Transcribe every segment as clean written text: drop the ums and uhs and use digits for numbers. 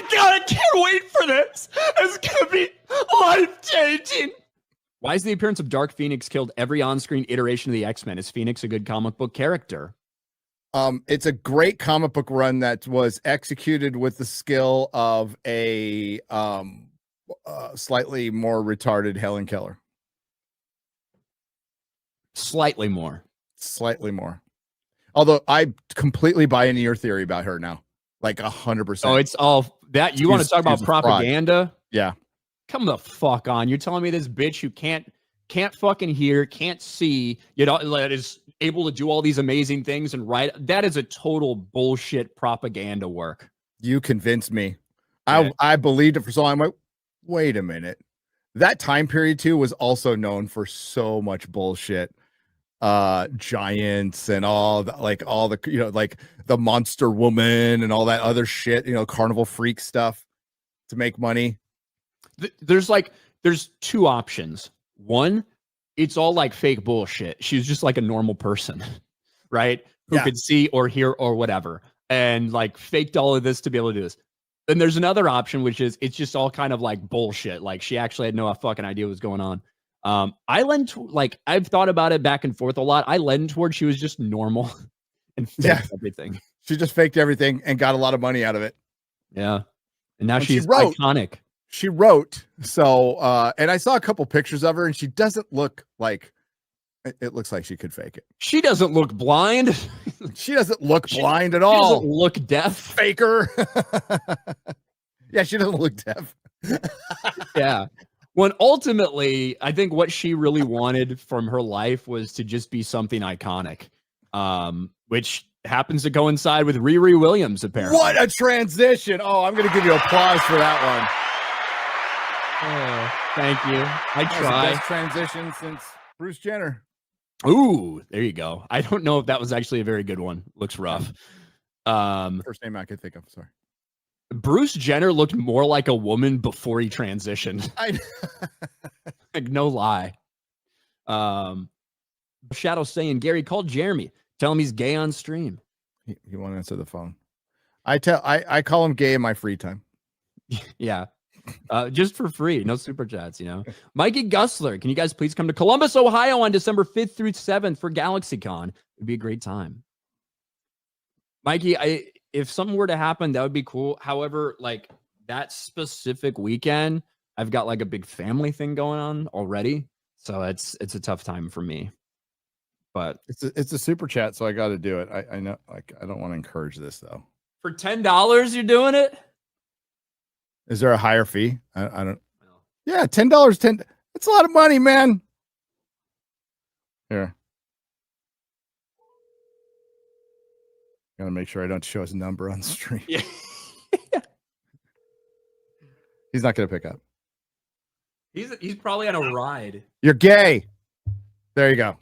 my God, I can't wait for this. It's going to be life-changing. Why is the appearance of Dark Phoenix killed every on-screen iteration of the X-Men? Is Phoenix a good comic book character? It's a great comic book run that was executed with the skill of a slightly more retarded Helen Keller. Slightly more. Although I completely buy into your theory about her now, like 100%. Oh, it's all that you want to talk about propaganda? Fraud. Yeah. Come the fuck on. You're telling me this bitch who can't fucking hear, can't see, you know, that is able to do all these amazing things and write. That is a total bullshit propaganda work. You convinced me. Yeah. I believed it for so long. I'm like, wait a minute. That time period too was also known for so much bullshit. Giants and all the, you know, like the Monster Woman and all that other shit, you know, carnival freak stuff to make money. There's two options. One, it's all like fake bullshit. She's just like a normal person, right? Who could see or hear or whatever, and like faked all of this to be able to do this. Then there's another option, which is it's just all kind of like bullshit. Like she actually had no fucking idea what was going on. I lend to, like, I've thought about it back and forth a lot. I lend towards she was just normal and faked everything. She just faked everything and got a lot of money out of it. Yeah. And now she's iconic. She wrote. So, and I saw a couple pictures of her and she doesn't look like, it looks like she could fake it. She doesn't look blind. She doesn't look blind at all. She doesn't look deaf. Faker. Yeah, she doesn't look deaf. Yeah. When ultimately, I think what she really wanted from her life was to just be something iconic, which happens to coincide with Riri Williams, apparently. What a transition. Oh, I'm going to give you applause for that one. Oh, thank you. I try. The best transition since Bruce Jenner. Ooh, there you go. I don't know if that was actually a very good one. Looks rough. First name I could think of. Sorry. Bruce Jenner looked more like a woman before he transitioned. Like, no lie. Shadow saying, Gary, call Jeremy. Tell him he's gay on stream. He won't answer the phone. I call him gay in my free time. Yeah. Just for free. No super chats, you know. Mikey Gusler, can you guys please come to Columbus, Ohio on December 5th through 7th for GalaxyCon? It'd be a great time. Mikey, if something were to happen, that would be cool. However, like that specific weekend, I've got like a big family thing going on already. So it's a tough time for me. But it's a super chat, so I got to do it. I know, like, I don't want to encourage this though. For $10, you're doing it? Is there a higher fee? I don't. Yeah, $10. That's a lot of money, man. Here. Gotta make sure I don't show his number on the stream. Yeah. He's not gonna pick up. He's probably on a ride. You're gay. There you go.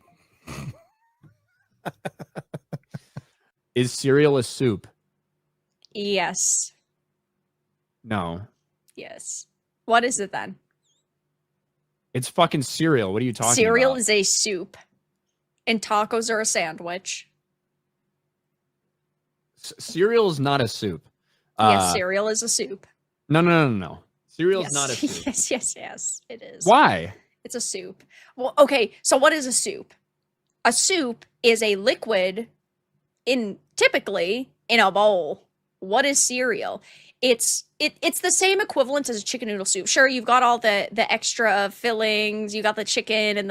Is cereal a soup? Yes. No. Yes. What is it then? It's fucking cereal. What are you talking about? Cereal is a soup. And tacos are a sandwich. Cereal is not a soup. Yes, cereal is a soup. No. Cereal is not a soup. Yes, it is. Why? It's a soup. Well, okay, so what is a soup? A soup is a liquid typically in a bowl. What is cereal? It's the same equivalent as a chicken noodle soup. Sure, you've got all the extra fillings, you got the chicken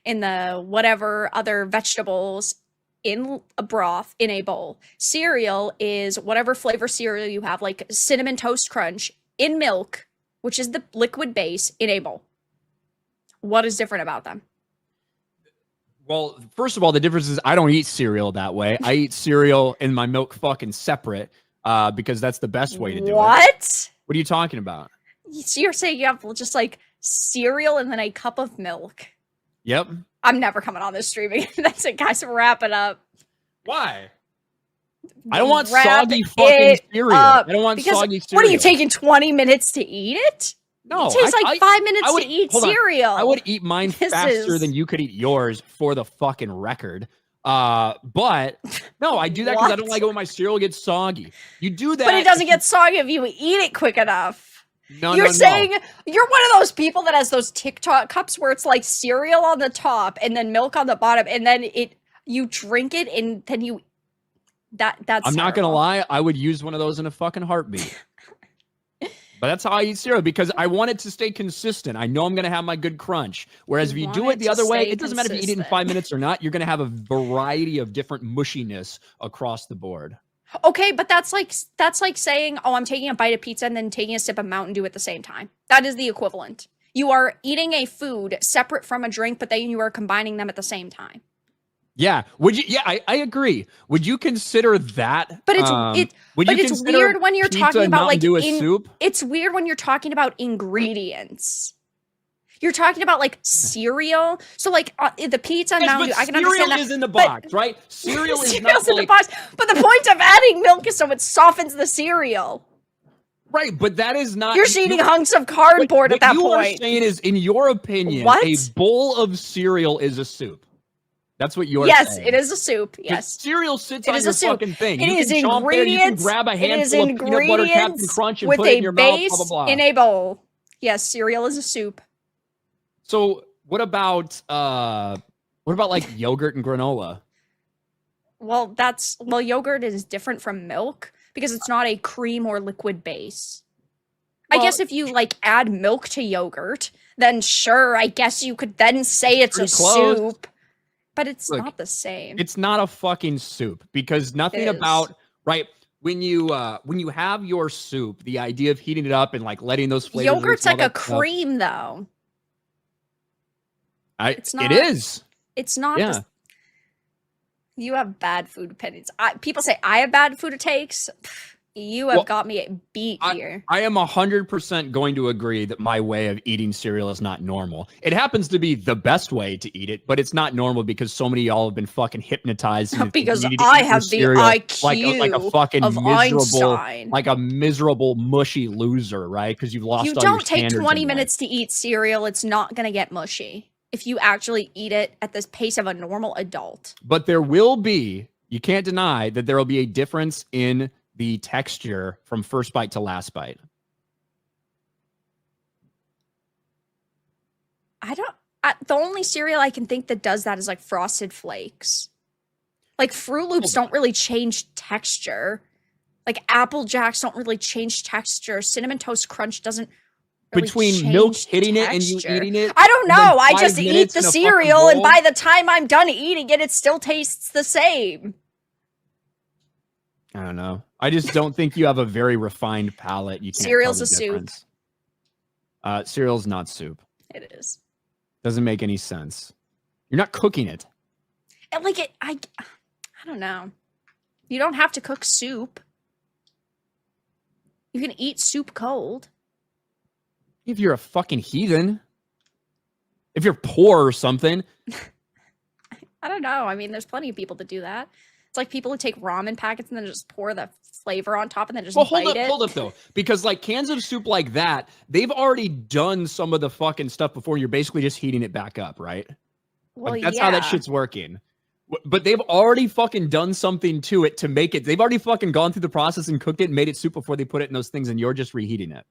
and the whatever other vegetables in a broth in a bowl. Cereal is whatever flavor cereal you have, like Cinnamon Toast Crunch in milk, which is the liquid base, in a bowl. What is different about them? Well, first of all, the difference is I don't eat cereal that way. I eat cereal and my milk fucking separate because that's the best way to do it. What? What are you talking about? So you're saying you have just like cereal and then a cup of milk? Yep. I'm never coming on this streaming. That's it, guys. Wrap it up. Why? I don't want soggy fucking cereal. I don't want soggy cereal. What are you taking 20 minutes to eat it? No, it takes like 5 minutes to eat cereal. I would eat mine faster than you could eat yours, for the fucking record. But no, I do that because I don't like it when my cereal gets soggy. You do that, but it doesn't get soggy if you eat it quick enough. No, you're no, saying no. you're one of those people that has those TikTok cups where it's like cereal on the top and then milk on the bottom, and then you drink it and then you that's I'm not gonna terrible. lie, I would use one of those in a fucking heartbeat. But that's how I eat cereal because I want it to stay consistent. I know I'm going to have my good crunch. Whereas if you do it the other way, it doesn't matter if you eat it in 5 minutes or not. You're going to have a variety of different mushiness across the board. Okay, but that's like saying, oh, I'm taking a bite of pizza and then taking a sip of Mountain Dew at the same time. That is the equivalent. You are eating a food separate from a drink, but then you are combining them at the same time. Yeah. Would you? Yeah, I agree. Would you consider that? But it's weird when you're talking about like soup. It's weird when you're talking about ingredients. You're talking about like cereal. So like the pizza and Mountain Dew, I can understand that. Cereal is in the box, right? Cereal is not in the box. But the point of adding milk is so it softens the cereal. Right, but that is not. You're eating hunks of cardboard at that point. What you are saying is, in your opinion, a bowl of cereal is a soup. That's what you're saying. Yes, it is a soup. Yes. Cereal sits on your fucking thing. It is ingredients. You can grab a handful of peanut butter Captain Crunch and put it in your mouth, blah, blah, blah. In a bowl. Yes, cereal is a soup. So what about like yogurt and granola? Well, yogurt is different from milk because it's not a cream or liquid base. Well, I guess if you like add milk to yogurt, then sure, I guess you could then say it's a soup. But it's not the same. It's not a fucking soup because nothing about when you have your soup, the idea of heating it up and like letting those flavors. Yogurt's like a cream, though. It's not. It is. It's not. Yeah. You have bad food opinions. People say I have bad food takes. You have got me beat here. I am 100% going to agree that my way of eating cereal is not normal. It happens to be the best way to eat it, but it's not normal because so many of y'all have been fucking hypnotized. Because I have the IQ like a fucking of miserable, Einstein. like a miserable, mushy loser, right? Because you've lost all your standards. You don't take 20 minutes to eat cereal. It's not going to get mushy if you actually eat it at the pace of a normal adult. But there will be, you can't deny that there will be a difference in the texture from first bite to last bite. The only cereal I can think that does that is like Frosted Flakes. Like Fruit Loops don't really change texture. Like Apple Jacks don't really change texture. Cinnamon Toast Crunch doesn't really between milk hitting it and you eating it. I don't know. I just eat the cereal and by the time I'm done eating it, it still tastes the same. I don't know. I just don't think you have a very refined palate. You can't Cereal's tell the difference. Soup. Cereal's not soup. It is. Doesn't make any sense. You're not cooking it. And like it, I don't know. You don't have to cook soup. You can eat soup cold. If you're a fucking heathen. If you're poor or something. I don't know. I mean, there's plenty of people that do that. It's like people who take ramen packets and then just pour the flavor on top and then just bite it. Hold up, though. Because, like, cans of soup like that, they've already done some of the fucking stuff before. You're basically just heating it back up, right? Well, like, that's how that shit's working. But they've already fucking done something to it to make it. They've already fucking gone through the process and cooked it and made it soup before they put it in those things, and you're just reheating it.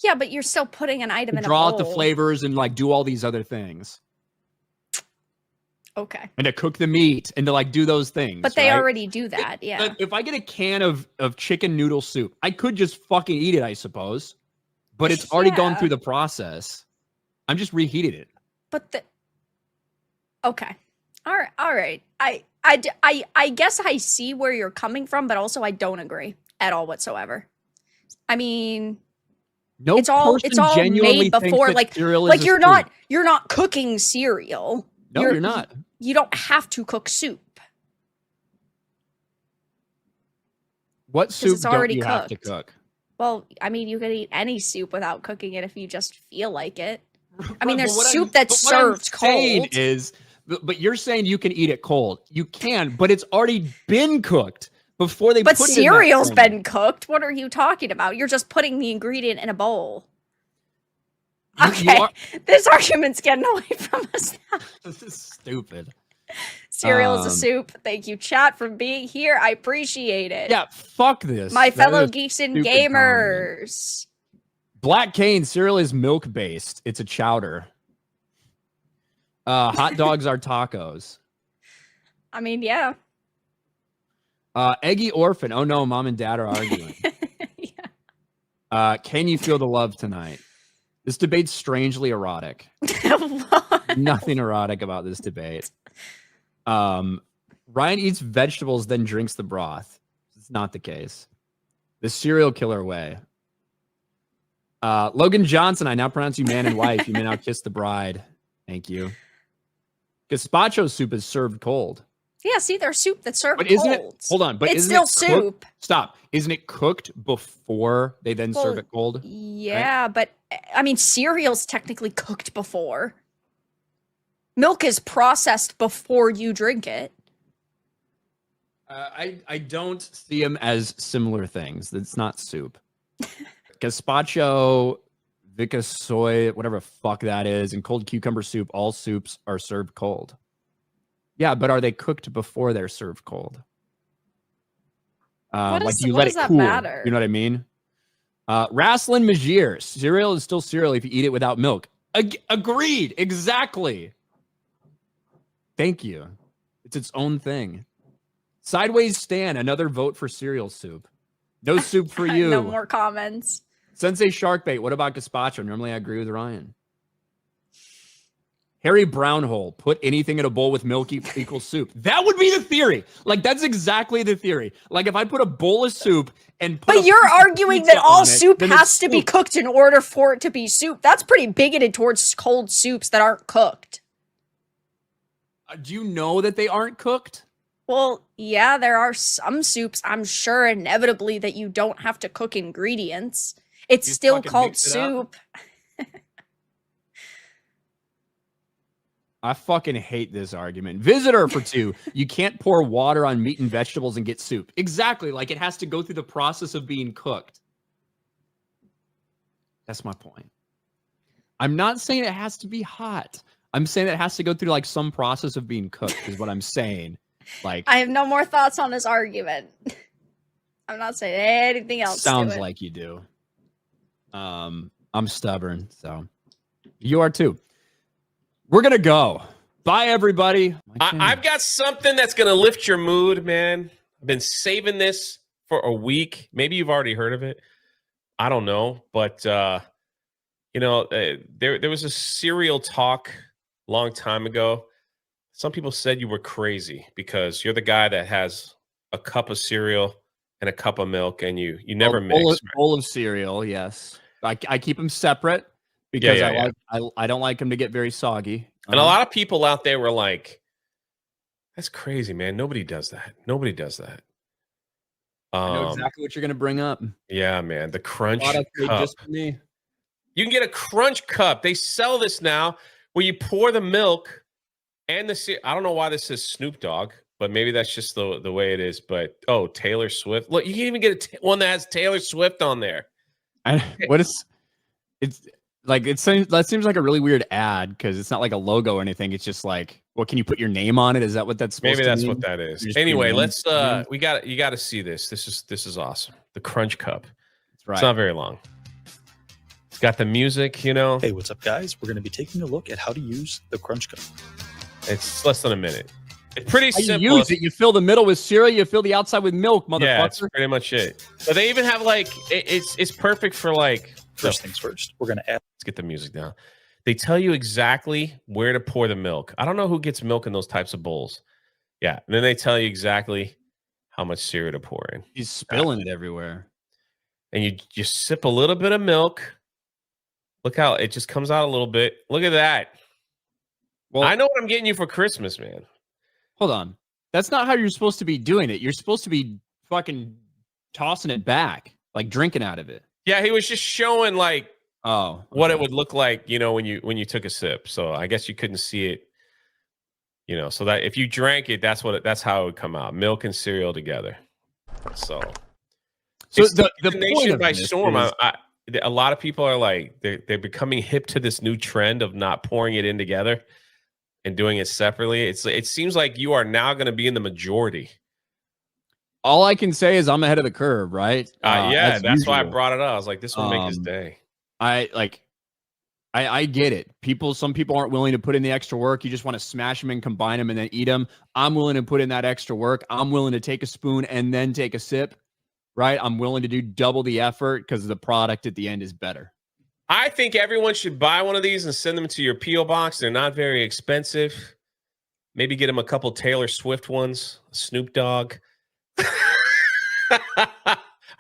Yeah, but you're still putting an item in a bowl. Draw out the flavors and, like, do all these other things. Okay. And to cook the meat and to like do those things. But they already do that, yeah. If I get a can of chicken noodle soup, I could just fucking eat it, I suppose. But it's already gone through the process. I'm just reheating it. But okay. All right. I guess I see where you're coming from, but also I don't agree at all whatsoever. I mean, it's all made before, like you're not cooking cereal. No, you're not. You don't have to cook soup. What soup don't you have to cook? Well, I mean, you can eat any soup without cooking it if you just feel like it. I mean, there's soup that's served cold. But you're saying you can eat it cold. You can, but it's already been cooked before they put it in that thing. But cereal's been cooked. What are you talking about? You're just putting the ingredient in a bowl. Okay, this argument's getting away from us now. This is stupid. Cereal is a soup. Thank you, chat, for being here. I appreciate it. Yeah, fuck this. My That fellow is geeks and stupid comment. gamers. Black Cane cereal is milk based. It's a chowder. Hot dogs are tacos. I mean, yeah. Eggy Orphan. Oh no, mom and dad are arguing. Yeah. Can you feel the love tonight? This debate's strangely erotic. What? Nothing erotic about this debate. Ryan eats vegetables, then drinks the broth. It's not the case. The serial killer way. Logan Johnson, I now pronounce you man and wife. You may now kiss the bride. Thank you. Gazpacho soup is served cold. Yeah, see, there's soup that's served But isn't cold. it? Hold on, but it's isn't still it cooked? soup. Stop. Isn't it cooked before they then serve it cold? Yeah, right? but I mean, cereal's technically cooked before. Milk is processed before you drink it. I don't see them as similar things. It's not soup. Gazpacho, Vica soy, whatever the fuck that is, and cold cucumber soup, all soups are served cold. Yeah, but are they cooked before they're served cold? What Like, do you what let does it that cool? matter? You know what I mean? Raslin Magier, cereal is still cereal if you eat it without milk. Agreed. Exactly. Thank you. It's its own thing. Sideways Stan, another vote for cereal soup. No soup for you. No more comments. Sensei Sharkbait, what about gazpacho? Normally I agree with Ryan. Harry Brownhole, put anything in a bowl with milk equals soup. That would be the theory. Like, that's exactly the theory. Like, if I put a bowl of soup and put But you're arguing that all soup has to be soup. cooked in order for it to be soup. That's pretty bigoted towards cold soups that aren't cooked. Do you know that they aren't cooked? Well, yeah, there are some soups, I'm sure, inevitably, that you don't have to cook ingredients. It's You still fucking called mix it up? soup. I fucking hate this argument. Visitor for 2. You can't pour water on meat and vegetables and get soup. Exactly. Like, it has to go through the process of being cooked. That's my point. I'm not saying it has to be hot. I'm saying it has to go through like some process of being cooked is what I'm saying. Like, I have no more thoughts on this argument. I'm not saying anything else. sounds to it. like you do. I'm stubborn, so you are too. We're gonna go. Bye, everybody. I've got something that's gonna lift your mood, man. I've been saving this for a week. Maybe you've already heard of it. I don't know, but you know, there was a cereal talk a long time ago. Some people said you were crazy because you're the guy that has a cup of cereal and a cup of milk, and you never mix. Bowl of cereal, yes. I keep them separate because I don't like them to get very soggy. And a lot of people out there were like, "That's crazy, man. Nobody does that. Nobody does that." I know exactly what you're gonna bring up. Yeah, man. The Crunch Product made Cup. just for me. You can get a Crunch Cup. They sell this now where you pour the milk and the I don't know why this says Snoop Dogg, but maybe that's just the way it is. But oh, Taylor Swift. Look, you can even get one that has Taylor Swift on there. It's like that seems like a really weird ad because it's not like a logo or anything. It's just like, well, can you put your name on it? Is that what that's supposed Maybe to that's mean? what that is. Just Anyway, your let's name? you got to see this. This is awesome. The Crunch Cup. That's right. It's not very long. It's got the music, you know. Hey, what's up, guys? We're going to be taking a look at how to use the Crunch Cup. It's less than a minute. It's pretty How simple. you use it. You fill the middle with cereal. You fill the outside with milk, motherfucker. Yeah, that's pretty much it. But they even have like it's perfect for like First things first, we're going to add. Let's get the music down. They tell you exactly where to pour the milk. I don't know who gets milk in those types of bowls. Yeah, and then they tell you exactly how much cereal to pour in. He's spilling it everywhere. And you just sip a little bit of milk. Look how it just comes out a little bit. Look at that. Well, I know what I'm getting you for Christmas, man. Hold on. That's not how you're supposed to be doing it. You're supposed to be fucking tossing it back, like drinking out of it. Yeah, he was just showing like what it okay. would look like, you know, when you took a sip. So I guess you couldn't see it, you know, so that if you drank it, that's how it would come out. Milk and cereal together. So the nation point of by this storm. is- A lot of people are like they're becoming hip to this new trend of not pouring it in together. and doing it separately, it seems like you are now going to be in the majority. All I can say is I'm ahead of the curve, right? Yeah, that's why I usual. brought it up. I was like, this will make his day. I get it. Some people aren't willing to put in the extra work. You just want to smash them and combine them and then eat them. I'm willing to put in that extra work. I'm willing to take a spoon and then take a sip, right? I'm willing to do double the effort because the product at the end is better. I think everyone should buy one of these and send them to your P.O. box. They're not very expensive. Maybe get him a couple Taylor Swift ones, Snoop Dogg.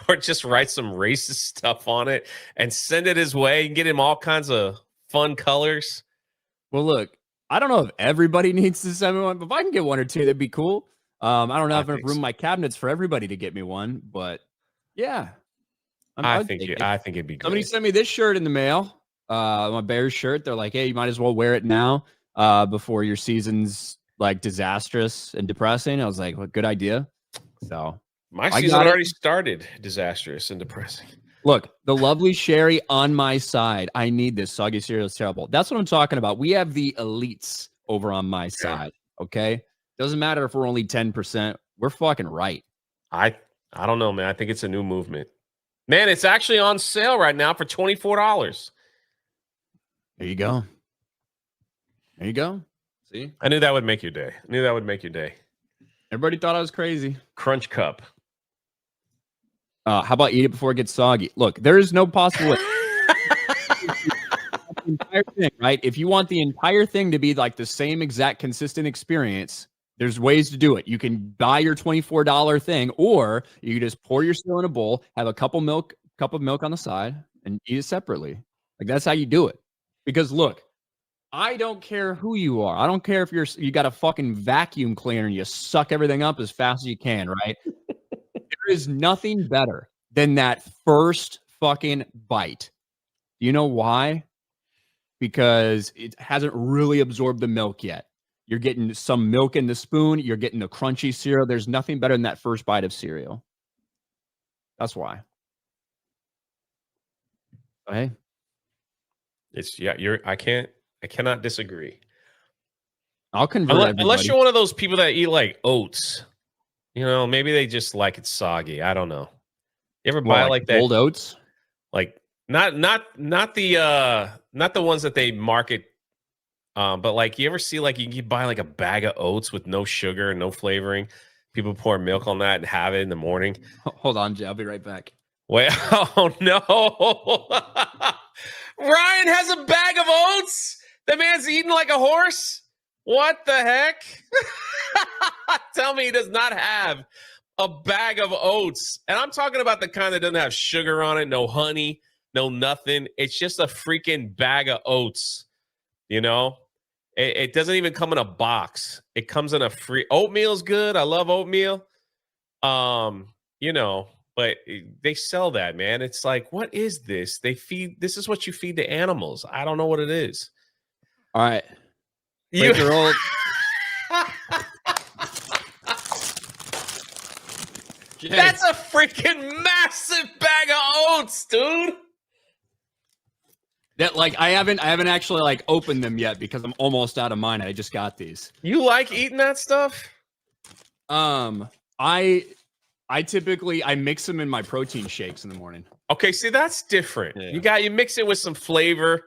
Or just write some racist stuff on it and send it his way and get him all kinds of fun colors. Well, look, I don't know if everybody needs to send me one, but if I can get one or two, that'd be cool. I don't have enough room in my cabinets for everybody to get me one, but yeah. I think it'd be good. Somebody sent me this shirt in the mail, my Bears shirt. They're like, hey, you might as well wear it now before your season's like disastrous and depressing. I was like, well, good idea. So my season already started disastrous and depressing. Look, the lovely Sherry on my side. I need this. Soggy cereal is terrible. That's what I'm talking about. We have the elites over on my side. Okay. Doesn't matter if we're only 10%. We're fucking right. I don't know, man. I think it's a new movement. Man, it's actually on sale right now for $24. There you go. There you go. See? I knew that would make your day. Everybody thought I was crazy. Crunch Cup. How about eat it before it gets soggy? Look, there is no possible way. The entire thing, right? If you want the entire thing to be like the same exact consistent experience, there's ways to do it. You can buy your $24 thing, or you can just pour your cereal in a bowl, have a cup of milk on the side, and eat it separately. Like that's how you do it. Because look, I don't care who you are. I don't care if you got a fucking vacuum cleaner and you suck everything up as fast as you can, right? There is nothing better than that first fucking bite. You know why? Because it hasn't really absorbed the milk yet. You're getting some milk in the spoon. You're getting the crunchy cereal. There's nothing better than that first bite of cereal. That's why. Hey, I cannot disagree. I'll convert unless you're one of those people that eat like oats. You know, maybe they just like it soggy. I don't know. You ever buy like that old oats? Like not the ones that they market. But like, you ever see like you can buy like a bag of oats with no sugar and no flavoring? People pour milk on that and have it in the morning. Hold on, Jay. I'll be right back. Wait, oh no. Ryan has a bag of oats. The man's eating like a horse. What the heck? Tell me he does not have a bag of oats. And I'm talking about the kind that doesn't have sugar on it, no honey, no nothing. It's just a freaking bag of oats. You know, it doesn't even come in a box. It comes in a free. Oatmeal's good. I love oatmeal. You know, but they sell that, man. It's like, what is this? This is what you feed the animals. I don't know what it is. All right. You're old. That's a freaking massive bag of oats, dude. That like I haven't actually like opened them yet because I'm almost out of mine. I just got these. You like eating that stuff? I typically mix them in my protein shakes in the morning. Okay, see, that's different. Yeah. You mix it with some flavor.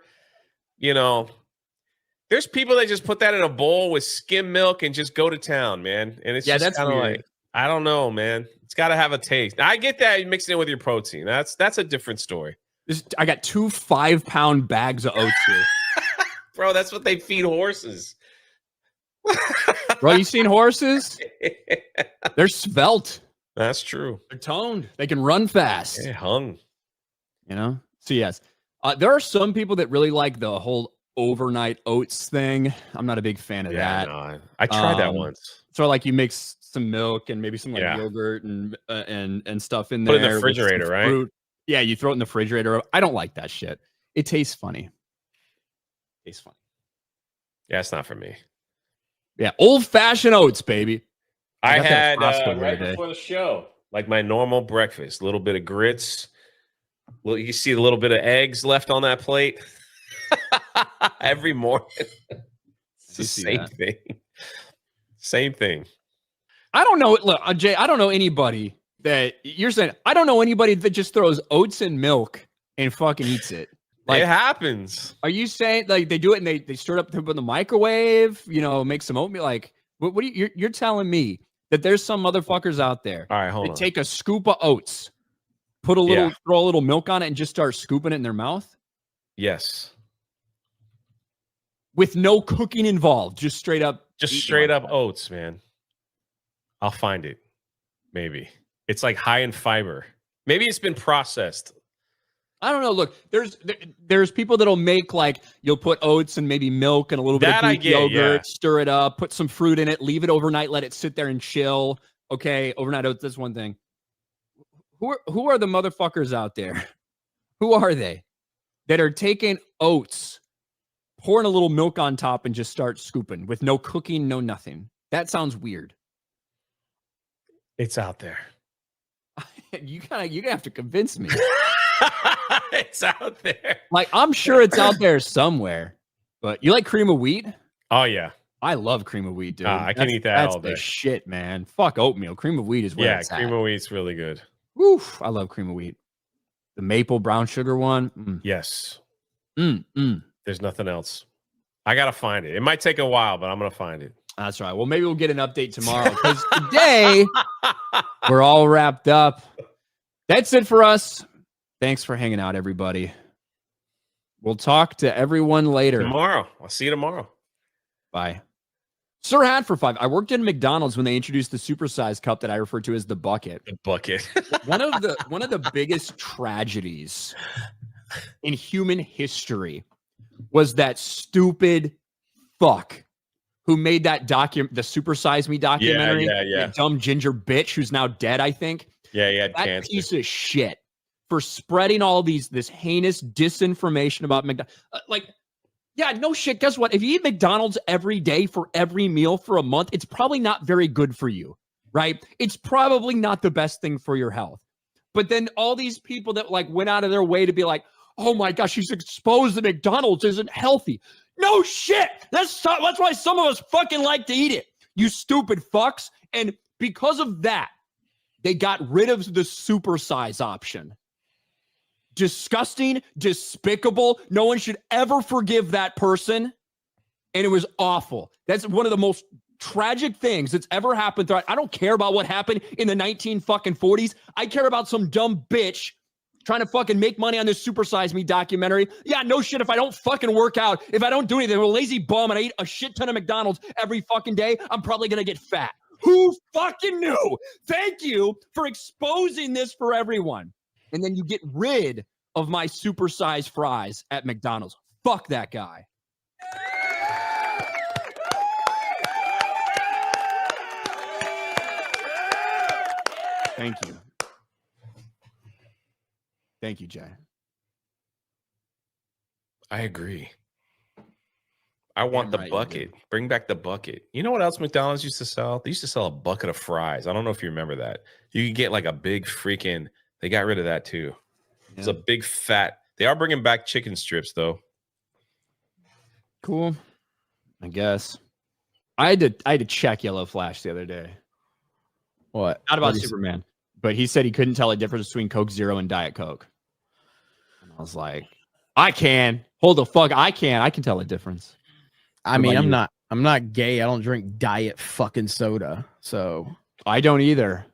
You know, there's people that just put that in a bowl with skim milk and just go to town, man. And it's just kind of like, I don't know, man. It's got to have a taste. I get that you mix it in with your protein. That's a different story. I got 2 5-pound bags of oats here. Bro, that's what they feed horses. Bro, you seen horses? They're svelte. That's true. They're toned. They can run fast. They hung. You know? So yes. There are some people that really like the whole overnight oats thing. I'm not a big fan of that. No, I tried that once. So like you mix some milk and maybe some like yogurt and stuff in there. Put it in the refrigerator, right? Fruit. Yeah, you throw it in the refrigerator. I don't like that shit. It tastes funny. Yeah, it's not for me. Yeah, old-fashioned oats, baby. I had right before the show, like my normal breakfast, a little bit of grits. Well, you see a little bit of eggs left on that plate every morning. It's the same thing. Same thing. I don't know. Look, Jay, I don't know anybody that you're saying. I don't know anybody that just throws oats in milk and fucking eats it. Like, it happens. Are you saying like they do it and they stir it up in the microwave? You know, make some oatmeal. Like, what are you're telling me that there's some motherfuckers out there? All right, hold on. Take a scoop of oats, put a little, throw a little milk on it, and just start scooping it in their mouth. Yes. With no cooking involved, just straight up. Just straight up oats, man. I'll find it. Maybe it's like high in fiber. Maybe it's been processed. I don't know. Look, there's people that'll make like you'll put oats and maybe milk and a little bit of Greek yogurt, stir it up, put some fruit in it, leave it overnight, let it sit there and chill. Okay, overnight oats. That's one thing. Who are the motherfuckers out there? Who are they that are taking oats, pouring a little milk on top, and just start scooping with no cooking, no nothing? That sounds weird. It's out there. You gonna have to convince me. It's out there. Like, I'm sure it's out there somewhere. But you like cream of wheat? Oh yeah, I love cream of wheat, dude. I can eat that all day. That's the shit, man. Fuck oatmeal. Cream of wheat is where it's cream of wheat's really good. Woof, I love cream of wheat. The maple brown sugar one. Yes. There's nothing else. I gotta find it. It might take a while, but I'm gonna find it. That's right. Well, maybe we'll get an update tomorrow because today we're all wrapped up. That's it for us. Thanks for hanging out, everybody. We'll talk to everyone later. Tomorrow. I'll see you tomorrow. Bye. Sir Hat for 5. I worked in McDonald's when they introduced the supersized cup that I refer to as the bucket. The bucket. one of the biggest tragedies in human history was that stupid fuck who made that the SUPERSIZE ME documentary. Yeah. That dumb ginger bitch who's now dead, I think. Yeah, he had that cancer. Piece of shit for spreading all this heinous disinformation about McDonald's. Yeah, no shit. Guess what? If you eat McDonald's every day for every meal for a month, it's probably not very good for you, right? It's probably not the best thing for your health. But then all these people that like went out of their way to be like, oh my gosh, she's exposed that McDonald's isn't healthy. No shit. That's why some of us fucking like to eat it. You stupid fucks. And because of that, they got rid of the supersize option. Disgusting, despicable. No one should ever forgive that person. And it was awful. That's one of the most tragic things that's ever happened. I don't care about what happened in the 1940s. I care about some dumb bitch trying to fucking make money on this SUPERSIZE ME documentary. Yeah, no shit. If I don't fucking work out, if I don't do anything, I'm a lazy bum and I eat a shit ton of McDonald's every fucking day, I'm probably going to get fat. Who fucking knew? Thank you for exposing this for everyone. And then you get rid of my supersized fries at McDonald's. Fuck that guy. Thank you. Thank you, Jay. I agree. I want the bucket. Bring back the bucket. You know what else McDonald's used to sell? They used to sell a bucket of fries. I don't know if you remember that. You could get like a big freaking, they got rid of that too. Yeah. It's a big fat. They are bringing back chicken strips though. Cool. I guess. I had to check Yellow Flash the other day. What? Not about Superman, but he said he couldn't tell the difference between Coke Zero and Diet Coke. And I was like, I can. Hold the fuck. I can tell the difference. I mean, I'm not gay. I don't drink diet fucking soda. So I don't either.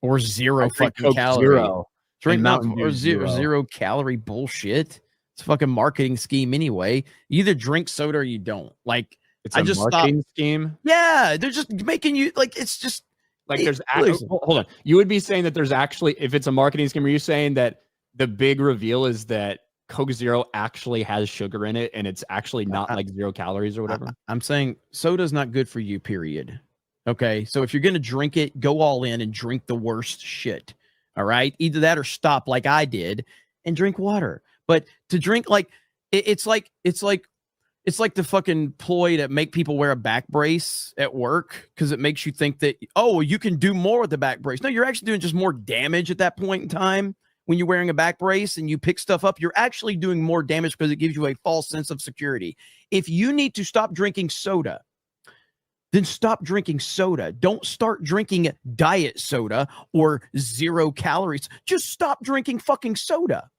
Or zero fucking calorie. Zero. Drink Mountain Dew zero calorie bullshit. It's a fucking marketing scheme anyway. You either drink soda or you don't. Like, it's a marketing scheme. Yeah, they're just making you like. It's just like there's hold on. You would be saying that there's actually, if it's a marketing scheme, are you saying that the big reveal is that Coke Zero actually has sugar in it and it's actually not like 0 calories or whatever? I'm saying soda's not good for you, period. Okay, so if you're gonna drink it, go all in and drink the worst shit. All right, either that or stop like I did and drink water. But to drink like it's like the fucking ploy to make people wear a back brace at work because it makes you think that, oh, you can do more with the back brace. No, you're actually doing just more damage at that point in time when you're wearing a back brace and you pick stuff up, you're actually doing more damage because it gives you a false sense of security. If you need to stop drinking soda, then stop drinking soda. Don't start drinking diet soda or 0 calories. Just stop drinking fucking soda.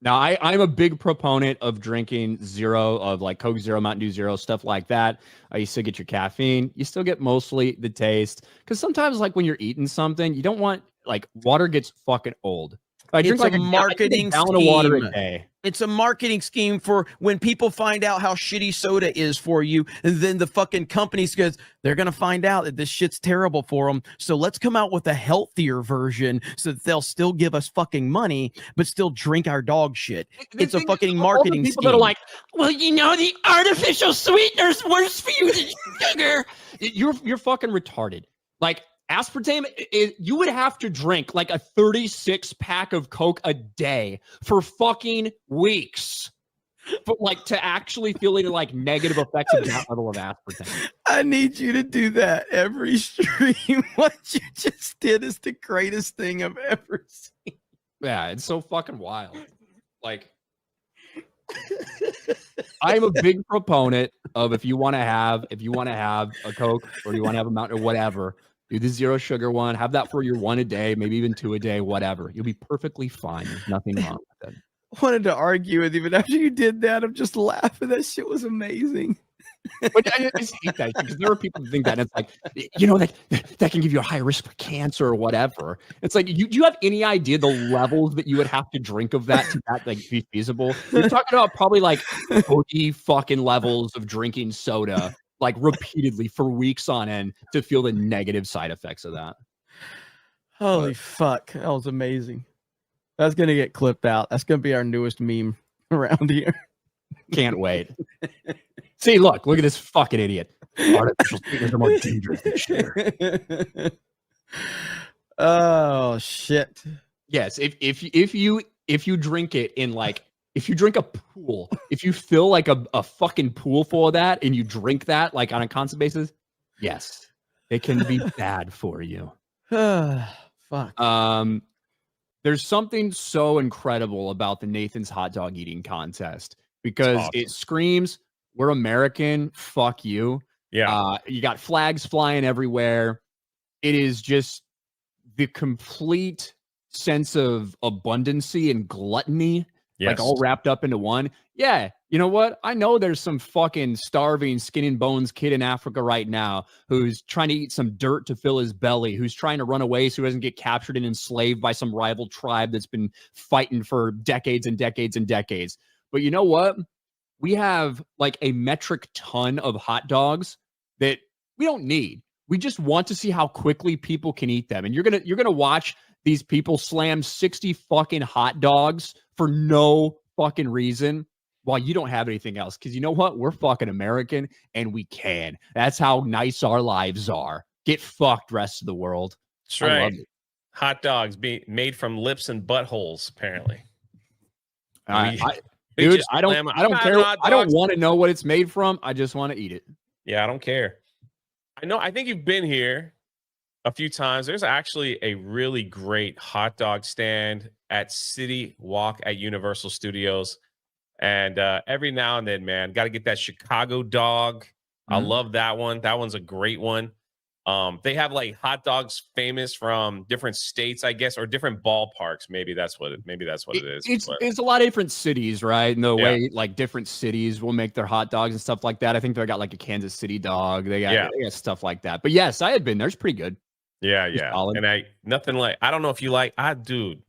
Now, I'm a big proponent of drinking zero, of like Coke Zero, Mountain Dew Zero, stuff like that. You still get your caffeine. You still get mostly the taste. Because sometimes, like when you're eating something, you don't want, like, water gets fucking old. I drink It's like a marketing gallon of water a scheme. day. It's a marketing scheme for when people find out how shitty soda is for you, and then the fucking companies goes, they're going to find out that this shit's terrible for them. So let's come out with a healthier version so that they'll still give us fucking money, but still drink our dog shit. It's a fucking marketing people scheme. that are like, well, you know, the artificial sweetener's worse for you than sugar. You're fucking retarded. Like, aspartame, you would have to drink like a 36 pack of Coke a day for fucking weeks, but like to actually feel any like negative effects of that level of aspartame. I need you to do that every stream. What you just did is the greatest thing I've ever seen. Yeah, it's so fucking wild. Like, I'm a big proponent of if you want to have a Coke or you want to have a Mountain or whatever, do the 0 sugar one. Have that for your 1 a day, maybe even 2 a day, whatever. You'll be perfectly fine. There's nothing wrong with it. Wanted to argue with you, but after you did that, I'm just laughing. That shit was amazing. But I just hate that because there are people who think that, and it's like, you know, that can give you a high risk for cancer or whatever. It's like, do you have any idea the levels that you would have to drink of that to that like be feasible? You're talking about probably like 40 fucking levels of drinking soda like repeatedly for weeks on end to feel the negative side effects of that. Holy fuck. That was amazing. That's going to get clipped out. That's going to be our newest meme around here. Can't wait. See, look at this fucking idiot. Artificial sweeteners are more dangerous than sugar. Oh shit. Yes, if you drink it in like, if you drink a pool, if you fill like a fucking pool full of that and you drink that like on a constant basis, yes, it can be bad for you. Fuck. There's something so incredible about the Nathan's hot dog eating contest because awesome. it screams, we're American, fuck you. Yeah. You got flags flying everywhere. It is just the complete sense of abundancy and gluttony, like all wrapped up into one. Yeah, you know what? I know there's some fucking starving, skin and bones kid in Africa right now who's trying to eat some dirt to fill his belly, who's trying to run away so he doesn't get captured and enslaved by some rival tribe that's been fighting for decades and decades and decades. But you know what? We have like a metric ton of hot dogs that we don't need. We just want to see how quickly people can eat them. And you're gonna watch these people slam 60 fucking hot dogs for no fucking reason while you don't have anything else. Because you know what? We're fucking American and we can. That's how nice our lives are. Get fucked, rest of the world. That's right. Hot dogs being made from lips and buttholes, apparently. Dude, I don't care. I don't want to know what it's made from. I just want to eat it. Yeah, I don't care. I think you've been here a few times. There's actually a really great hot dog stand at City Walk at Universal Studios. And every now and then, man, got to get that Chicago dog. I love that one. That one's a great one. They have like hot dogs famous from different states, I guess, or different ballparks. Maybe that's what it is. It's a lot of different cities, right? And the way like different cities will make their hot dogs and stuff like that. I think they got like a Kansas City dog. They got stuff like that. But yes, I had been there. It's pretty good. Yeah. And I don't know if you like, dude,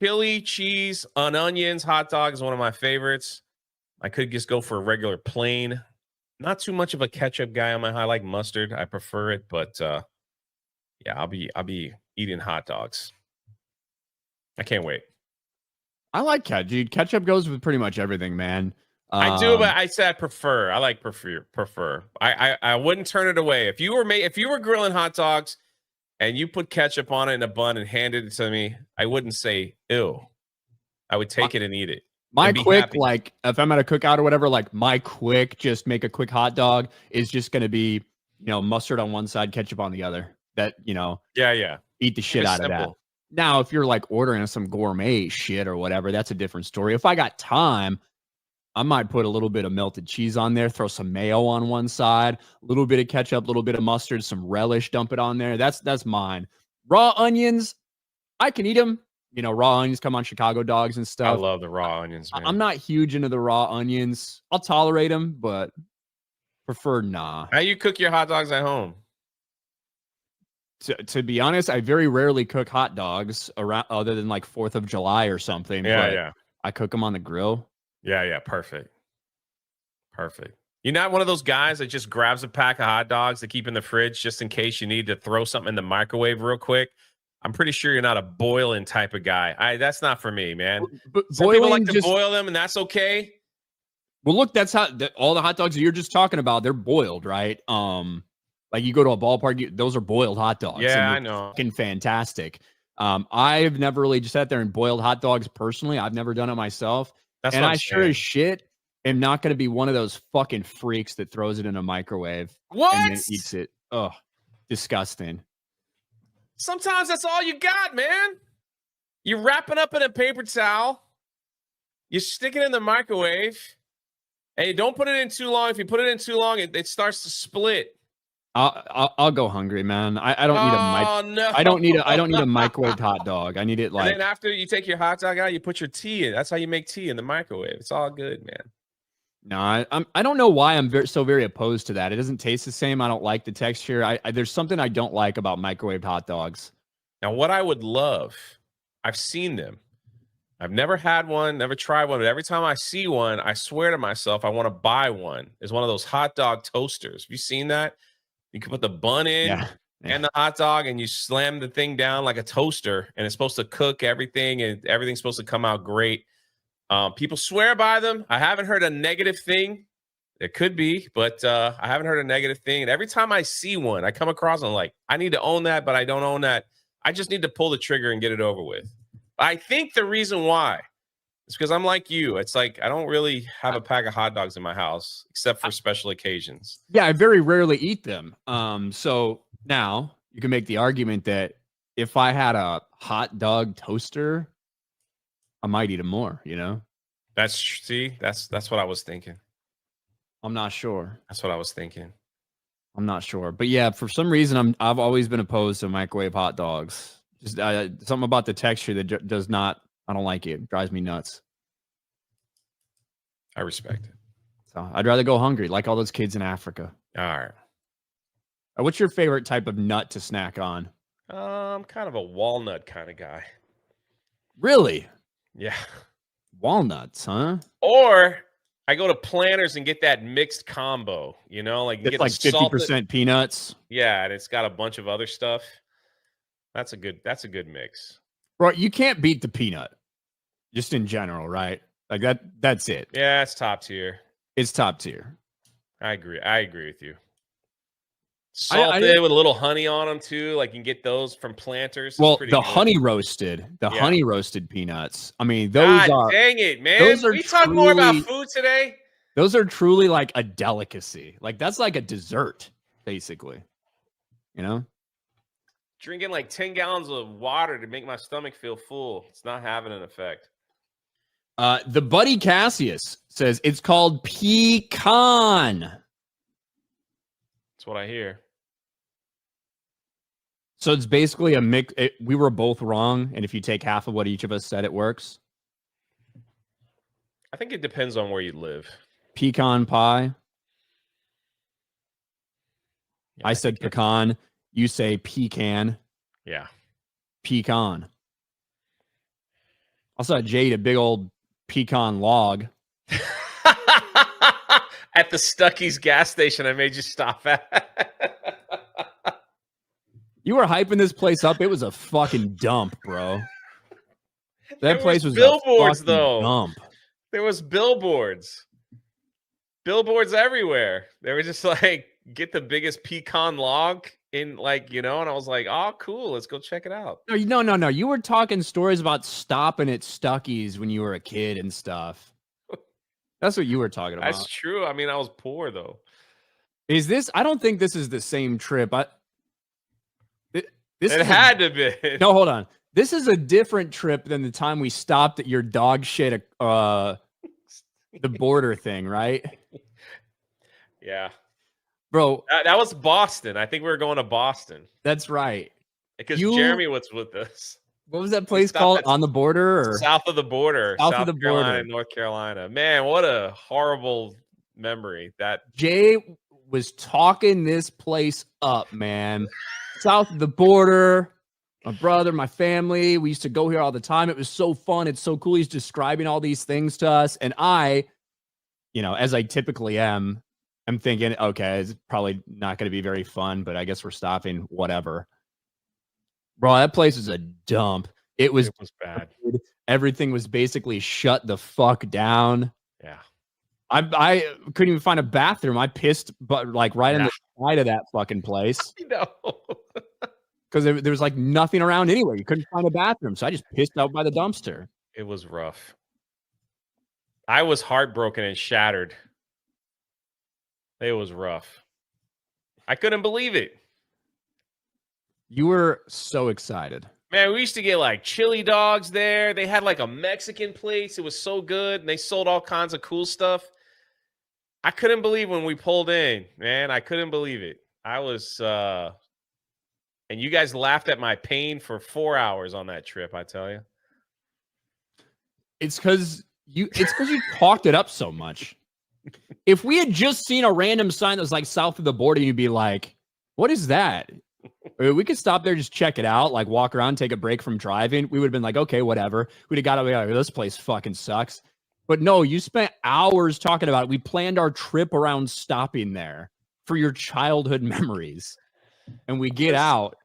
chili, cheese, on onions, hot dog is one of my favorites. I could just go for a regular plain. Not too much of a ketchup guy on my high. I like mustard. I prefer it, but I'll be eating hot dogs. I can't wait. I like ketchup. Dude, ketchup goes with pretty much everything, man. I do, but I said prefer. I like prefer. I wouldn't turn it away. If you were grilling hot dogs and you put ketchup on it in a bun and handed it to me, I wouldn't say ew. I would take it and eat it. My quick, like, if I'm at a cookout or whatever, like, my quick, just make a quick hot dog is just going to be, mustard on one side, ketchup on the other. That, Yeah. Eat the shit out of that. Now, if you're like ordering some gourmet shit or whatever, that's a different story. If I got time, I might put a little bit of melted cheese on there, throw some mayo on one side, a little bit of ketchup, a little bit of mustard, some relish, dump it on there. That's mine. Raw onions, I can eat them. You know, raw onions come on Chicago dogs and I stuff. love the raw onions, man. I'm not huge into the raw onions. I'll tolerate them, but prefer nah. How you cook your hot dogs at home? To be honest, I very rarely cook hot dogs around other than like 4th of July or something. Yeah, but yeah. I cook them on the grill. Yeah, yeah. Perfect. Perfect. You're not one of those guys that just grabs a pack of hot dogs to keep in the fridge just in case you need to throw something in the microwave real quick. I'm pretty sure you're not a boiling type of guy. That's not for me, man. But Some people like to boil them, and that's okay. Well, look, that's how all the hot dogs that you're just talking about, they're boiled, right? Like you go to a ballpark, those are boiled hot dogs. Yeah, I know. Fucking fantastic. I've never really just sat there and boiled hot dogs personally. I've never done it myself. That's and what I'm I sure saying. as shit am not going to be one of those fucking freaks that throws it in a microwave What? and then eats it. Oh, disgusting. Sometimes that's all you got, man. You wrap it up in a paper towel. You stick it in the microwave. And you don't put it in too long. If you put it in too long, it starts to split. I'll go hungry, man. I don't need a no. I don't need a microwaved hot dog. I need it like. And then after you take your hot dog out, you put your tea in. That's how you make tea in the microwave. It's all good, man. No, I don't know why I'm so very opposed to that. It doesn't taste the same. I don't like the texture. There's something I don't like about microwaved hot dogs. Now, what I would love, I've seen them. I've never had one, never tried one, but every time I see one, I swear to myself, I want to buy one. It's one of those hot dog toasters. Have you seen that? You can put the bun in and the hot dog, and you slam the thing down like a toaster, and it's supposed to cook everything, and everything's supposed to come out great. People swear by them. I haven't heard a negative thing. It could be, but I haven't heard a negative thing. And every time I see one, I come across and I'm like, I need to own that, but I don't own that. I just need to pull the trigger and get it over with. I think the reason why is because I'm like you. It's like I don't really have a pack of hot dogs in my house except for special occasions. Yeah, I very rarely eat them. So now you can make the argument that if I had a hot dog toaster, I might eat them more, you know? That's what I was thinking. I'm not sure. That's what I was thinking. I'm not sure. But yeah, for some reason I've always been opposed to microwave hot dogs. Just something about the texture that does not, I don't like it. It drives me nuts. I respect it. So I'd rather go hungry, like all those kids in Africa. All right. What's your favorite type of nut to snack on? I'm kind of a walnut kind of guy. Really? Yeah. Walnuts, huh? Or I go to Planters and get that mixed combo, you know, like you It's get like 50% peanuts. Yeah, and it's got a bunch of other stuff. That's a good mix. Bro, you can't beat the peanut. Just in general, right? Like that's it. Yeah, it's top tier. It's top tier. I agree with you. Salted with a little honey on them too. Like you can get those from Planters. Well, the honey roasted peanuts. I mean, those God are dang it, man. Those are we talk more about food today. Those are truly like a delicacy. Like that's like a dessert, basically. You know? Drinking like 10 gallons of water to make my stomach feel full. It's not having an effect. The Buddy Cassius says it's called pecan. That's what I hear. So it's basically a mix. We were both wrong, and if you take half of what each of us said, it works. I think it depends on where you live. Pecan pie. Yeah, I said pecan. You say pecan. Yeah. Pecan. I saw Jade a big old pecan log. At the Stuckey's gas station I made you stop at. You were hyping this place up. It was a fucking dump, bro. That place was billboards, a though. dump. There was billboards. Billboards everywhere. They were just like, get the biggest pecan log in, like, you know, and I was like, oh, cool. Let's go check it out. No. You were talking stories about stopping at Stuckey's when you were a kid and stuff. That's what you were talking about. That's true. I mean, I was poor, though. Is this? I don't think this is the same trip. It had to be. No, hold on. This is a different trip than the time we stopped at your dog shit, the border thing, right? Yeah. Bro, That was Boston. I think we were going to Boston that's right. because Jeremy was with us. What was that place called? On the border or south of the border? South of the Carolina, border. North Carolina. Man, what a horrible memory. That Jay was talking this place up, man. South of the border. My brother, my family, we used to go here all the time. It was so fun. It's so cool. He's describing all these things to us. And I, as I typically am, I'm thinking, okay, it's probably not going to be very fun, but I guess we're stopping, whatever. Bro, that place is a dump. It was bad. Everything was basically shut the fuck down. Yeah. I couldn't even find a bathroom. I pissed, but like right on the side of that fucking place. No. Because there was like nothing around anywhere. You couldn't find a bathroom. So I just pissed out by the dumpster. It was rough. I was heartbroken and shattered. It was rough. I couldn't believe it. You were so excited. Man, we used to get like chili dogs there. They had like a Mexican place. It was so good. And they sold all kinds of cool stuff. I couldn't believe when we pulled in, man. I couldn't believe it. I was, and you guys laughed at my pain for 4 hours on that trip, I tell you. It's because you talked it up so much. If we had just seen a random sign that was like south of the border, you'd be like, what is that? We could stop there, just check it out, like walk around, take a break from driving. We would have been like, okay, whatever. We'd have got to be like, this place fucking sucks. But no, you spent hours talking about it. We planned our trip around stopping there for your childhood memories. And we get out,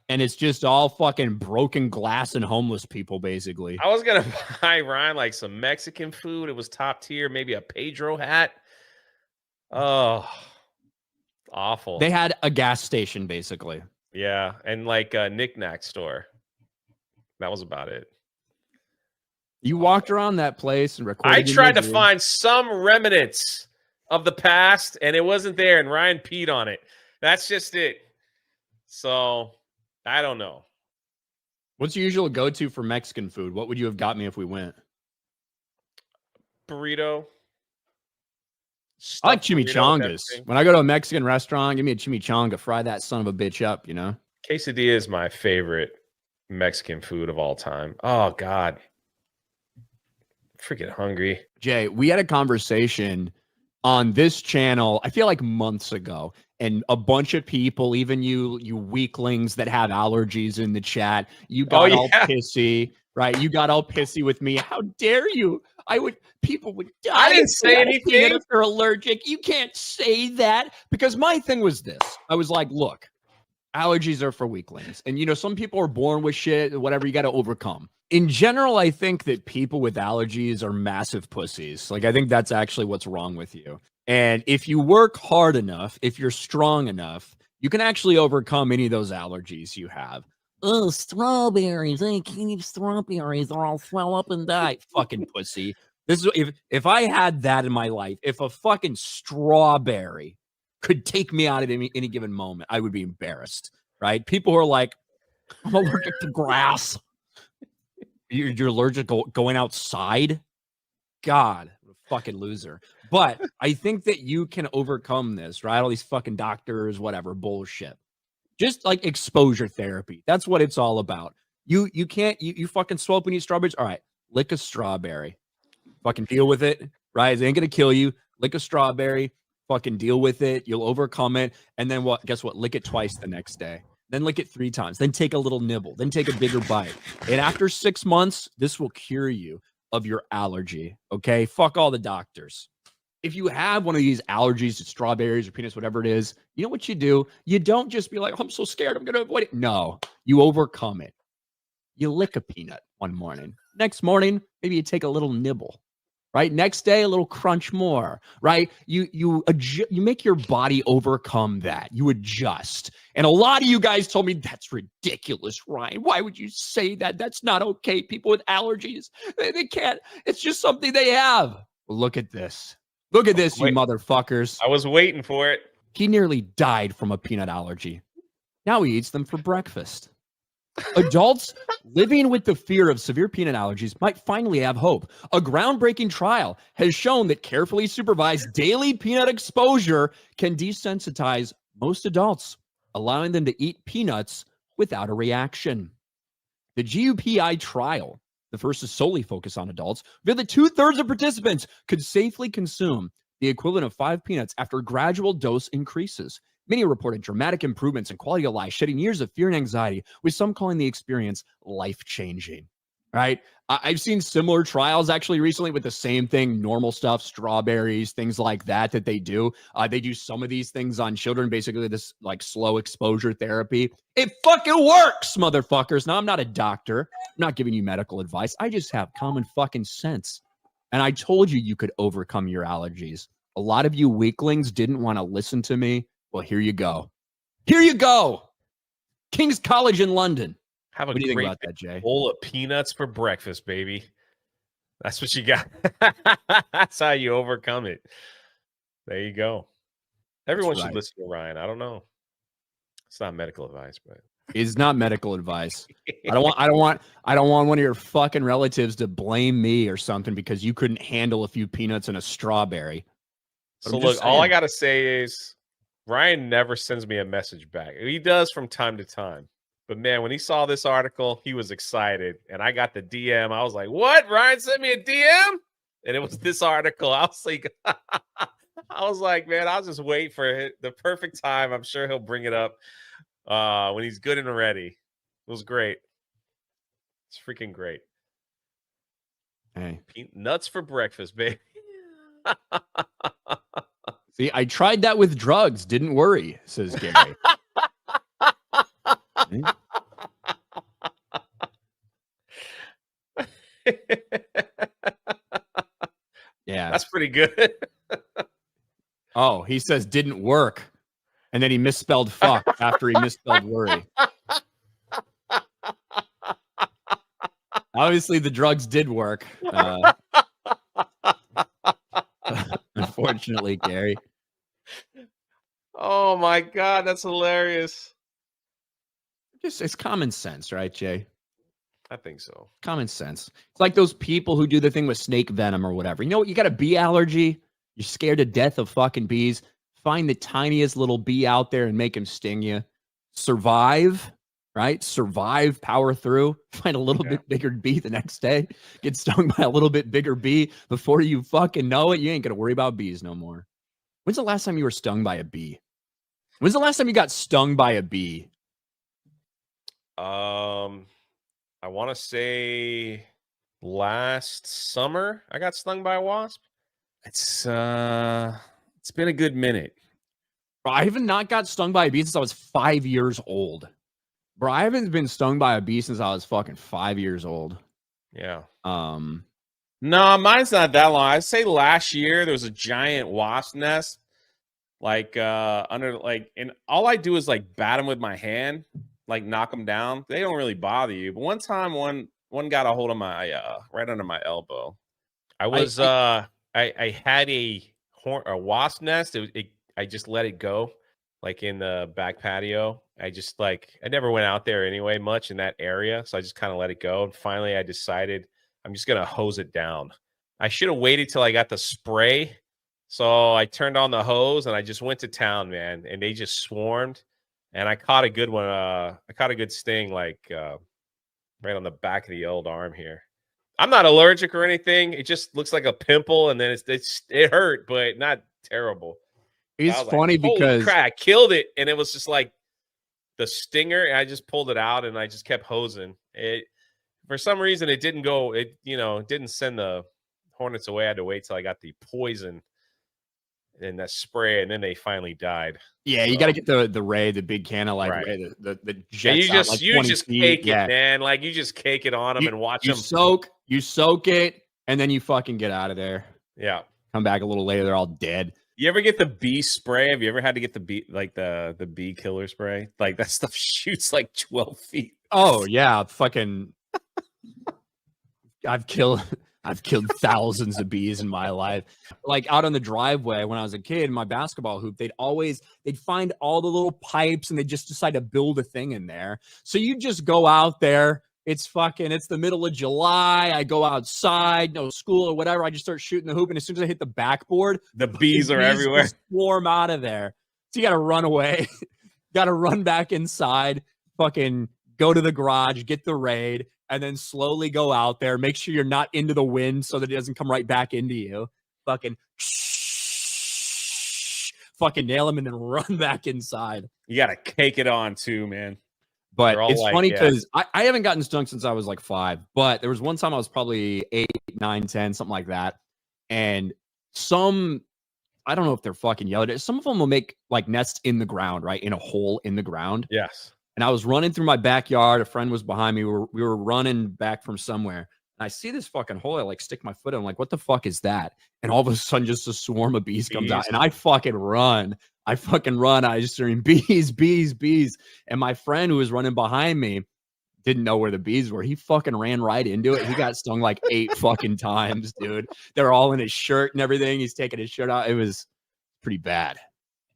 and it's just all fucking broken glass and homeless people, basically. I was going to buy Ryan like some Mexican food. It was top tier, maybe a Pedro hat. Oh, awful. They had a gas station, basically. Yeah, and like a knick-knack store. That was about it. You walked around that place and recorded. I tried to find some remnants of the past, and it wasn't there, and Ryan peed on it. That's just it. So, I don't know. What's your usual go-to for Mexican food? What would you have got me if we went? Burrito. I like chimichangas. When I go to a Mexican restaurant, give me a chimichanga. Fry that son of a bitch up, Quesadilla is my favorite Mexican food of all time. Oh, God. Freaking hungry. Jay, we had a conversation on this channel, I feel like months ago, and a bunch of people, even you weaklings that have allergies in the chat, you got all pissy, right? You got all pissy with me. How dare you? People would die. I didn't say anything. If they're allergic, you can't say that. Because my thing was this. I was like, look, allergies are for weaklings. And, some people are born with shit, whatever, you got to overcome. In general, I think that people with allergies are massive pussies. Like, I think that's actually what's wrong with you. And if you work hard enough, if you're strong enough, you can actually overcome any of those allergies you have. Oh, strawberries. I can't eat strawberries or I'll swell up and die. Fucking pussy. This is if I had that in my life, if a fucking strawberry could take me out at any given moment, I would be embarrassed, right? People who are like, I'm allergic to grass. You're allergic to going outside? God, fucking loser. But I think that you can overcome this, right? All these fucking doctors, whatever, bullshit. Just like exposure therapy. That's what it's all about. You can't, you fucking swell up and eat strawberries. All right, lick a strawberry. Fucking deal with it, right? It ain't gonna kill you. Lick a strawberry, fucking deal with it. You'll overcome it. And then what? Guess what? Lick it twice the next day. Then lick it 3 times. Then take a little nibble. Then take a bigger bite. And after 6 months, this will cure you of your allergy. Okay? Fuck all the doctors. If you have one of these allergies to strawberries or peanuts, whatever it is, you know what you do? You don't just be like, oh, I'm so scared, I'm going to avoid it. No, you overcome it. You lick a peanut one morning. Next morning, maybe you take a little nibble. Right? Next day, a little crunch more, right? You make your body overcome that. You adjust. And a lot of you guys told me, that's ridiculous, Ryan. Why would you say that? That's not okay. People with allergies, they can't. It's just something they have. Well, look at this. Look at this, you motherfuckers. I was waiting for it. He nearly died from a peanut allergy. Now he eats them for breakfast. Adults living with the fear of severe peanut allergies might finally have hope. A groundbreaking trial has shown that carefully supervised daily peanut exposure can desensitize most adults, allowing them to eat peanuts without a reaction. The GUPI trial, the first to solely focus on adults, revealed that 2/3 of participants could safely consume the equivalent of 5 peanuts after gradual dose increases. Many reported dramatic improvements in quality of life, shedding years of fear and anxiety, with some calling the experience life-changing. Right? I've seen similar trials actually recently with the same thing, normal stuff, strawberries, things like that they do. They do some of these things on children, basically this like slow exposure therapy. It fucking works, motherfuckers. Now, I'm not a doctor. I'm not giving you medical advice. I just have common fucking sense. And I told you you could overcome your allergies. A lot of you weaklings didn't want to listen to me. Well, here you go. Here you go. King's College in London. Have a What do you think great about that, Jay? bowl of peanuts for breakfast, baby. That's what you got. That's how you overcome it. There you go. Everyone should right. listen to Ryan. I don't know. It's not medical advice, but It's not medical advice. I don't want one of your fucking relatives to blame me or something because you couldn't handle a few peanuts and a strawberry. But so I'm look, just all I saying. gotta say is Ryan never sends me a message back. He does from time to time. But man, when he saw this article, he was excited. And I got the DM. I was like, what? Ryan sent me a DM? And it was this article. I was like, man, I'll just wait for the perfect time. I'm sure he'll bring it up when he's good and ready. It was great. It's freaking great. Hey. Nuts for breakfast, baby. See, I tried that with drugs. Didn't worry, says Gary. Yeah. That's pretty good. Oh, he says didn't work. And then he misspelled fuck after he misspelled worry. Obviously, the drugs did work. Unfortunately, Gary. Oh my God, that's hilarious. It's common sense, right, Jay? I think so. Common sense. It's like those people who do the thing with snake venom or whatever. You know what? You got a bee allergy. You're scared to death of fucking bees. Find the tiniest little bee out there and make him sting you. Survive, right? Survive, power through. Find a little bit bigger bee the next day. Get stung by a little bit bigger bee. Before you fucking know it, you ain't going to worry about bees no more. When's the last time you were stung by a bee? When's the last time you got stung by a bee? I want to say last summer I got stung by a wasp. It's been a good minute. Bro, I haven't not got stung by a bee since I was 5 years old. Bro, I haven't been stung by a bee since I was fucking 5 years old. Yeah. No, mine's not that long. I'd say last year there was a giant wasp nest, like under like, and all I do is like bat them with my hand, like knock them down. They don't really bother you. But one time, one got a hold of my right under my elbow. I had a wasp nest. I just let it go, like in the back patio. I never went out there anyway much in that area, so I just kind of let it go. And finally, I decided I'm just gonna hose it down. I should have waited till I got the spray. So I turned on the hose and I just went to town, man. And they just swarmed. And I caught a good one. I caught a good sting, like right on the back of the old arm here. I'm not allergic or anything. It just looks like a pimple, and then it hurt, but not terrible. it's funny because crap, I killed it, and it was just like the stinger. And I just pulled it out, and I just kept hosing it. For some reason, it didn't go. It didn't send the hornets away. I had to wait till I got the poison and that spray, and then they finally died. yeah, you got to get the ray, the big can of like Right. ray, the Yeah, jets out, like 20 just feet. cake Yeah. it, man. Like you just cake it on them and watch them. You soak it, and then you fucking get out of there. Yeah. Come back a little later, they're all dead. You ever get the bee spray? Have you ever had to get the bee, like the bee killer spray? Like that stuff shoots like 12 feet. Oh yeah, fucking. I've killed I've killed thousands of bees in my life. Like out on the driveway when I was a kid, my basketball hoop, they'd find all the little pipes and they just decide to build a thing in there. So you just go out there. It's the middle of July. I go outside, no school or whatever. I just start shooting the hoop. And as soon as I hit the backboard, The bees are everywhere. just swarm out of there. So you got to run away, got to run back inside, fucking go to the garage, get the raid, and then slowly go out there. Make sure you're not into the wind so that it doesn't come right back into you. Fucking nail them and then run back inside. You got to cake it on too, man. But They're all it's like, funny yeah. because I haven't gotten stung since I was like 5. But there was one time I was probably 8, 9, 10, something like that. And I don't know if they're fucking yellow. Some of them will make like nests in the ground, right? In a hole in the ground. Yes. And I was running through my backyard. A friend was behind me. We were running back from somewhere. And I see this fucking hole. I like stick my foot in. I'm like, what the fuck is that? And all of a sudden, just a swarm of bees comes out. And I fucking run. I just hearing bees, bees, bees. And my friend who was running behind me didn't know where the bees were. He fucking ran right into it. He got stung like 8 fucking times, dude. They're all in his shirt and everything. He's taking his shirt out. It was pretty bad.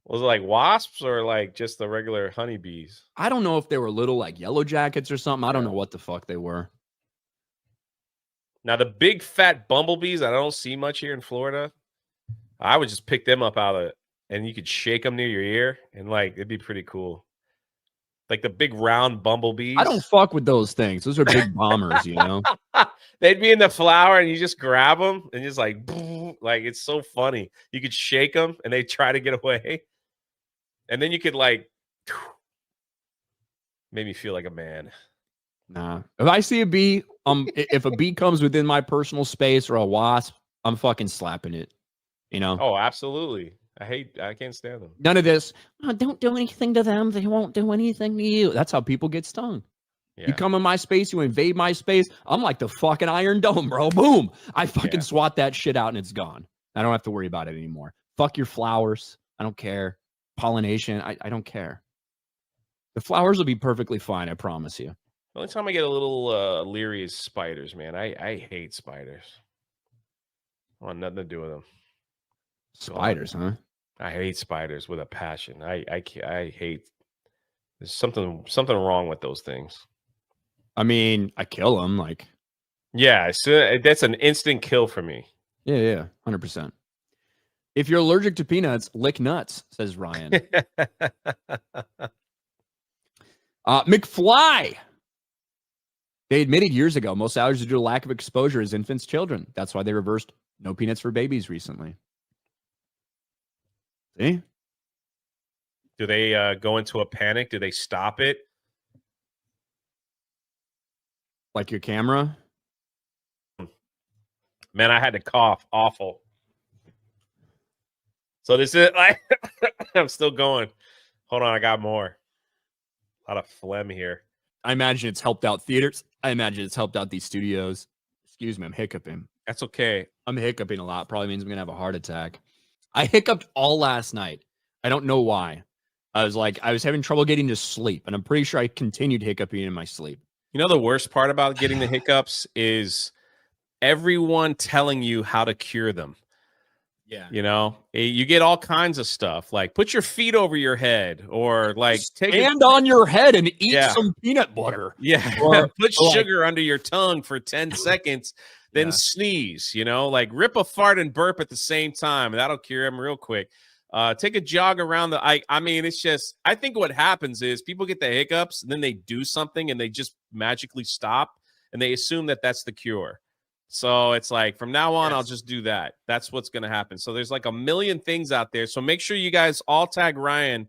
Was it like wasps or like just the regular honeybees? I don't know if they were little like yellow jackets or something. I don't know what the fuck they were. Now, the big fat bumblebees I don't see much here in Florida, I would just pick them up out of it and you could shake them near your ear and like it'd be pretty cool. Like the big round bumblebees. I don't fuck with those things. Those are big bombers, you know? They'd be in the flower and you just grab them and just like it's so funny. You could shake them and they try to get away. And then you could like made me feel like a man. Nah. If I see a bee, if a bee comes within my personal space or a wasp, I'm fucking slapping it. You know? Oh, absolutely. I can't stand them. None of this. Oh, don't do anything to them. They won't do anything to you. That's how people get stung. Yeah. You come in my space, you invade my space. I'm like the fucking Iron Dome, bro. Boom. I fucking swat that shit out and it's gone. I don't have to worry about it anymore. Fuck your flowers. I don't care. Pollination. I don't care. The flowers will be perfectly fine. I promise you. The only time I get a little leery is spiders, man. I hate spiders. I want nothing to do with them. Spiders, huh? I hate spiders with a passion. I hate. There's something wrong with those things. I mean, I kill them. Like, yeah, so that's an instant kill for me. yeah, 100%. If you're allergic to peanuts, lick nuts, says Ryan. McFly. They admitted years ago most allergies due to lack of exposure as infants, children. That's why they reversed no peanuts for babies recently. See? Do they go into a panic? Do they stop it? Like your camera? Man, I had to cough. Awful. So this is like I'm still going. Hold on, I got more. A lot of phlegm here. I imagine it's helped out theaters. I imagine it's helped out these studios. Excuse me, I'm hiccuping. That's okay. I'm hiccuping a lot. Probably means I'm going to have a heart attack. I hiccuped all last night. I don't know why. I was having trouble getting to sleep, and I'm pretty sure I continued hiccuping in my sleep. You know, the worst part about getting the hiccups is everyone telling you how to cure them. Yeah. You know, you get all kinds of stuff like put your feet over your head or like stand on your head and eat some peanut butter. Yeah. Or put sugar under your tongue for 10 seconds, then sneeze, you know, like rip a fart and burp at the same time. And that'll cure them real quick. Take a jog around the I mean, it's just I think what happens is people get the hiccups and then they do something and they just magically stop and they assume that that's the cure. So it's like from now on, I'll just do that. That's what's going to happen. So there's like a million things out there. So make sure you guys all tag Ryan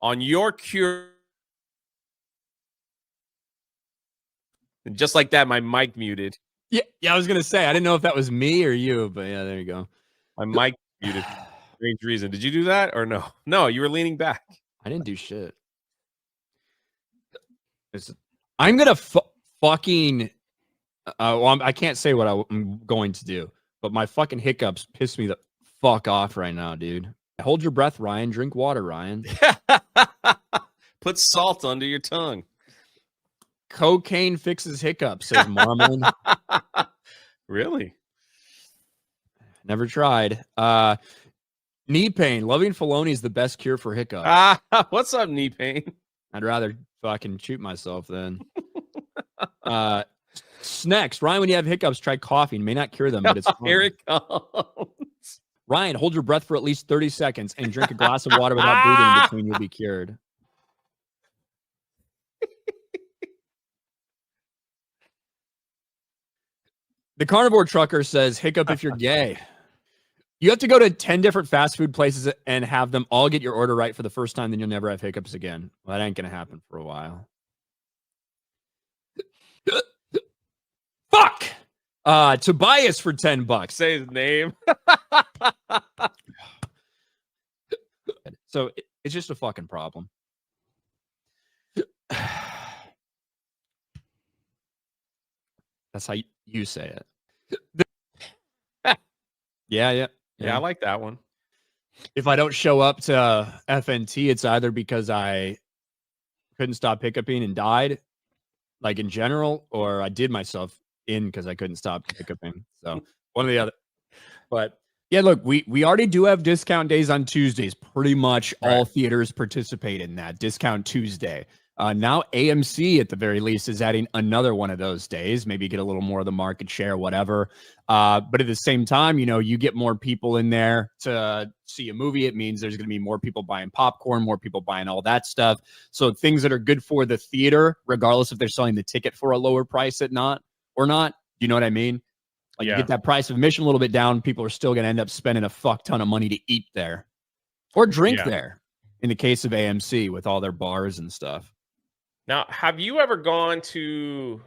on your cure. And just like that, my mic muted. Yeah, I was going to say, I didn't know if that was me or you, but yeah, there you go. My mic muted. Strange reason. Did you do that or no? No, you were leaning back. I didn't do shit. I'm going to fucking... well, I can't say what I'm going to do, but my fucking hiccups piss me the fuck off right now, dude. Hold your breath, Ryan. Drink water, Ryan. Put salt under your tongue. Cocaine fixes hiccups, says Marmon. Really? Never tried. Knee pain. Loving Filoni is the best cure for hiccups. What's up, knee pain? I'd rather fucking shoot myself than. Snacks. Ryan, when you have hiccups, try coffee. It may not cure them, but it's fun. Here it comes. Ryan, hold your breath for at least 30 seconds and drink a glass of water without breathing in between. You'll be cured. The carnivore trucker says, hiccup if you're gay. You have to go to 10 different fast food places and have them all get your order right for the first time, then you'll never have hiccups again. Well, that ain't going to happen for a while. Fuck! Tobias for $10. Say his name. So it's just a fucking problem. That's how you say it. Yeah. Yeah, I like that one. If I don't show up to FNT, it's either because I couldn't stop hiccuping and died, like in general, or I did myself in because I couldn't stop hiccuping. So one or the other. But yeah, look, we already do have discount days on Tuesdays. Pretty much all theaters participate in that Discount Tuesday. Now AMC at the very least is adding another one of those days, maybe get a little more of the market share, whatever. But at the same time, you know, you get more people in there to see a movie. It means there's going to be more people buying popcorn, more people buying all that stuff. So things that are good for the theater, regardless if they're selling the ticket for a lower price or not, you know what I mean? Like you get that price of admission a little bit down, people are still going to end up spending a fuck ton of money to eat there or drink there. In the case of AMC with all their bars and stuff. Now, have you ever gone to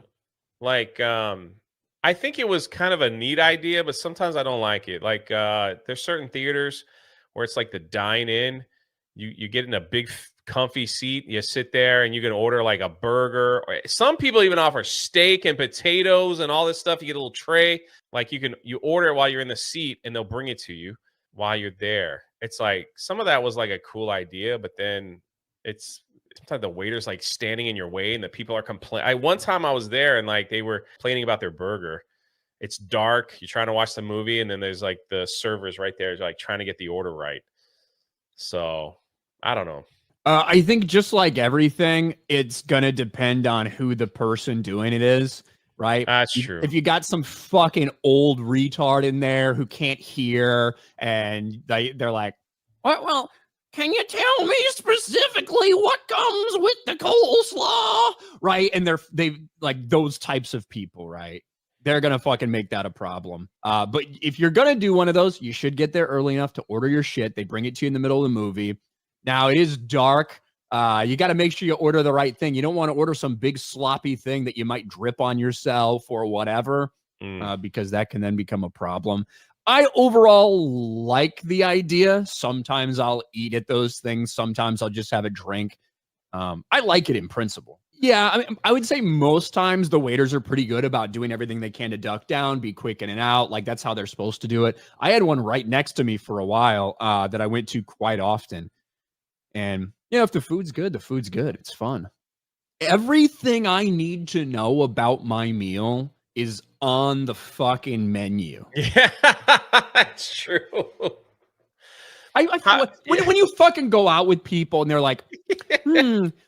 like I think it was kind of a neat idea, but sometimes I don't like it. Like there's certain theaters where it's like the dine in. You get in a big comfy seat, you sit there and you can order like a burger. Some people even offer steak and potatoes and all this stuff. You get a little tray. Like you order it while you're in the seat and they'll bring it to you while you're there. It's like some of that was like a cool idea, but then it's sometimes the waiter's like standing in your way and the people are complaining. One time I was there and like they were complaining about their burger. It's dark. You're trying to watch the movie and then there's like the servers right there like trying to get the order right. So I don't know. I think just like everything, it's going to depend on who the person doing it is, right? That's true. If you got some fucking old retard in there who can't hear and they're like, well, can you tell me specifically what comes with the coleslaw? Right. And they like those types of people, right? They're going to fucking make that a problem. But if you're going to do one of those, you should get there early enough to order your shit. They bring it to you in the middle of the movie. Now it is dark. You got to make sure you order the right thing. You don't want to order some big sloppy thing that you might drip on yourself or whatever, because that can then become a problem. I overall like the idea. Sometimes I'll eat at those things. Sometimes I'll just have a drink. I like it in principle. Yeah, I mean, I would say most times the waiters are pretty good about doing everything they can to duck down, be quick in and out. Like that's how they're supposed to do it. I had one right next to me for a while that I went to quite often. And, you know, if the food's good, the food's good. It's fun. Everything I need to know about my meal is on the fucking menu. Yeah, that's true. When you fucking go out with people and they're like,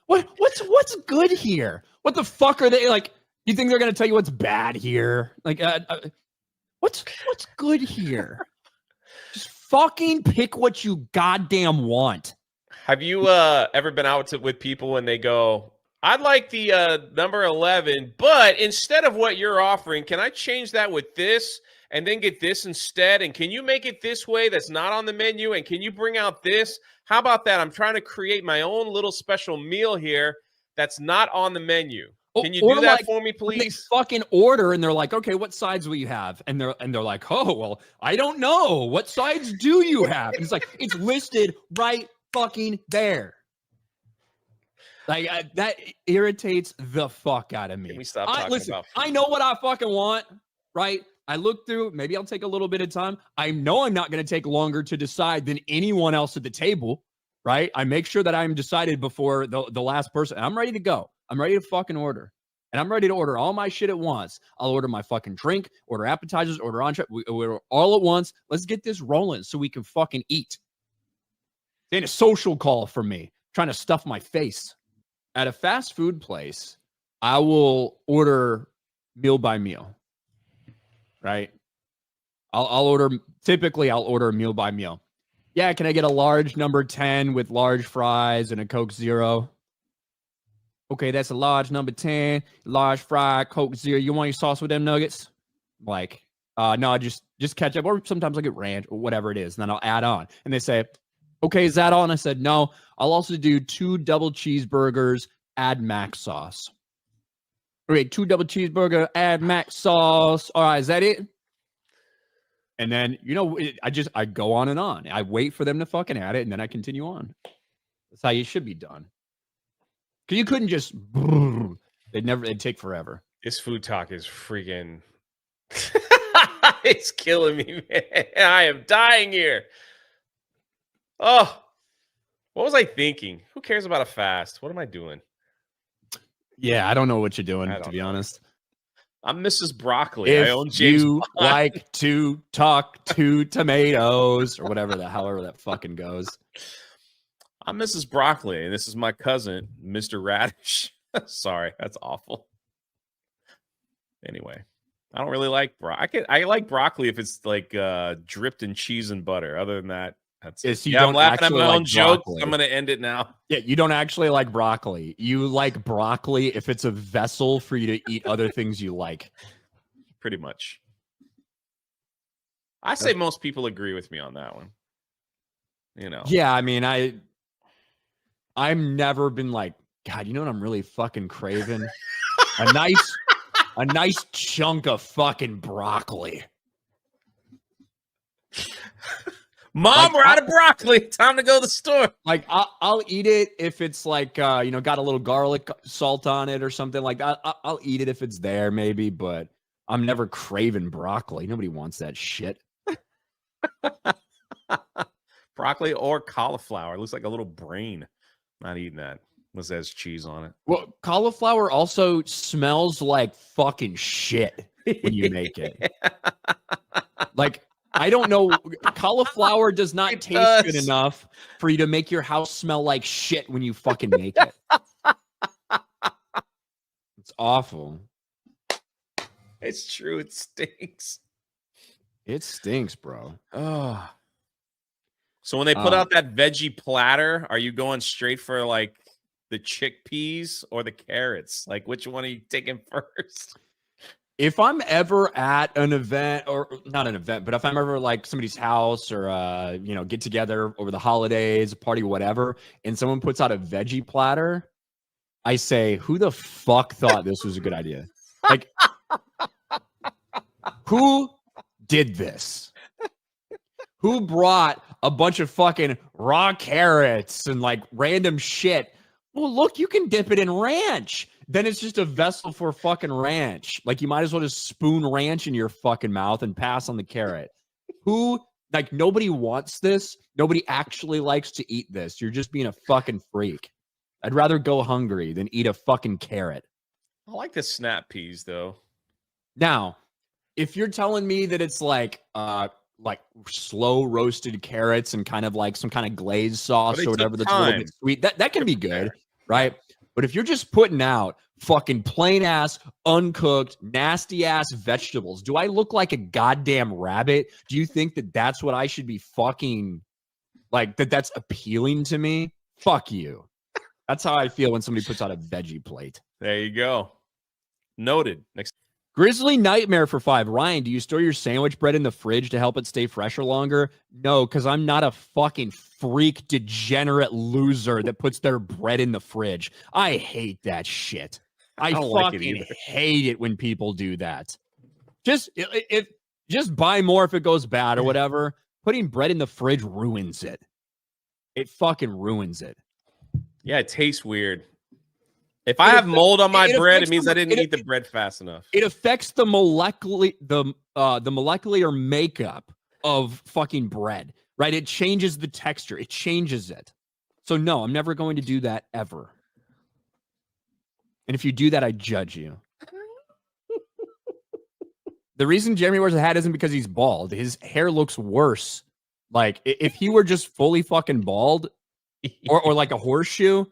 what's good here? What the fuck are they like? You think they're gonna tell you what's bad here? Like, what's good here? Just fucking pick what you goddamn want. Have you ever been out with people and they go, I'd like the number 11, but instead of what you're offering, can I change that with this and then get this instead? And can you make it this way that's not on the menu? And can you bring out this? How about that? I'm trying to create my own little special meal here that's not on the menu. Can you do that for me, please? They fucking order and they're like, okay, what sides will you have? And they're like, oh, well, I don't know. What sides do you have? And it's like, it's listed right fucking there. Like that irritates the fuck out of me. Can we stop talking about food? I know what I fucking want, right? I look through, maybe I'll take a little bit of time. I know I'm not going to take longer to decide than anyone else at the table, right? I make sure that I'm decided before the last person. I'm ready to go. I'm ready to fucking order. and I'm ready to order all my shit at once. I'll order my fucking drink, order appetizers, order entree, we order all at once. Let's get this rolling so we can fucking eat. It ain't a social call from me trying to stuff my face. At a fast food place, I will order meal by meal, right? I'll order a meal by meal. Yeah, can I get a large number 10 with large fries and a Coke Zero? Okay, that's a large number 10, large fry, Coke Zero. You want your sauce with them nuggets? Like, no, just ketchup, or sometimes I get ranch or whatever it is, and then I'll add on. And they say, okay, is that all? And I said, no, I'll also do 2 double cheeseburgers, add mac sauce. Okay, 2 double cheeseburger, add mac sauce. All right, is that it? And then, I go on and on. I wait for them to fucking add it, and then I continue on. That's how you should be done. Because you couldn't just, it'd take forever. This food talk is freaking, it's killing me, man. I am dying here. Oh, what was I thinking? Who cares about a fast? What am I doing? Yeah, I don't know what you're doing, to be honest. I'm Mrs. Broccoli. I own If James you Bond. like to talk to tomatoes, or however that fucking goes. I'm Mrs. Broccoli, and this is my cousin, Mr. Radish. Sorry, that's awful. Anyway, I don't really like broccoli. I like broccoli if it's like dripped in cheese and butter. Other than that, that's it. So I'm laughing at my own joke. I'm going to end it now. Yeah, you don't actually like broccoli. You like broccoli if it's a vessel for you to eat other things you like. Pretty much. I say most people agree with me on that one. Yeah, I mean, I've never been like, God, you know what I'm really fucking craving? a nice chunk of fucking broccoli. Mom, we're out of broccoli. Time to go to the store. Like, I'll eat it if it's like, got a little garlic salt on it or something like that. I'll eat it if it's there, maybe, but I'm never craving broccoli. Nobody wants that shit. Broccoli or cauliflower. It looks like a little brain. Not eating that. Unless it has cheese on it. Well, cauliflower also smells like fucking shit when you make it. Like, I don't know. Cauliflower does not taste good enough for you to make your house smell like shit when you fucking make it. It's awful. It's true. It stinks. It stinks, bro. Oh. So when they put out that veggie platter, are you going straight for like the chickpeas or the carrots? Like, which one are you taking first? If I'm ever at an event, or not an event, but if I'm ever like somebody's house or get together over the holidays, party, whatever, and someone puts out a veggie platter, I say, who the fuck thought this was a good idea? Like, who did this? Who brought a bunch of fucking raw carrots and like random shit? Well, look, you can dip it in ranch. Then it's just a vessel for fucking ranch. Like, you might as well just spoon ranch in your fucking mouth and pass on the carrot. Nobody wants this. Nobody actually likes to eat this. You're just being a fucking freak. I'd rather go hungry than eat a fucking carrot. I like the snap peas, though. Now, if you're telling me that it's like slow roasted carrots and kind of like some kind of glazed sauce or whatever that's a little bit sweet, that can be good, right? But if you're just putting out fucking plain ass, uncooked, nasty ass vegetables, do I look like a goddamn rabbit? Do you think that that's what I should be fucking like, that's appealing to me? Fuck you. That's how I feel when somebody puts out a veggie plate. There you go. Noted. Next. Grizzly Nightmare for 5. Ryan, do you store your sandwich bread in the fridge to help it stay fresher longer? No, because I'm not a fucking freak, degenerate loser that puts their bread in the fridge. I hate that shit. I fucking hate it when people do that. Just buy more if it goes bad or whatever. Putting bread in the fridge ruins it. It fucking ruins it. Yeah, it tastes weird. If I have mold on my bread, it means I didn't eat the bread fast enough. It affects the molecular makeup of fucking bread, right? It changes the texture. It changes it. So no, I'm never going to do that ever. And if you do that, I judge you. The reason Jeremy wears a hat isn't because he's bald. His hair looks worse. Like if he were just fully fucking bald or like a horseshoe,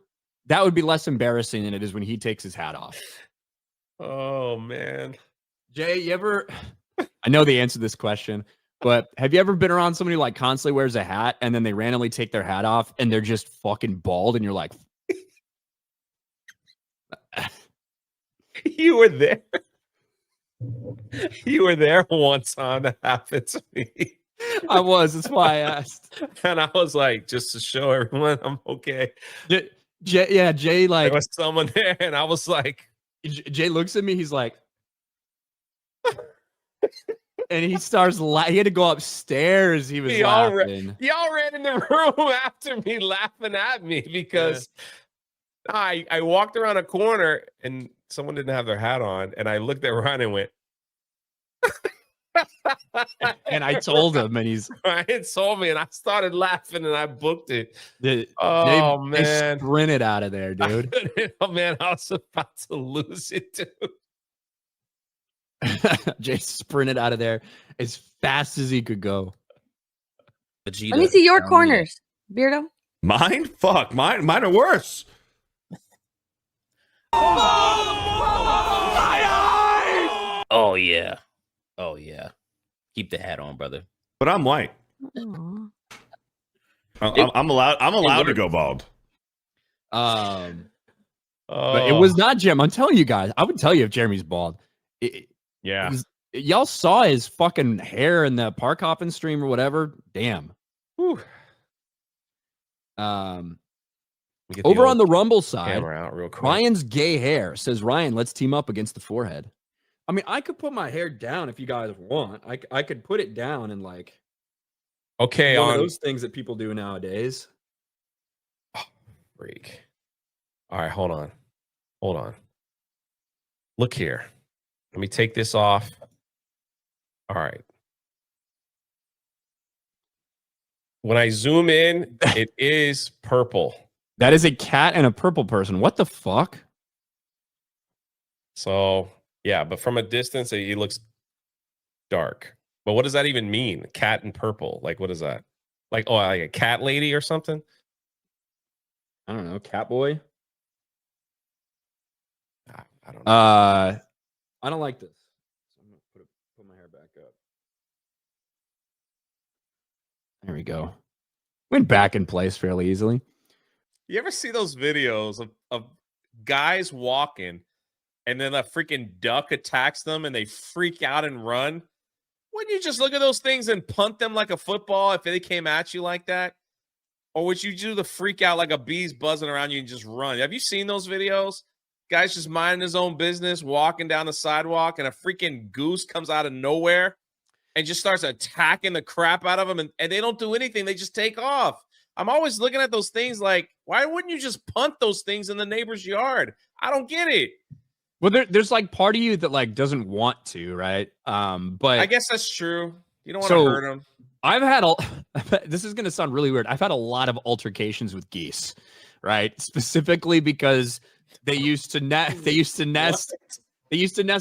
that would be less embarrassing than it is when he takes his hat off. Oh man. Jay, you ever I know the answer to this question, but have you ever been around somebody who like constantly wears a hat and then they randomly take their hat off and they're just fucking bald and you're like You were there. You were there one time that happened to me. I was. That's why I asked. And I was like, just to show everyone I'm okay. Jay, like, There was someone there, and I was like, Jay looks at me. He's like, and he starts. He had to go upstairs. He was laughing. Y'all ran in the room after me, laughing at me because I walked around a corner and someone didn't have their hat on, and I looked at Ryan and went. And I told him, and he's Ryan told me, and I started laughing, and I booked it. They sprinted out of there, dude. Oh man, I was about to lose it, dude. Jay sprinted out of there as fast as he could go. Vegeta, let me see your corners, Beardo. Mine? Fuck, mine are worse. Oh yeah. Oh yeah. Keep the hat on, brother. But I'm white. I'm allowed to go bald. But it was not Jim. I'm telling you guys. I would tell you if Jeremy's bald. Y'all saw his fucking hair in the park hopping stream or whatever. Damn. Whew. Over on the Rumble side, out real quick. Ryan's gay hair says, Ryan, let's team up against the forehead. I mean, I could put my hair down if you guys want. I could put it down and like, okay, one of those things that people do nowadays. Oh, freak. All right, hold on. Look here. Let me take this off. All right. When I zoom in, it is purple. That is a cat and a purple person. What the fuck? So, yeah, but from a distance, he looks dark. But what does that even mean? Cat and purple. Like, what is that? Like, like a cat lady or something? I don't know. Cat boy? I don't know. I don't like this. So I'm going to put my hair back up. There we go. Went back in place fairly easily. You ever see those videos of guys walking and then a freaking duck attacks them and they freak out and run? Wouldn't you just look at those things and punt them like a football if they came at you like that? Or would you do the freak out like a bee's buzzing around you and just run? Have you seen those videos? Guy's just minding his own business, walking down the sidewalk, and a freaking goose comes out of nowhere and just starts attacking the crap out of them, and they don't do anything. They just take off. I'm always looking at those things like, why wouldn't you just punt those things in the neighbor's yard? I don't get it. Well, there's like part of you that like doesn't want to, right? But I guess that's true. You don't want to hurt them. I've had this is going to sound really weird. I've had a lot of altercations with geese, right? Specifically because they used to nest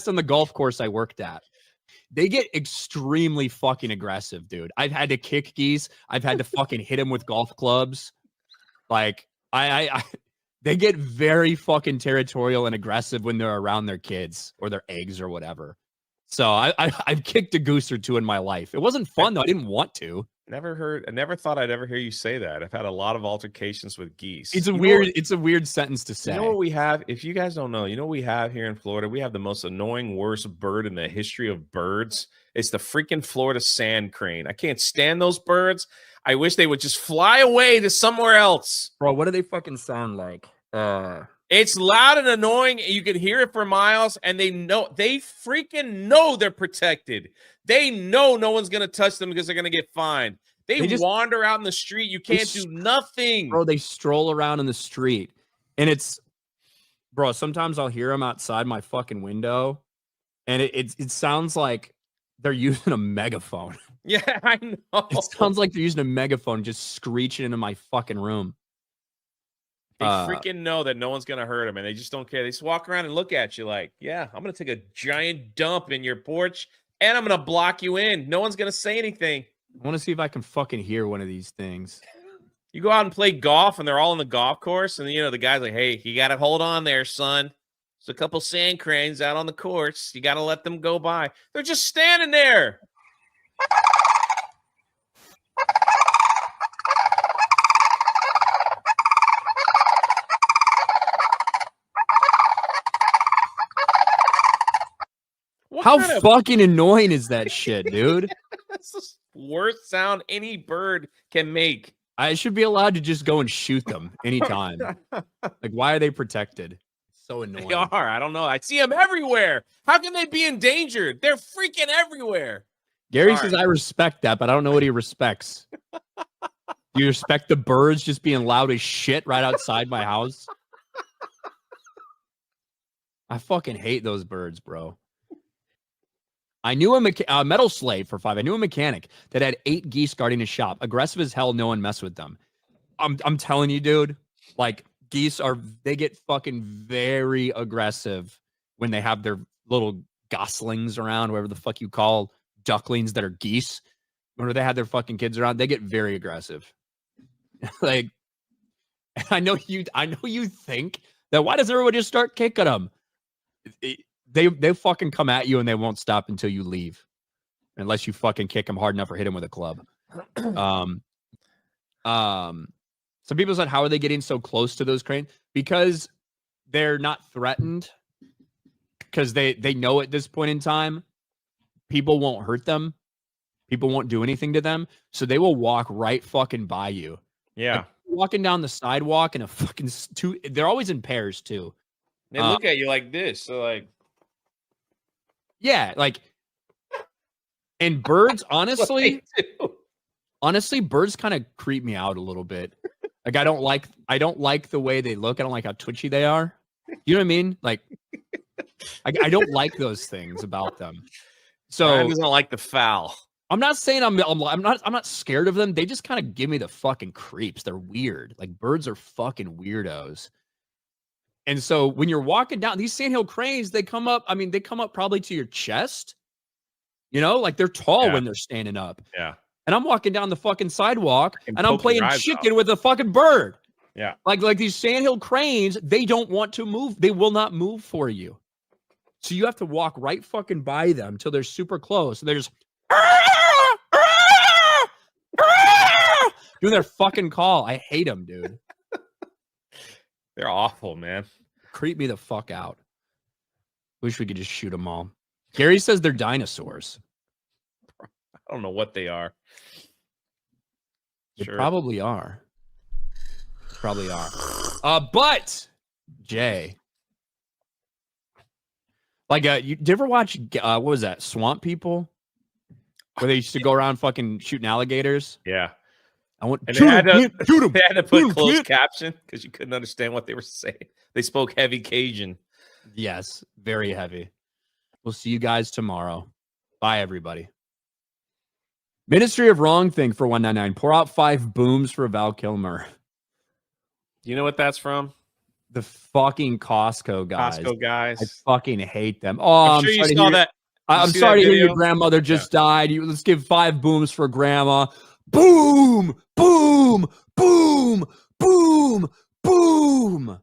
on the golf course I worked at. They get extremely fucking aggressive, dude. I've had to kick geese. I've had to fucking hit them with golf clubs. Like they get very fucking territorial and aggressive when they're around their kids or their eggs or whatever. So I've kicked a goose or two in my life. It wasn't fun though. I didn't want to. I never thought I'd ever hear you say that. I've had a lot of altercations with geese. It's a weird sentence to say. You know what we have? If you guys don't know, you know what we have here in Florida? We have the most annoying, worst bird in the history of birds. It's the freaking Florida sand crane. I can't stand those birds. I wish they would just fly away to somewhere else. Bro, what do they fucking sound like? It's loud and annoying. You can hear it for miles, and they freaking know they're protected. They know no one's gonna touch them because they're gonna get fined. They just wander out in the street. You can't do nothing. Bro, they stroll around in the street. And bro, sometimes I'll hear them outside my fucking window. And it sounds like they're using a megaphone. Yeah, I know. It sounds like they're using a megaphone just screeching into my fucking room. They freaking know that no one's going to hurt them, and they just don't care. They just walk around and look at you like, yeah, I'm going to take a giant dump in your porch, and I'm going to block you in. No one's going to say anything. I want to see if I can fucking hear one of these things. You go out and play golf, and they're all on the golf course, and, the guy's like, hey, you got to hold on there, son. There's a couple sand cranes out on the course. You got to let them go by. They're just standing there. How fucking annoying is that shit, dude? That's the worst sound any bird can make. I should be allowed to just go and shoot them anytime. Like, why are they protected? So annoying. They are. I don't know. I see them everywhere. How can they be endangered? They're freaking everywhere. Gary says, I respect that, but I don't know what he respects. Do you respect the birds just being loud as shit right outside my house? I fucking hate those birds, bro. I knew a metal slave for 5. I knew a mechanic that had 8 geese guarding his shop. Aggressive as hell. No one messed with them. I'm telling you, dude. Like, geese they get fucking very aggressive when they have their little goslings around, whatever the fuck you call ducklings that are geese. Whenever they have their fucking kids around, they get very aggressive. Like, I know you think that why does everyone just start kicking them? They fucking come at you and they won't stop until you leave, unless you fucking kick them hard enough or hit them with a club. Some people said, how are they getting so close to those cranes? Because they're not threatened. Because they know at this point in time, people won't hurt them. People won't do anything to them. So they will walk right fucking by you. Yeah. Like, walking down the sidewalk in a fucking they're always in pairs too. They look at you like this. So like, yeah, like, and birds, honestly, birds kind of creep me out a little bit. Like, I don't like the way they look. I don't like how twitchy they are. You know what I mean? Like, I don't like those things about them. So Ryan doesn't like the foul. I'm not saying I'm not scared of them. They just kind of give me the fucking creeps. They're weird. Like, birds are fucking weirdos. And so when you're walking down these sandhill cranes, they come up probably to your chest. You know, like, they're tall when they're standing up. Yeah. And I'm walking down the fucking sidewalk and I'm playing chicken with a fucking bird. Yeah. Like these sandhill cranes, they don't want to move. They will not move for you. So you have to walk right fucking by them until they're super close. And they're just doing their fucking call. I hate them, dude. They're awful, man. Creep me the fuck out. Wish we could just shoot them all. Gary says they're dinosaurs. I don't know what they are. They probably are. Probably are. But Jay, like, did you ever watch what was that? Swamp People, where they used to go around fucking shooting alligators. Yeah. Shoot him. They had to put closed caption because you couldn't understand what they were saying. They spoke heavy Cajun. Yes, very heavy. We'll see you guys tomorrow. Bye, everybody. Ministry of Wrong Thing for 199. Pour out 5 booms for Val Kilmer. You know what that's from? The fucking Costco guys. Costco guys. I fucking hate them. Oh, I'm sure you saw that. I'm sorry to hear your grandmother just died. Let's give 5 booms for grandma. Boom, boom, boom, boom, boom.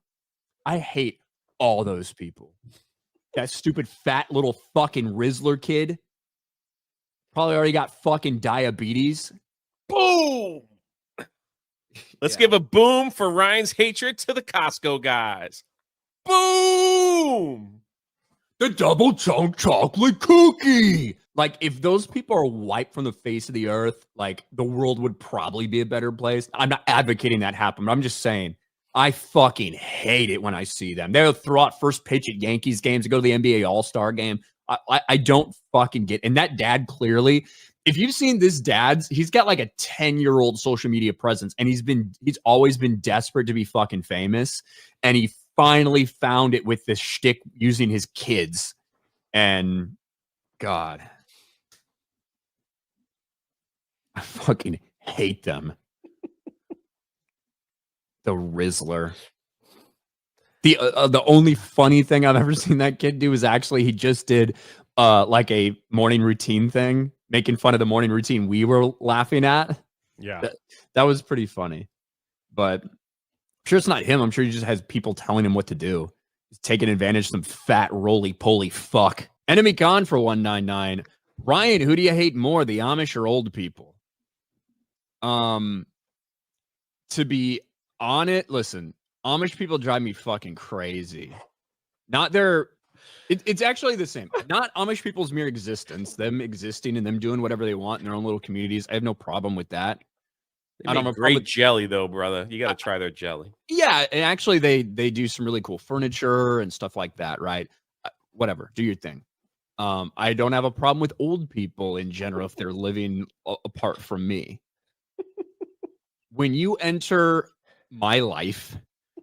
I hate all those people. That stupid fat little fucking Rizzler kid. Probably already got fucking diabetes. Boom. Let's give a boom for Ryan's hatred to the Costco guys. Boom. The double chunk chocolate cookie. Like, if those people are wiped from the face of the earth, like, the world would probably be a better place. I'm not advocating that happen, but I'm just saying, I fucking hate it when I see them. They'll throw out first pitch at Yankees games to go to the NBA All-Star game. I don't fucking get. And that dad, clearly, if you've seen this dad's, he's got like a 10-year-old social media presence, and he's always been desperate to be fucking famous. And he finally found it with this shtick using his kids. And God, I fucking hate them. The Rizzler. The only funny thing I've ever seen that kid do is actually he just did like a morning routine thing, making fun of the morning routine we were laughing at. Yeah. That was pretty funny. But I'm sure it's not him. I'm sure he just has people telling him what to do. He's taking advantage of some fat roly-poly fuck. Enemy con for 199. Ryan, who do you hate more, the Amish or old people? To be honest, listen, Amish people drive me fucking crazy. Not their... It's actually the same. Not Amish people's mere existence, them existing and them doing whatever they want in their own little communities. I have no problem with that. They make great jelly, though, brother. You got to try their jelly. Yeah, and actually, they do some really cool furniture and stuff like that, right? Whatever, do your thing. I don't have a problem with old people in general if they're living apart from me. When you enter my life,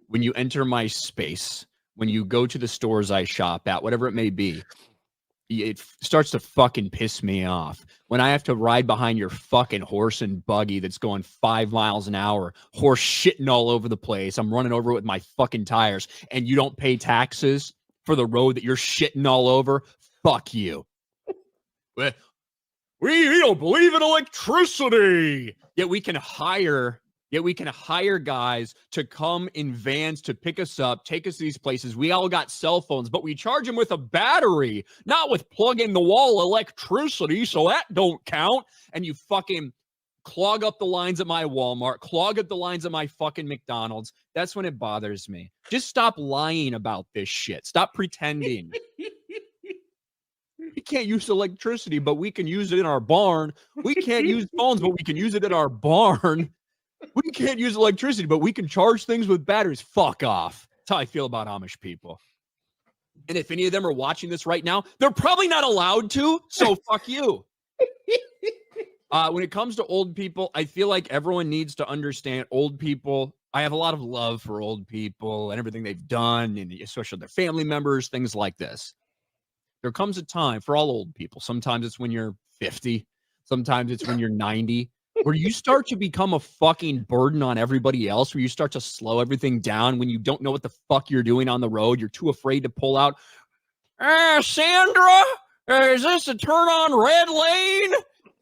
when you enter my space, when you go to the stores I shop at, whatever it may be, it starts to fucking piss me off when I have to ride behind your fucking horse and buggy that's going 5 miles an hour, horse shitting all over the place. I'm running over it with my fucking tires, and you don't pay taxes for the road that you're shitting all over. Fuck you. We don't believe in electricity. Yet we can hire guys to come in vans to pick us up, take us to these places. We all got cell phones, but we charge them with a battery, not with plug in the wall electricity, so that don't count. And you fucking clog up the lines at my Walmart, clog up the lines at my fucking McDonald's. That's when it bothers me. Just stop lying about this shit. Stop pretending. We can't use electricity, but we can use it in our barn. We can't use phones, but we can use it in our barn. We can't use electricity, but we can charge things with batteries. Fuck off. That's how I feel about Amish people. And if any of them are watching this right now, they're probably not allowed to, so fuck you. When it comes to old people, I feel like everyone needs to understand old people. I have a lot of love for old people and everything they've done, and especially their family members, things like this. There comes a time for all old people. Sometimes it's when you're 50. Sometimes it's when you're 90. Where you start to become a fucking burden on everybody else, where you start to slow everything down when you don't know what the fuck you're doing on the road. You're too afraid to pull out. Sandra, is this a turn on red lane?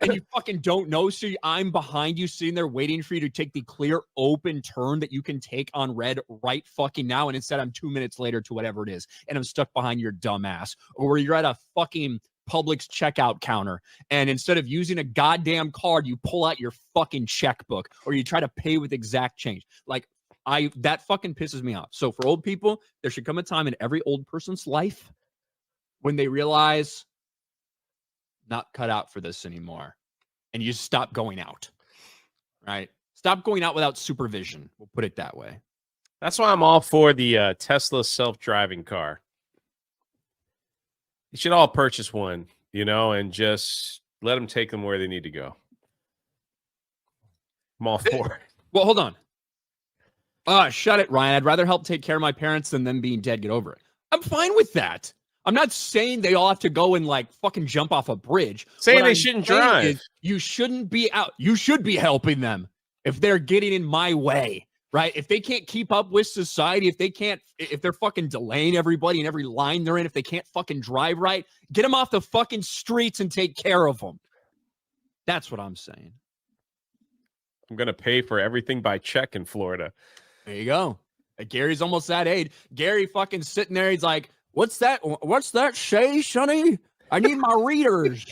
And you fucking don't know. So I'm behind you sitting there waiting for you to take the clear open turn that you can take on red right fucking now. And instead I'm 2 minutes later to whatever it is. And I'm stuck behind your dumb ass. Or where you're at a fucking Publix checkout counter, and instead of using a goddamn card, you pull out your fucking checkbook, or you try to pay with exact change. Like, that fucking pisses me off. So for old people, there should come a time in every old person's life when they realize not cut out for this anymore, and you stop going out. Right? Stop going out without supervision. We'll put it that way. That's why I'm all for the Tesla self-driving car. You should all purchase one, and just let them take them where they need to go. I'm all for it. Well, hold on. Shut it, Ryan. I'd rather help take care of my parents than them being dead. Get over it. I'm fine with that. I'm not saying they all have to go and fucking jump off a bridge. Saying they shouldn't drive. You shouldn't be out. You should be helping them if they're getting in my way. Right? If they can't keep up with society, if they're fucking delaying everybody in every line they're in, if they can't fucking drive right, get them off the fucking streets and take care of them. That's what I'm saying. I'm going to pay for everything by check in Florida. There you go. Gary's almost that age. Gary fucking sitting there. He's like, what's that? What's that, Shay, Sonny? I need my readers.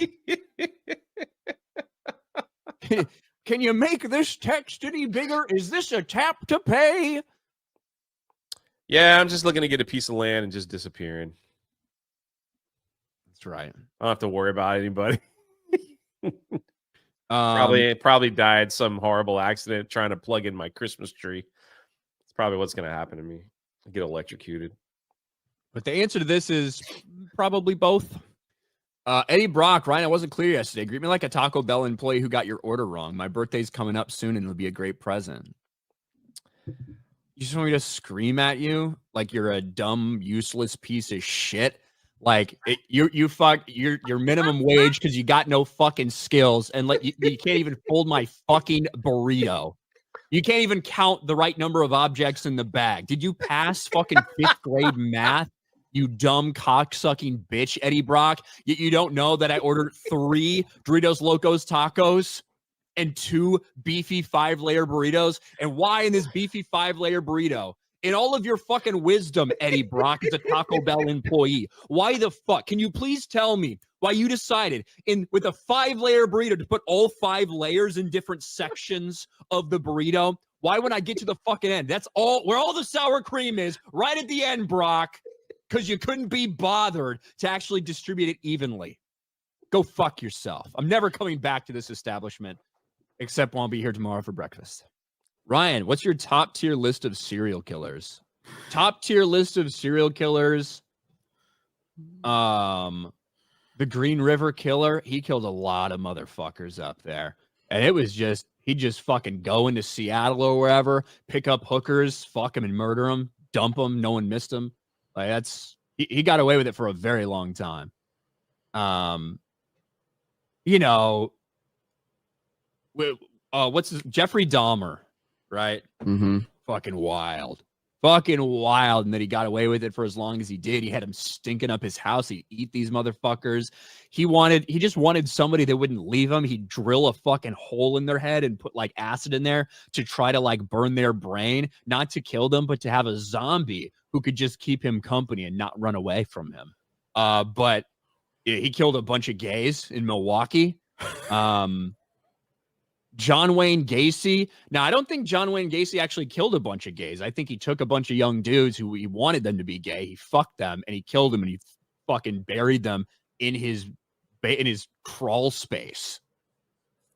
Can you make this text any bigger? Is this a tap to pay? Yeah, I'm just looking to get a piece of land and just disappearing. That's right. I don't have to worry about anybody. Probably died some horrible accident trying to plug in my Christmas tree. It's probably what's going to happen to me. I get electrocuted. But the answer to this is probably both. Eddie Brock, Ryan, I wasn't clear yesterday. Greet me like a Taco Bell employee who got your order wrong. My birthday's coming up soon, and it'll be a great present. You just want me to scream at you like you're a dumb, useless piece of shit? Like you're minimum wage because you got no fucking skills, and you can't even fold my fucking burrito. You can't even count the right number of objects in the bag. Did you pass fucking 5th grade math? You dumb cock-sucking bitch, Eddie Brock. Yet you don't know that I ordered 3 Doritos Locos tacos and 2 beefy 5-layer burritos. And why in this beefy 5-layer burrito? In all of your fucking wisdom, Eddie Brock is a Taco Bell employee. Why the fuck? Can you please tell me why you decided with a 5-layer burrito to put all 5 layers in different sections of the burrito? Why would I get to the fucking end? That's all where all the sour cream is, right at the end, Brock. Because you couldn't be bothered to actually distribute it evenly. Go fuck yourself. I'm never coming back to this establishment, except when I'll be here tomorrow for breakfast. Ryan, what's your top tier list of serial killers? Top tier list of serial killers. The Green River Killer, he killed a lot of motherfuckers up there. And it was just, he'd just fucking go into Seattle or wherever, pick up hookers, fuck them and murder them, dump them, no one missed them. Like he got away with it for a very long time. You know, Jeffrey Dahmer, right? Mm-hmm. Fucking wild. And that he got away with it for as long as he did. He had him stinking up his house. He'd eat these motherfuckers. He just wanted somebody that wouldn't leave him. He'd drill a fucking hole in their head and put like acid in there to try to like burn their brain, not to kill them, but to have a zombie who could just keep him company and not run away from him. But he killed a bunch of gays in Milwaukee. John Wayne Gacy. Now, I don't think John Wayne Gacy actually killed a bunch of gays. I think he took a bunch of young dudes who he wanted them to be gay. He fucked them and he killed them and he fucking buried them in his crawl space.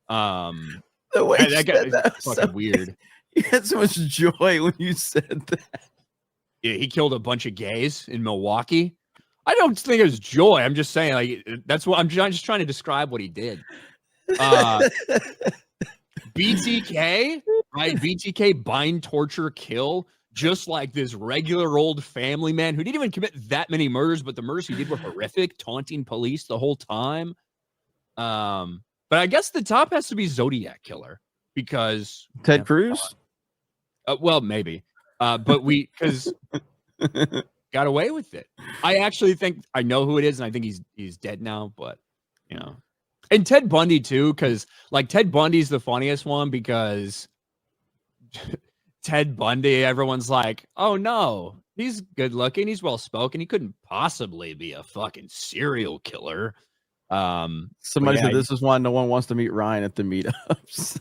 The way that got fucking so weird. You had so much joy when you said that. Yeah, he killed a bunch of gays in Milwaukee. I don't think it was joy. I'm just saying, like, that's what I'm just trying to describe what he did. BTK, right? BTK, bind, torture, kill, just like this regular old family man who didn't even commit that many murders, but the murders he did were horrific, taunting police the whole time. But I guess the top has to be Zodiac Killer because Ted Cruz. Well, maybe, but because got away with it. I actually think I know who it is, and I think he's dead now. But you know. And Ted Bundy, too, because, like, Ted Bundy's the funniest one because Ted Bundy, everyone's like, oh, no, he's good looking. He's well spoken. He couldn't possibly be a fucking serial killer. Somebody said this is why no one wants to meet Ryan at the meetups.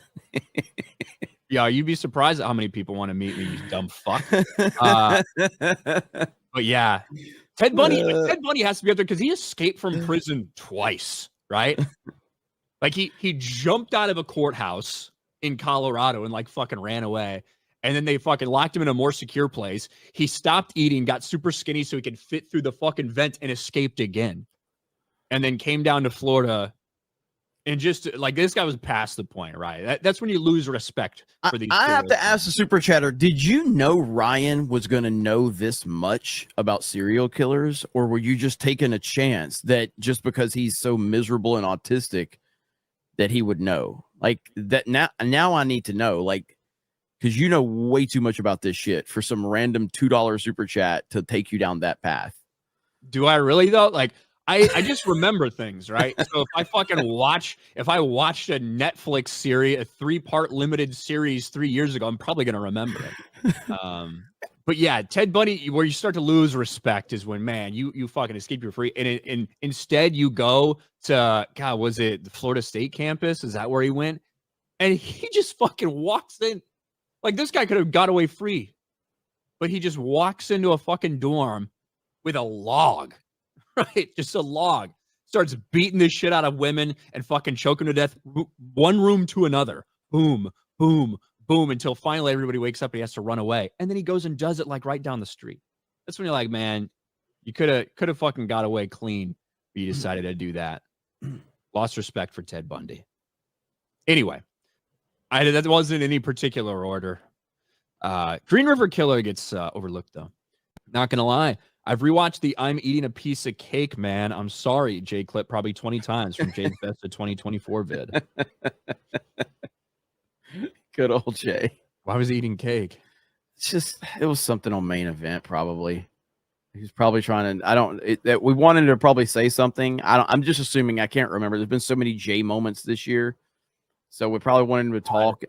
Yeah, you'd be surprised at how many people want to meet me, you dumb fuck. But yeah, Ted Bundy has to be up there because he escaped from prison twice, right? Like he jumped out of a courthouse in Colorado and like fucking ran away. And then they fucking locked him in a more secure place. He stopped eating, got super skinny so he could fit through the fucking vent and escaped again. And then came down to Florida. And just like this guy was past the point, right? That's when you lose respect for these. I have to ask the super chatter, did you know Ryan was going to know this much about serial killers? Or were you just taking a chance that just because he's so miserable and autistic that he would know? Like that now I need to know, like, because you know way too much about this shit for some random $2 super chat to take you down that path. Do I really though? Like I just remember things, right? So if I watched a Netflix series, a 3-part limited series 3 years ago, I'm probably going to remember it. But yeah, Ted Bundy, where you start to lose respect is when, man, you fucking escape your free. And instead you go to, God, was it the Florida State campus? Is that where he went? And he just fucking walks in. Like this guy could have got away free, but he just walks into a fucking dorm with a log. Right, just a log. Starts beating the shit out of women and fucking choking to death, one room to another. Boom, boom, boom, until finally everybody wakes up and he has to run away. And then he goes and does it like right down the street. That's when you're like, man, you could have fucking got away clean, but you decided to do that. Lost respect for Ted Bundy. Anyway, that wasn't in any particular order. Green River Killer gets overlooked though. Not gonna lie. I've rewatched the I'm Eating a Piece of Cake, man. I'm sorry, Jay Clip, probably 20 times from Jay's Best of 2024 vid. Good old Jay. Why was he eating cake? It's just, it was something on main event, probably. He's probably trying to, we wanted to probably say something. I'm just assuming, I can't remember. There's been so many J moments this year. So we probably wanted him to talk.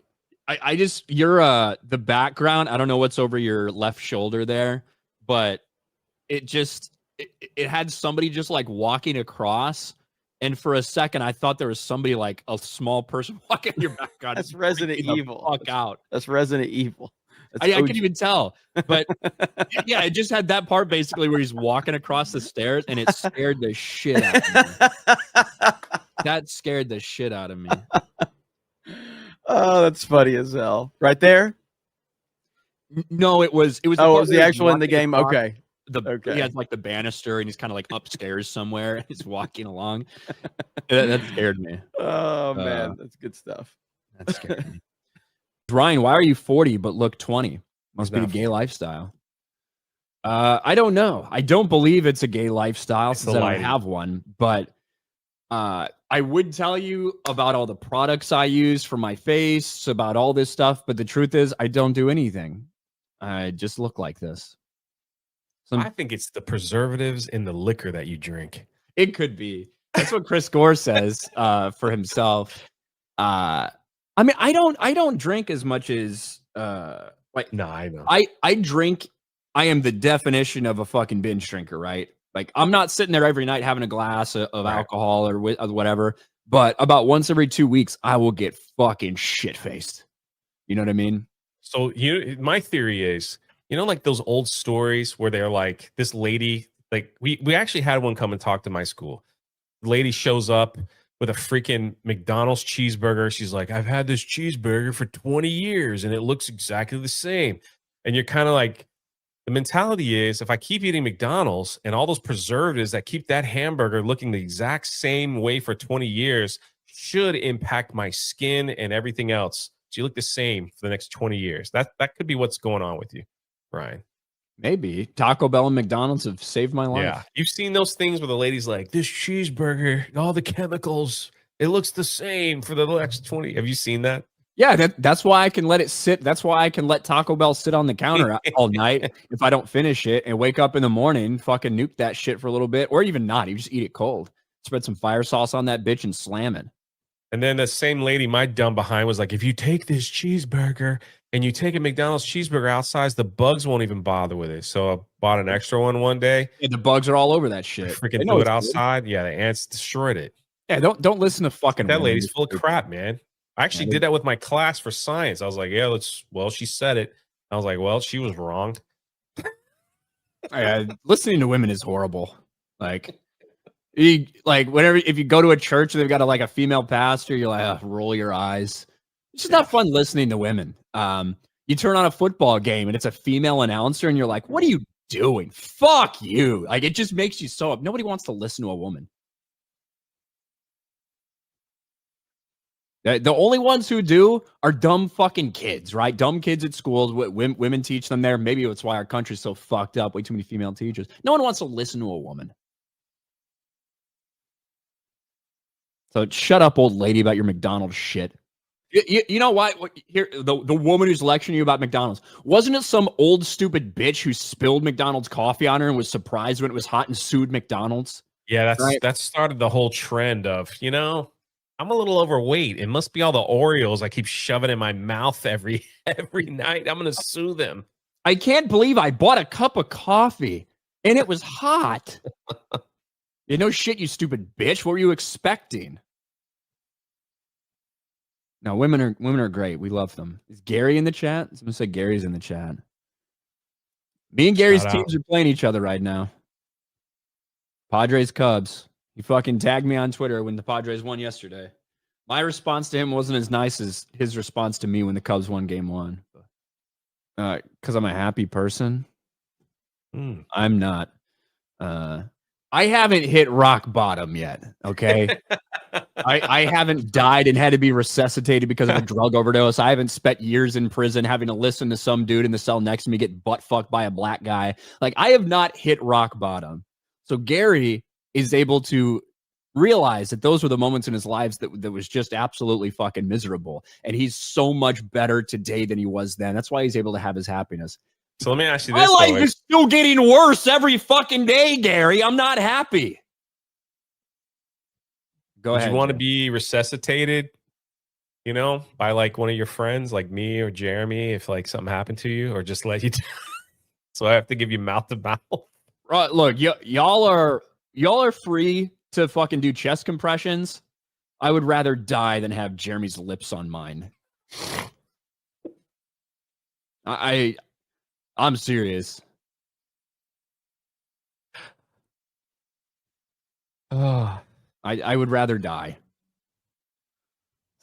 I just, you're the background. I don't know what's over your left shoulder there, but it just, it had somebody just like walking across. And for a second, I thought there was somebody like a small person walking in your background. That's Resident Evil. Fuck out. That's Resident Evil. I couldn't even tell. But yeah, it just had that part basically where he's walking across the stairs and it scared the shit out of me. That scared the shit out of me. Oh, that's funny as hell. Right there? No, it was. Oh, it was the actual in the game. Okay. He has like the banister and he's kind of like upstairs somewhere. He's walking along. that scared me. Oh man, that's good stuff. That scared me. Ryan, why are you 40 but look 20? Must be a gay lifestyle. I don't know. I don't believe it's a gay lifestyle since I don't have one. But I would tell you about all the products I use for my face, about all this stuff. But the truth is, I don't do anything. I just look like this. I think it's the preservatives in the liquor that you drink. It could be. That's what Chris Gore says for himself. I mean, I don't drink as much as like. No, I know. I drink. I am the definition of a fucking binge drinker, right? Like I'm not sitting there every night having a glass of alcohol or whatever. But about once every 2 weeks, I will get fucking shit faced. You know what I mean? So my theory is, like those old stories where they're like this lady, like we actually had one come and talk to my school. The lady shows up with a freaking McDonald's cheeseburger. She's like, I've had this cheeseburger for 20 years and it looks exactly the same. And you're kind of like, the mentality is if I keep eating McDonald's and all those preservatives that keep that hamburger looking the exact same way for 20 years should impact my skin and everything else. So you look the same for the next 20 years. That could be what's going on with you, Ryan. Maybe Taco Bell and McDonald's have saved my life. Yeah. You've seen those things where the lady's like, this cheeseburger, all the chemicals, it looks the same for the next 20. Have you seen that? Yeah, that's why I can let it sit. That's why I can let Taco Bell sit on the counter all night if I don't finish it and wake up in the morning, fucking nuke that shit for a little bit, or even not. You just eat it cold. Spread some fire sauce on that bitch and slam it. And then the same lady, my dumb behind, was like, if you take this cheeseburger and you take a McDonald's cheeseburger outside, the bugs won't even bother with it. So I bought an extra one day. Yeah, the bugs are all over that shit. Freaking do it outside. Good. Yeah, the ants destroyed it. Yeah, don't listen to fucking that lady's full of crap, man. I actually did that with my class for science. I was like, yeah, she said it. I was like, well, she was wrong. Listening to women is horrible. Like whenever, if you go to a church and they've got a female pastor, you're like, roll your eyes. It's just not fun listening to women. You turn on a football game and it's a female announcer and you're like, what are you doing? Fuck you. Like, it just makes you so up. Nobody wants to listen to a woman. The only ones who do are dumb fucking kids, right? Dumb kids at schools. Women teach them there. Maybe it's why our country's so fucked up. Way too many female teachers. No one wants to listen to a woman. So shut up, old lady, about your McDonald's shit. You know what? Here, the woman who's lecturing you about McDonald's, wasn't it some old stupid bitch who spilled McDonald's coffee on her and was surprised when it was hot and sued McDonald's? Yeah, that started the whole trend of, I'm a little overweight. It must be all the Oreos I keep shoving in my mouth every night. I'm going to sue them. I can't believe I bought a cup of coffee and it was hot. No shit, you stupid bitch. What were you expecting? No, women are great. We love them. Is Gary in the chat? Someone said Gary's in the chat. Me and Gary's teams are playing each other right now. Padres Cubs. He fucking tagged me on Twitter when the Padres won yesterday. My response to him wasn't as nice as his response to me when the Cubs won game 1. Because I'm a happy person. I'm not. I haven't hit rock bottom yet, okay? I haven't died and had to be resuscitated because of a drug overdose. I haven't spent years in prison having to listen to some dude in the cell next to me get butt fucked by a black guy. Like, I have not hit rock bottom. So Gary is able to realize that those were the moments in his lives that was just absolutely fucking miserable. And he's so much better today than he was then. That's why he's able to have his happiness. So let me ask you this. My life is still getting worse every fucking day, Gary. I'm not happy. Go ahead. Would you want to be resuscitated, you know, by like one of your friends like me or Jeremy if like something happened to you, or just let you down? So I have to give you mouth to mouth? Right, look, y'all are free to fucking do chest compressions. I would rather die than have Jeremy's lips on mine. I'm serious. I would rather die.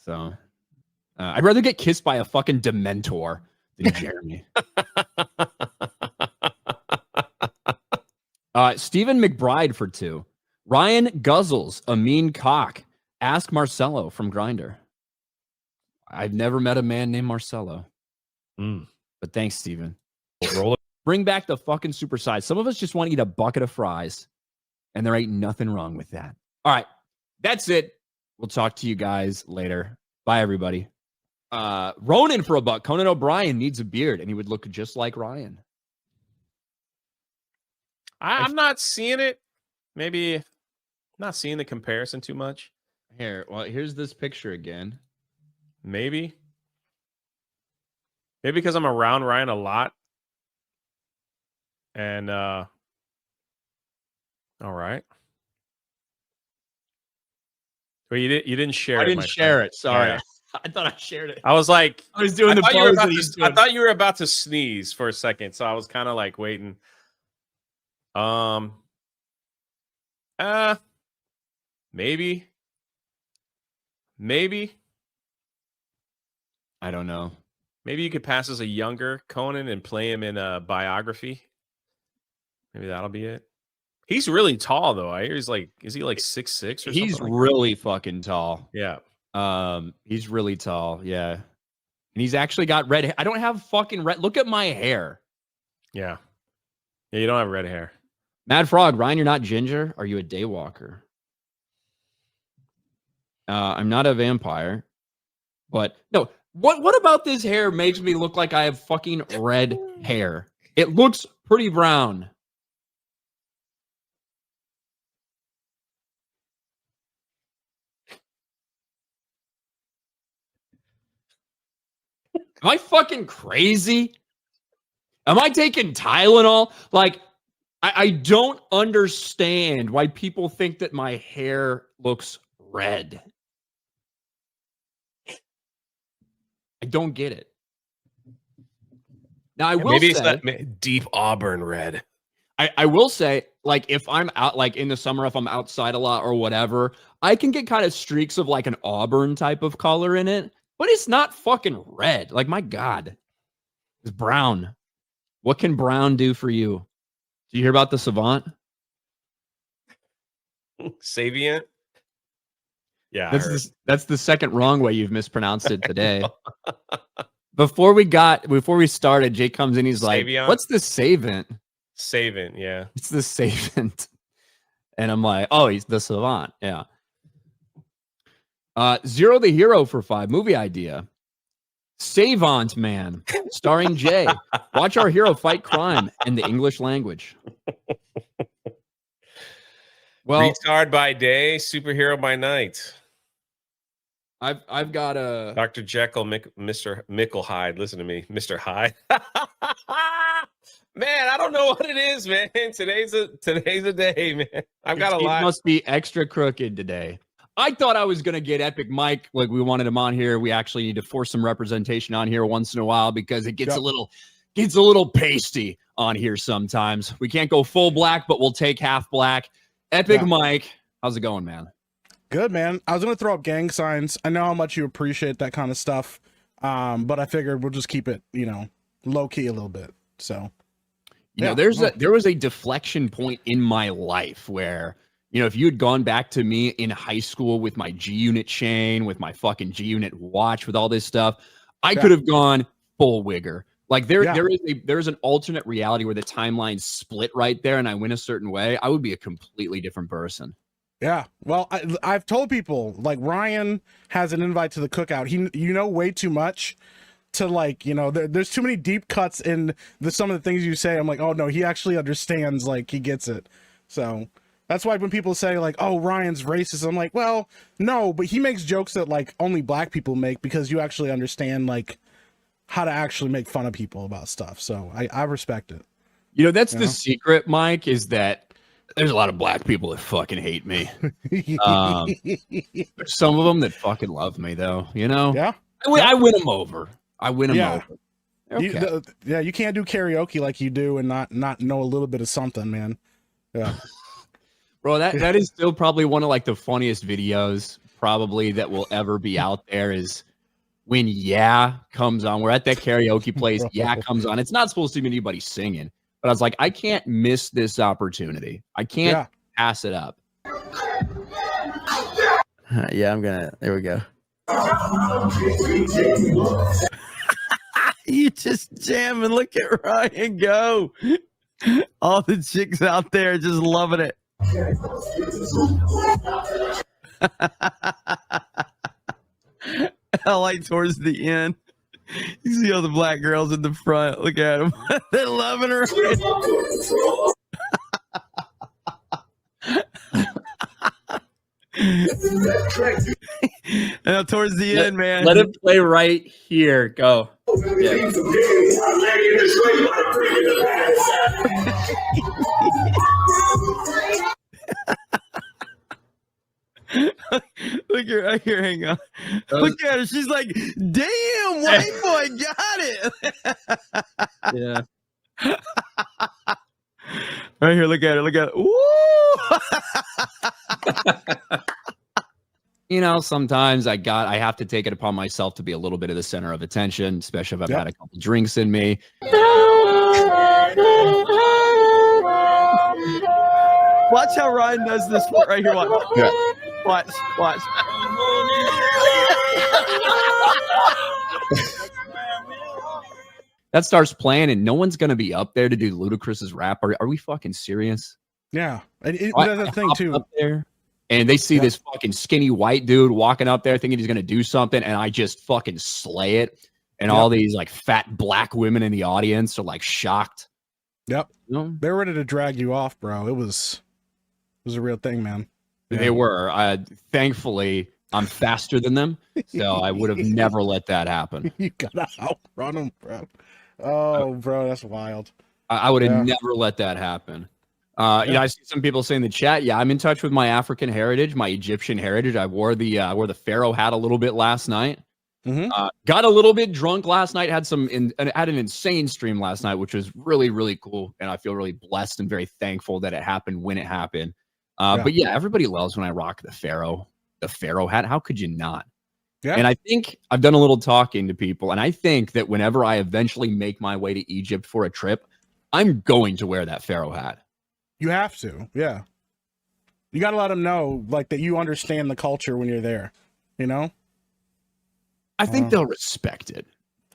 So I'd rather get kissed by a fucking Dementor than Jeremy. Stephen McBride for 2. Ryan guzzles a mean cock. Ask Marcelo from Grindr. I've never met a man named Marcelo. But thanks, Stephen. Bring back the fucking supersize. Some of us just want to eat a bucket of fries, and there ain't nothing wrong with that. All right, that's it. We'll talk to you guys later. Bye, everybody. Ronan for $1. Conan O'Brien needs a beard, and he would look just like Ryan. I'm not seeing it. Maybe not seeing the comparison too much. Here's this picture again. Maybe because I'm around Ryan a lot. And all right. Well, you didn't share it. I didn't share it. Sorry. Yeah. I thought I shared it. I was like, I was doing the pose that he's doing. I thought you were about to sneeze for a second, so I was kind of like waiting. Maybe. I don't know. Maybe you could pass as a younger Conan and play him in a biography. Maybe that'll be it. He's really tall though. I hear he's like, is he like 6'6" or something? He's really fucking tall. Yeah. He's really tall. Yeah. And he's actually got red hair. I don't have fucking red. Look at my hair. Yeah. Yeah, you don't have red hair. Mad Frog, Ryan, you're not ginger. Are you a daywalker? I'm not a vampire. But no, what about this hair makes me look like I have fucking red hair? It looks pretty brown. Am I fucking crazy? Am I taking Tylenol? Like, I don't understand why people think that my hair looks red. I don't get it. Now, I will Maybe say, it's that deep auburn red. I will say, like, if I'm out, like in the summer, if I'm outside a lot or whatever, I can get kind of streaks of like an auburn type of color in it, but it's not fucking red. Like, my God, it's brown. What can brown do for you? Did you hear about the Saviant? Saviant? Yeah, that's the second wrong way you've mispronounced it today. Before we started, Jake comes in, he's like, Saviant? "What's the Saviant?" Saviant, yeah. It's the Saviant. And I'm like, "Oh, he's the Saviant." Yeah. Zero the Hero for 5. Movie idea. Saviant Man, starring Jay. Watch our hero fight crime in the English language. Well, retard by day, superhero by night. I've got a Dr. Jekyll, Mr. Micklehide. Listen to me, Mr. Hyde. Man, I don't know what it is, man. Today's a day, man. I've got a lot. It must be extra crooked today. I thought I was gonna get Epic Mike. Like, we wanted him on here. We actually need to force some representation on here once in a while because it gets a little pasty on here sometimes. We can't go full black, but we'll take half black. Epic Mike, how's it going, man? Good, man. I was gonna throw up gang signs. I know how much you appreciate that kind of stuff, but I figured we'll just keep it, low key a little bit. So, there was a deflection point in my life where, if you had gone back to me in high school with my G-Unit chain, with my fucking G-Unit watch, with all this stuff, I could have gone full wigger. Like there's an alternate reality where the timeline split right there and I went a certain way. I would be a completely different person. Yeah. Well, I've told people, like, Ryan has an invite to the cookout. You know way too much to, like, you know, there's too many deep cuts in some of the things you say. I'm like, oh no, he actually understands, like, he gets it. So that's why when people say, like, oh, Ryan's racist, I'm like, well, no, but he makes jokes that, like, only black people make, because you actually understand, like, how to actually make fun of people about stuff. So I respect it. You know, that's the secret, Mike, is that there's a lot of black people that fucking hate me. There's some of them that fucking love me, though. You know? Yeah. I win them over. I win them over. Okay. You can't do karaoke like you do and not know a little bit of something, man. Yeah. Bro, that is still probably one of, like, the funniest videos probably that will ever be out there, is when Yeah comes on. We're at that karaoke place. Yeah comes on. It's not supposed to be anybody singing. But I was like, I can't miss this opportunity. I can't pass it up. Yeah, I'm gonna. There we go. You just jam and look at Ryan go. All the chicks out there just loving it. I like towards the end. You see all the black girls in the front. Look at them. They're loving her. Now towards the end, man. Let it play right here. Go. Yeah. Look at right here, hang on. Look at her. She's like, damn, white boy got it. Yeah. Right here, look at her. Look at her. You know, sometimes I have to take it upon myself to be a little bit of the center of attention, especially if I've had a couple drinks in me. Watch how Ryan does this right here. Watch. Yeah. Watch. That starts playing and no one's going to be up there to do Ludacris's rap. Are we fucking serious? Yeah. And that's the thing too. Up there and they see this fucking skinny white dude walking up there thinking he's going to do something. And I just fucking slay it. And all these like fat black women in the audience are like shocked. Yep. You know? They're ready to drag you off, bro. It was a real thing, man. They were. Thankfully, I'm faster than them, so I would have never let that happen. You gotta outrun them, bro. Oh, bro, that's wild. I would have never let that happen. You know, I see some people say in the chat, yeah, I'm in touch with my African heritage, my Egyptian heritage. I wore the pharaoh hat a little bit last night. Got a little bit drunk last night. Had an insane stream last night, which was really, really cool, and I feel really blessed and very thankful that it happened when it happened. But yeah, everybody loves when I rock the pharaoh hat. How could you not? Yeah. And I think I've done a little talking to people, and I think that whenever I eventually make my way to Egypt for a trip, I'm going to wear that pharaoh hat. You have to, yeah. You got to let them know, like, that you understand the culture when you're there. You know. I think they'll respect it.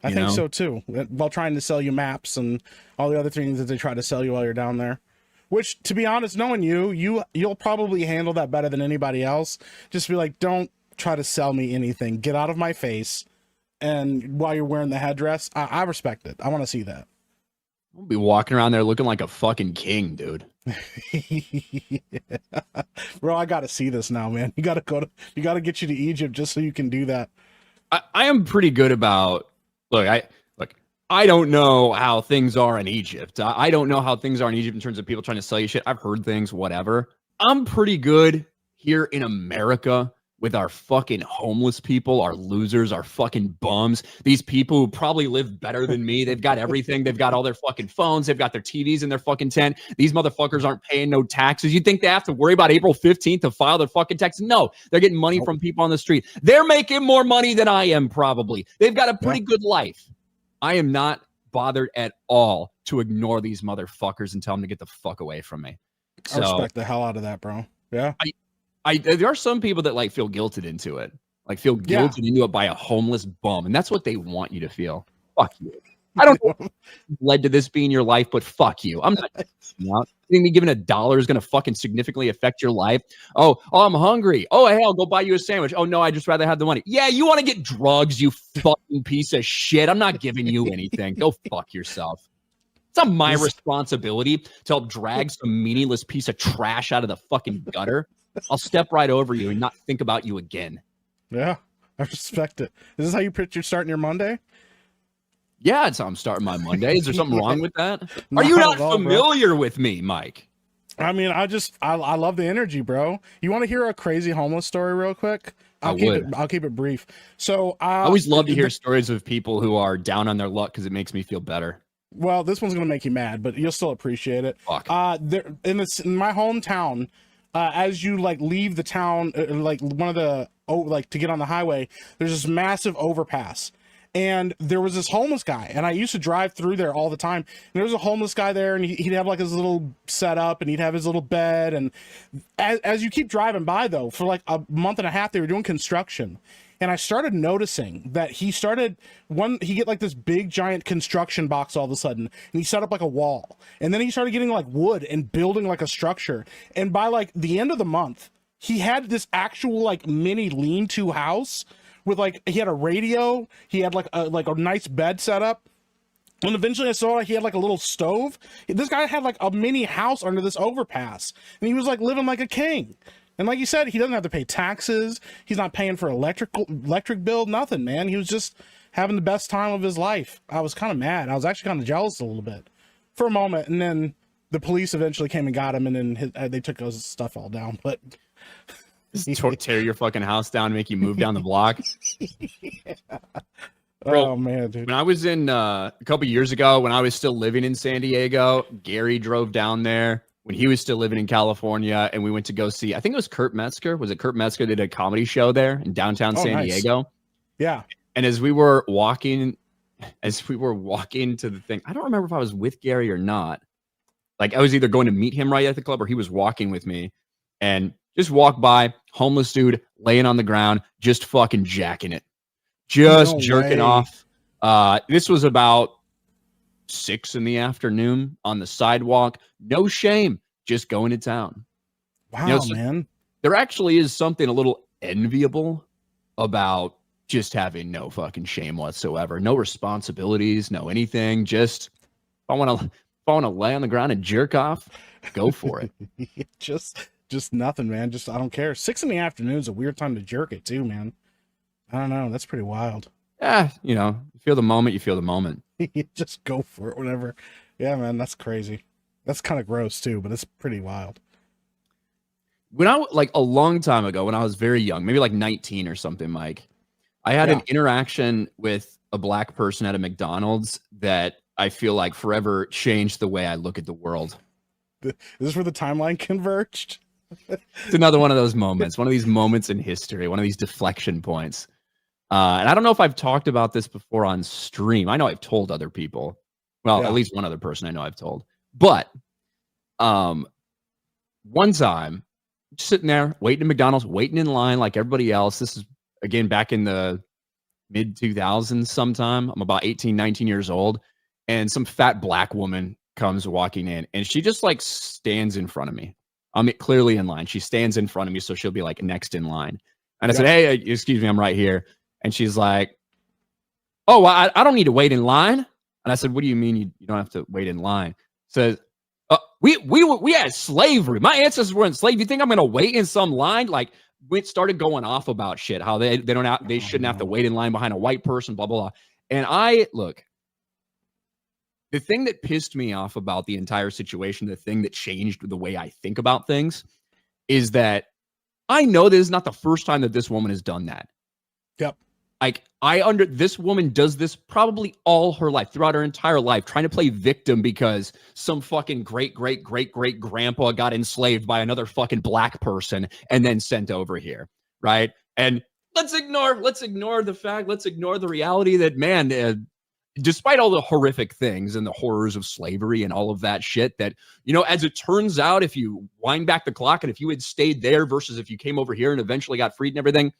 I think so too. While trying to sell you maps and all the other things that they try to sell you while you're down there. Which, to be honest, knowing you'll probably handle that better than anybody else. Just be like, don't try to sell me anything. Get out of my face. And while you're wearing the headdress, I respect it. I want to see that. I'll be walking around there looking like a fucking king, dude. Bro, I got to see this now, man. You got to get you to Egypt just so you can do that. I am pretty good about, I don't know how things are in Egypt. I don't know how things are in Egypt in terms of people trying to sell you shit. I've heard things, whatever. I'm pretty good here in America with our fucking homeless people, our losers, our fucking bums. These people who probably live better than me. They've got everything. They've got all their fucking phones. They've got their TVs in their fucking tent. These motherfuckers aren't paying no taxes. You think they have to worry about April 15th to file their fucking taxes? No, they're getting money from people on the street. They're making more money than I am, probably. They've got a pretty good life. I am not bothered at all to ignore these motherfuckers and tell them to get the fuck away from me. So, I respect the hell out of that, bro. Yeah. There are some people that like feel guilted into it, by a homeless bum, and that's what they want you to feel. Fuck you. I don't know led to this being your life, but fuck you. I'm not. You think me giving $1 is going to fucking significantly affect your life? Oh, I'm hungry. Oh, hey, I'll go buy you a sandwich. Oh, no, I just rather have the money. Yeah, you want to get drugs, you fucking piece of shit. I'm not giving you anything. Go fuck yourself. It's not my responsibility to help drag some meaningless piece of trash out of the fucking gutter. I'll step right over you and not think about you again. Yeah, I respect it. Is this how you picture starting your Monday? Yeah, it's how I'm starting my Monday. Is there something wrong with that? Are you not familiar with me, Mike? I mean, I love the energy, bro. You want to hear a crazy homeless story real quick? I'll keep it brief. So I always love to hear stories of people who are down on their luck because it makes me feel better. Well, this one's gonna make you mad, but you'll still appreciate it. Fuck. In my hometown, as you like leave the town, like one of the to get on the highway, there's this massive overpass. And there was this homeless guy, and I used to drive through there all the time. And there was a homeless guy there, and he'd have like his little setup, and he'd have his little bed. And as you keep driving by, though, for like a month and a half, they were doing construction. And I started noticing that he get like this big giant construction box all of a sudden, and he set up like a wall. And then he started getting like wood and building like a structure. And by like the end of the month, he had this actual like mini lean-to house with like, he had a radio, he had like a nice bed set up. And eventually I saw he had like a little stove. This guy had like a mini house under this overpass, and he was like living like a king. And like you said, he doesn't have to pay taxes. He's not paying for electric bill, nothing, man. He was just having the best time of his life. I was kind of mad. I was actually kind of jealous a little bit for a moment. And then the police eventually came and got him, and then they took his stuff all down. But just tear your fucking house down and make you move down the block. Yeah. Bro, oh man, dude. When I was in a couple years ago, when I was still living in San Diego, Gary drove down there when he was still living in California, and we went to go see, I think it was Kurt Metzger. Was it Kurt Metzger that did a comedy show there in downtown San Diego? Yeah. And as we were walking to the thing, I don't remember if I was with Gary or not. Like I was either going to meet him right at the club or he was walking with me, and just walk by, homeless dude laying on the ground, just fucking jacking it, just jerking off. This was about 6 PM on the sidewalk. No shame, just going to town. Wow, man. There actually is something a little enviable about just having no fucking shame whatsoever, no responsibilities, no anything. Just if I want to lay on the ground and jerk off, go for it. Just nothing, man. Just I don't care. 6 PM is a weird time to jerk it too, man. I don't know. That's pretty wild. Yeah, you feel the moment. You feel the moment. You just go for it, whatever. Yeah, man. That's crazy. That's kind of gross too, but it's pretty wild. When a long time ago, when I was very young, maybe like 19 or something, Mike, I had an interaction with a black person at a McDonald's that I feel like forever changed the way I look at the world. Is this where the timeline converged? It's another one of those moments, one of these moments in history, one of these deflection points. And I don't know if I've talked about this before on stream. I know I've told other people. Well, at least one other person I know I've told. But one time, just sitting there, waiting at McDonald's, waiting in line like everybody else. This is, again, back in the mid-2000s sometime. I'm about 18, 19 years old. And some fat black woman comes walking in, and she just like stands in front of me. I'm clearly in line. She stands in front of me, so she'll be like next in line. And I said, "Hey, excuse me, I'm right here." And she's like, "Oh, well, I don't need to wait in line." And I said, "What do you mean you don't have to wait in line?" Says, "We had slavery. My ancestors were enslaved. You think I'm gonna wait in some line?" Like we started going off about shit, how they shouldn't have to wait in line behind a white person, blah blah blah. And the thing that pissed me off about the entire situation, the thing that changed the way I think about things, is that I know this is not the first time that this woman has done that. Yep. Like this woman does this probably all her life, throughout her entire life, trying to play victim because some fucking great grandpa got enslaved by another fucking black person and then sent over here, right? And let's ignore the reality that, man, despite all the horrific things and the horrors of slavery and all of that shit, that, as it turns out, if you wind back the clock and if you had stayed there versus if you came over here and eventually got freed and everything,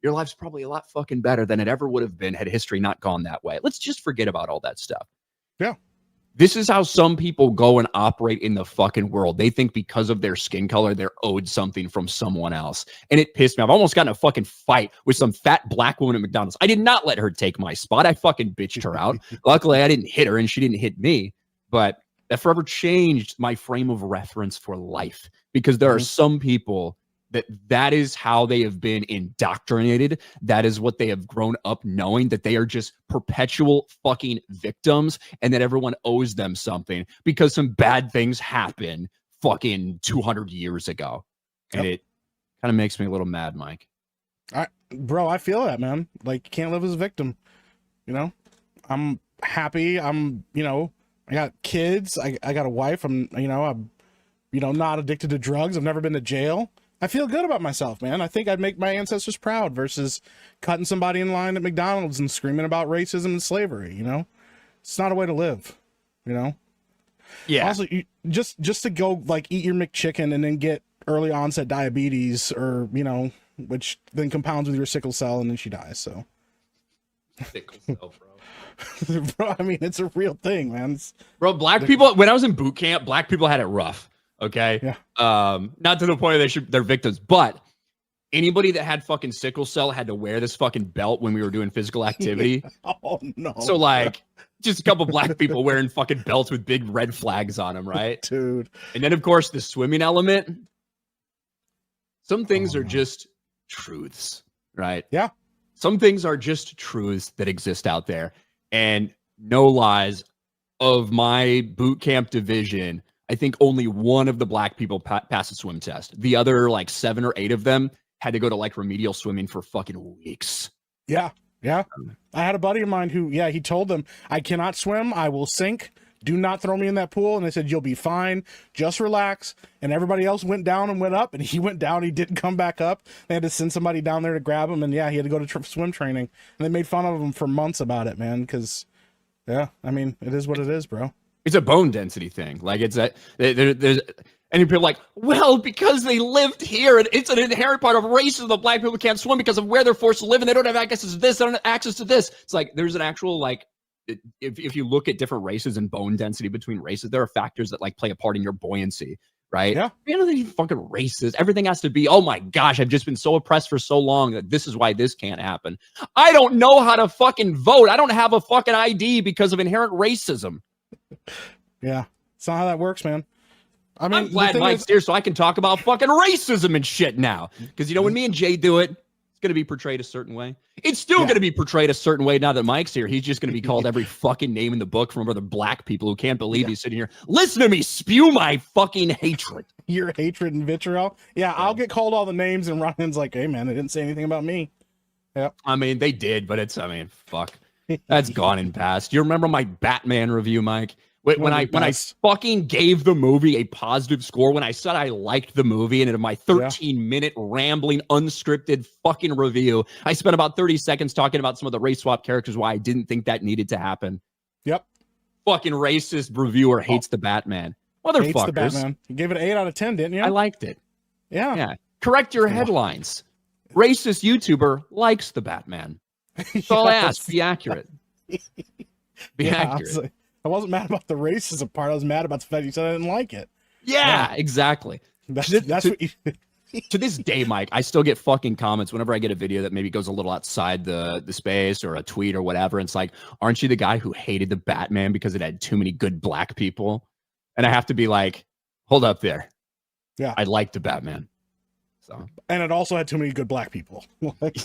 your life's probably a lot fucking better than it ever would have been had history not gone that way. Let's just forget about all that stuff. Yeah. This is how some people go and operate in the fucking world. They think because of their skin color, they're owed something from someone else. And it pissed me off. I almost got in a fucking fight with some fat black woman at McDonald's. I did not let her take my spot. I fucking bitched her out. Luckily, I didn't hit her and she didn't hit me. But that forever changed my frame of reference for life, because there are some people that is how they have been indoctrinated. That is what they have grown up knowing, that they are just perpetual fucking victims and that everyone owes them something because some bad things happen fucking 200 years ago. And it kind of makes me a little mad, Mike. Bro, I feel that, man. Like, you can't live as a victim. You know, I'm happy. I'm, you know, I got kids. I got a wife. I'm not addicted to drugs. I've never been to jail. I feel good about myself, man. I think I'd make my ancestors proud versus cutting somebody in line at McDonald's and screaming about racism and slavery. You know, it's not a way to live. You know. Yeah. Also, just to go like eat your McChicken and then get early onset diabetes, or which then compounds with your sickle cell and then she dies. So. Sickle cell, bro. Bro, I mean, it's a real thing, man. Bro, black people, when I was in boot camp, black people had it rough. Okay. Yeah. Not to the point where they're victims, but anybody that had fucking sickle cell had to wear this fucking belt when we were doing physical activity. Oh no. So like just a couple black people wearing fucking belts with big red flags on them, right? Dude. And then of course the swimming element. Some things are just truths, right? Yeah. Some things are just truths that exist out there. And no lies, of my boot camp division, I think only one of the black people passed the swim test. The other, like 7 or 8 of them, had to go to like remedial swimming for fucking weeks. Yeah. Yeah. I had a buddy of mine who, he told them, I cannot swim. I will sink. Do not throw me in that pool. And they said, you'll be fine. Just relax. And everybody else went down and went up, and he went down. He didn't come back up. They had to send somebody down there to grab him. And he had to go to swim training. And they made fun of him for months about it, man. Because, I mean, it is what it is, bro. It's a bone density thing. Like it's that there's any people like, well, because they lived here and it's an inherent part of racism that black people can't swim because of where they're forced to live and they don't have access to this, they don't have access to this. It's like there's an actual like if you look at different races and bone density between races, there are factors that like play a part in your buoyancy, right? Yeah. You know, these fucking racist. Everything has to be, oh my gosh, I've just been so oppressed for so long that this is why this can't happen. I don't know how to fucking vote. I don't have a fucking ID because of inherent racism. Yeah, it's not how that works, man. I mean, I'm glad Mike's here so I can talk about fucking racism and shit now. Because, when me and Jay do it, it's going to be portrayed a certain way. It's still going to be portrayed a certain way now that Mike's here. He's just going to be called every fucking name in the book from other black people who can't believe he's sitting here. Listen to me spew my fucking hatred. Your hatred and vitriol. Yeah, I'll get called all the names and Ryan's like, hey, man, they didn't say anything about me. Yeah. I mean, they did, but fuck. That's gone and past. You remember my Batman review, Mike? When I fucking gave the movie a positive score, when I said I liked the movie, and in my 13-minute rambling, unscripted fucking review, I spent about 30 seconds talking about some of the race swap characters, why I didn't think that needed to happen. Yep. Fucking racist reviewer hates the Batman. Motherfuckers. Hates the Batman. You gave it an 8 out of 10, didn't you? I liked it. Yeah. Yeah. Correct your headlines. Racist YouTuber likes the Batman. That's all I ask. Be accurate. Be accurate. I wasn't mad about the racism part. I was mad about the fact you said I didn't like it. Yeah. Exactly. That's what you... To this day, Mike, I still get fucking comments whenever I get a video that maybe goes a little outside the space or a tweet or whatever. And it's like, aren't you the guy who hated the Batman because it had too many good black people? And I have to be like, hold up there. Yeah. I liked the Batman. So. And it also had too many good black people.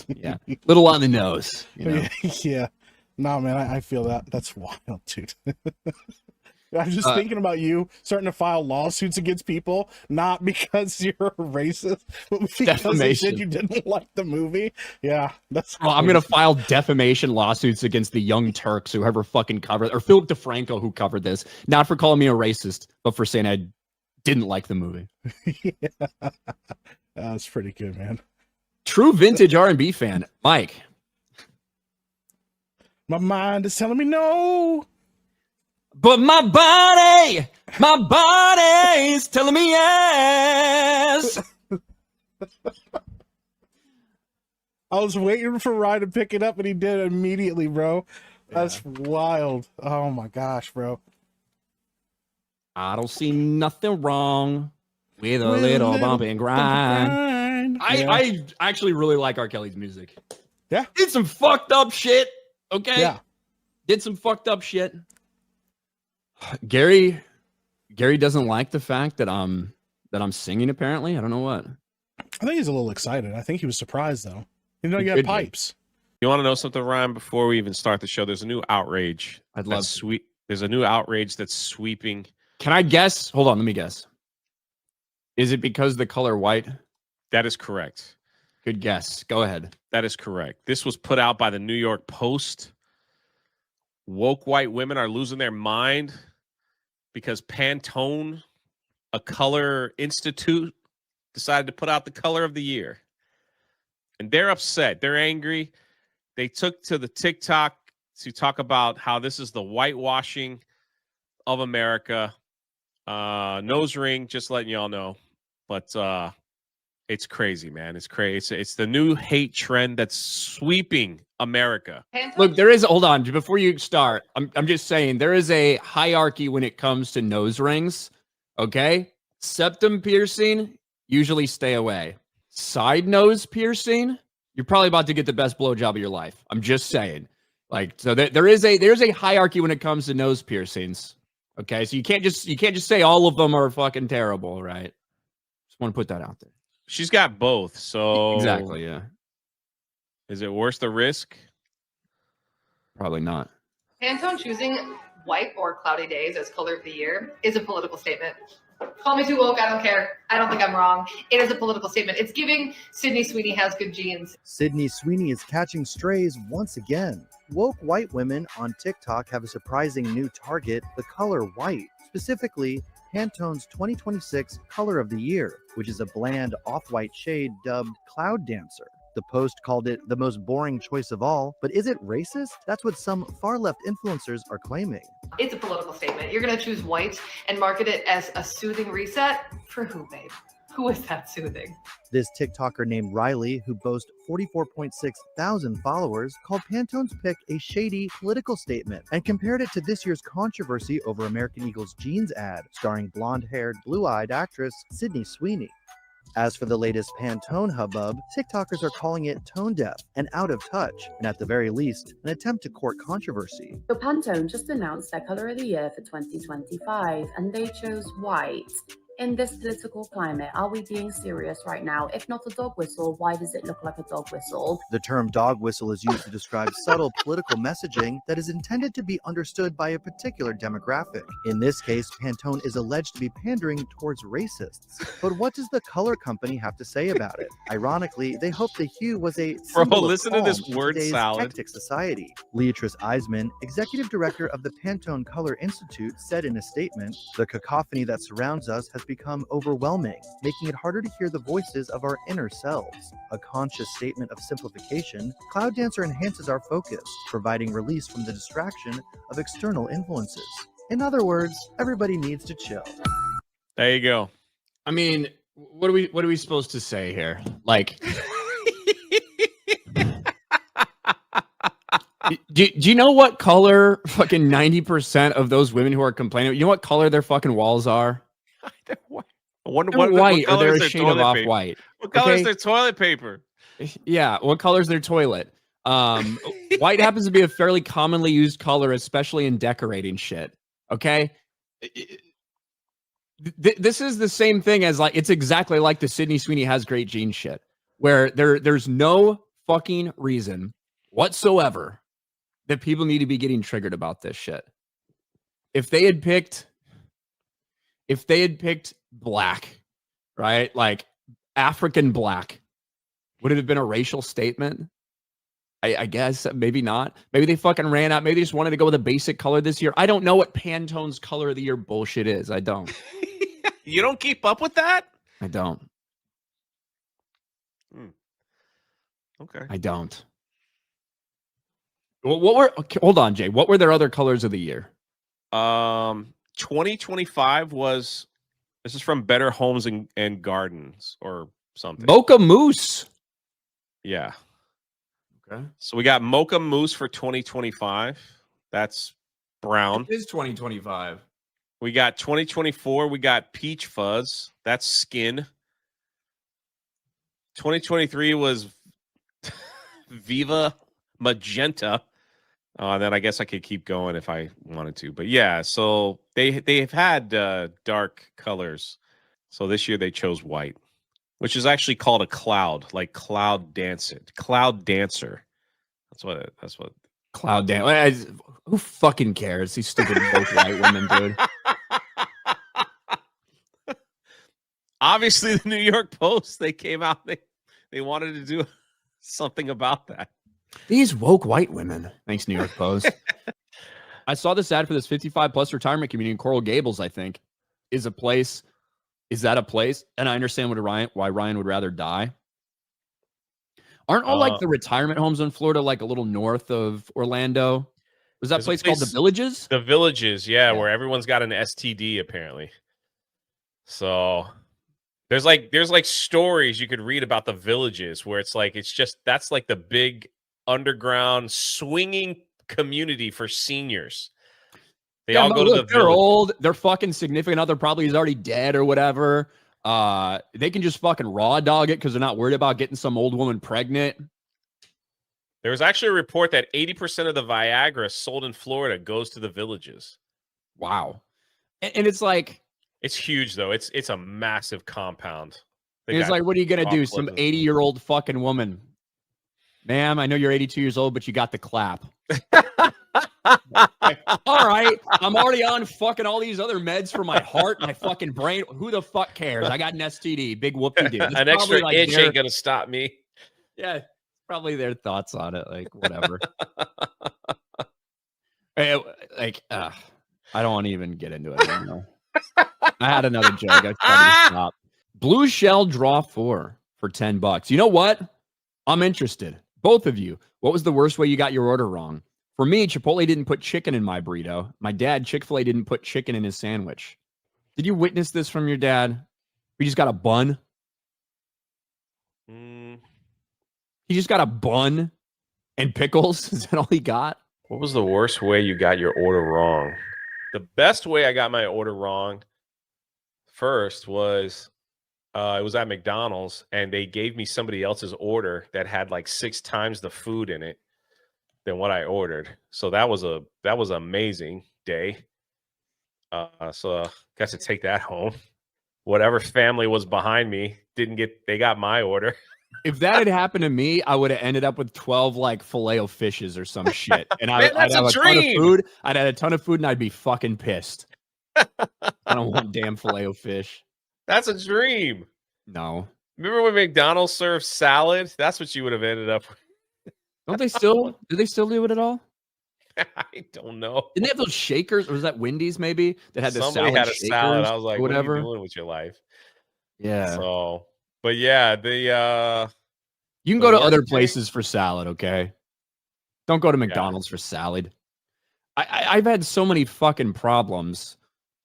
Yeah. Little on the nose. Yeah. No, man, I feel that. That's wild, dude. I'm just thinking about you starting to file lawsuits against people, not because you're a racist, but because they said you didn't like the movie. Yeah, that's. Well, I'm gonna file defamation lawsuits against the Young Turks, whoever fucking covered, or Philip DeFranco, who covered this, not for calling me a racist, but for saying I didn't like the movie. Yeah. That's pretty good, man. True vintage R&B fan, Mike. My mind is telling me no. But my body is telling me yes. I was waiting for Ryan to pick it up, and he did immediately, bro. That's wild. Oh my gosh, bro. I don't see nothing wrong with a little bump and grind. I actually really like R. Kelly's music. Yeah. Did some fucked up shit. Okay. Yeah. Did some fucked up shit. Gary doesn't like the fact that I'm singing, apparently. I don't know what. I think he's a little excited. I think he was surprised though. You know, you had pipes. You want to know something, Ryan? Before we even start the show, there's a new outrage. I'd love sweet. There's a new outrage that's sweeping. Can I guess? Hold on, let me guess. Is it because the color white? That is correct. Good guess. Go ahead. That is correct. This was put out by the New York Post. Woke white women are losing their mind because Pantone, a color institute, decided to put out the color of the year. And they're upset. They're angry. They took to the TikTok to talk about how this is the whitewashing of America. Nose ring, just letting y'all know. But it's crazy, man. It's crazy. It's the new hate trend that's sweeping America. Look, there is, hold on, before you start, I'm just saying there is a hierarchy when it comes to nose rings. Okay? Septum piercing, usually stay away. Side nose piercing, you're probably about to get the best blowjob of your life. I'm just saying. Like, so there's a hierarchy when it comes to nose piercings. Okay, so you can't just say all of them are fucking terrible, right? Just want to put that out there. She's got both, so exactly, yeah. Is it worth the risk? Probably not. Pantone choosing white or cloudy days as color of the year is a political statement. Call me too woke, I don't care. I don't think I'm wrong. It is a political statement. It's giving Sydney Sweeney has good genes. Sydney Sweeney is catching strays once again. Woke white women on TikTok have a surprising new target, the color white. Specifically, Pantone's 2026 color of the year, which is a bland off-white shade dubbed Cloud Dancer. The post called it the most boring choice of all, but is it racist? That's what some far-left influencers are claiming. It's a political statement. You're going to choose white and market it as a soothing reset? For who, babe? Who is that soothing? This TikToker named Riley, who boasts 44.6 thousand followers, called Pantone's pick a shady political statement and compared it to this year's controversy over American Eagle's jeans ad, starring blonde-haired, blue-eyed actress Sydney Sweeney. As for the latest Pantone hubbub, TikTokers are calling it tone deaf and out of touch, and at the very least, an attempt to court controversy. So Pantone just announced their color of the year for 2025, and they chose white. In this political climate, are we being serious right now? If not a dog whistle, why does it look like a dog whistle? The term dog whistle is used to describe subtle political messaging that is intended to be understood by a particular demographic. In this case, Pantone is alleged to be pandering towards racists. But what does the color company have to say about it? Ironically, they hope the hue was a symbol of listen to calm this in word today's salad. hectic society. Leatrice Eisman, executive director of the Pantone Color Institute, said in a statement, "The cacophony that surrounds us has become overwhelming, making it harder to hear the voices of our inner selves. A conscious statement of simplification, Cloud Dancer enhances our focus, providing release from the distraction of external influences. In other words, everybody needs to chill." There you go. I mean, what are we supposed to say here? Like, do you know what color fucking 90% of those women who are complaining? You know what color their fucking walls are? What white, or color they're is a their shade of toilet off paper? white. What color is Okay? their toilet paper? Yeah, what color is their toilet? White happens to be a fairly commonly used color, especially in decorating shit. Okay, this is the same thing as, like, it's exactly like the Sydney Sweeney has great jeans shit, where there's no fucking reason whatsoever that people need to be getting triggered about this shit. If they had picked black, right? Like African black, would it have been a racial statement? I guess maybe not. Maybe they fucking ran out. Maybe they just wanted to go with a basic color this year. I don't know what Pantone's color of the year bullshit is. I don't. You don't keep up with that? I don't. Okay. I don't. Hold on, Jay. What were their other colors of the year? 2025 was, this is from Better Homes and Gardens or something. Mocha Mousse. Yeah. Okay. So we got Mocha Mousse for 2025. That's brown. It is 2025. We got 2024. We got peach fuzz. That's skin. 2023 was Viva Magenta. Then I guess I could keep going if I wanted to. But yeah, so they've had dark colors. So this year they chose white, which is actually called a cloud, like cloud dancer. Cloud dancer. That's what Cloud dance. Who fucking cares? These stupid woke white women, dude. Obviously, the New York Post, they came out, they wanted to do something about that. These woke white women. Thanks, New York Post. I saw this ad for this 55+ retirement community in Coral Gables, I think. Is that a place? And I understand why Ryan would rather die. Aren't all like the retirement homes in Florida like a little north of Orlando? Was that place called the Villages? The Villages, yeah, where everyone's got an STD apparently. So there's like stories you could read about the Villages where it's just that's like the big underground swinging community for seniors. They all go to the they're old, their fucking significant other probably is already dead or whatever. They can just fucking raw dog it because they're not worried about getting some old woman pregnant. There was actually a report that 80% of the Viagra sold in Florida goes to the Villages. Wow. And it's like, it's huge though. It's a massive compound. It's like, what are you going to do? Some 80-year-old fucking woman. Ma'am, I know you're 82 years old, but you got the clap. All right. I'm already on fucking all these other meds for my heart, my fucking brain. Who the fuck cares? I got an STD. Big whoop-de-doo. An extra itch ain't going to stop me. Yeah. Probably their thoughts on it. Like, whatever. I don't want to even get into it anymore. I had another joke. I tried to stop. Blue Shell Draw 4 for $10. You know what? I'm interested. Both of you. What was the worst way you got your order wrong? For me, Chipotle didn't put chicken in my burrito. My dad, Chick-fil-A, didn't put chicken in his sandwich. Did you witness this from your dad? We just got a bun. He just got a bun and pickles. Is that all he got? What was the worst way you got your order wrong? The best way I got my order wrong first was it was at McDonald's, and they gave me somebody else's order that had like 6 times the food in it than what I ordered. So that was an amazing day. So got to take that home. Whatever family was behind me they got my order. If that had happened to me, I would have ended up with 12 like Filet-O-Fishes or some shit. And Man, I'd have a ton of food. I'd had a ton of food and I'd be fucking pissed. I don't want damn Filet-O-Fish. That's a dream. No. Remember when McDonald's served salad? That's what you would have ended up with. Don't they still? Do they still do it at all? I don't know. Didn't they have those shakers? Or was that Wendy's maybe that had the Somebody salad had a salad. I was like, whatever. What are you doing with your life? Yeah. So, but yeah, you can go to other places for salad, okay? Don't go to McDonald's for salad. I've had so many fucking problems.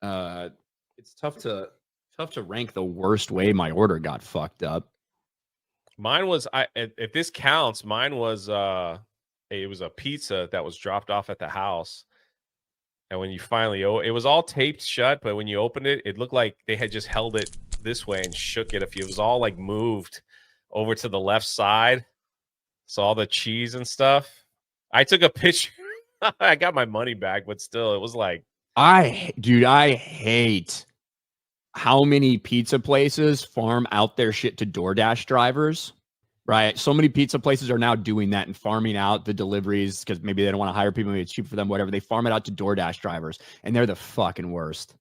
It's tough to rank the worst way my order got fucked up. Mine was if this counts, mine was it was a pizza that was dropped off at the house. And when you finally it was all taped shut, but when you opened it, it looked like they had just held it this way and shook it. It was all like moved over to the left side. So all the cheese and stuff. I took a picture. I got my money back, but still, it was like I hate how many pizza places farm out their shit to DoorDash drivers, right? So many pizza places are now doing that and farming out the deliveries because maybe they don't want to hire people, maybe it's cheap for them, whatever. They farm it out to DoorDash drivers, and they're the fucking worst.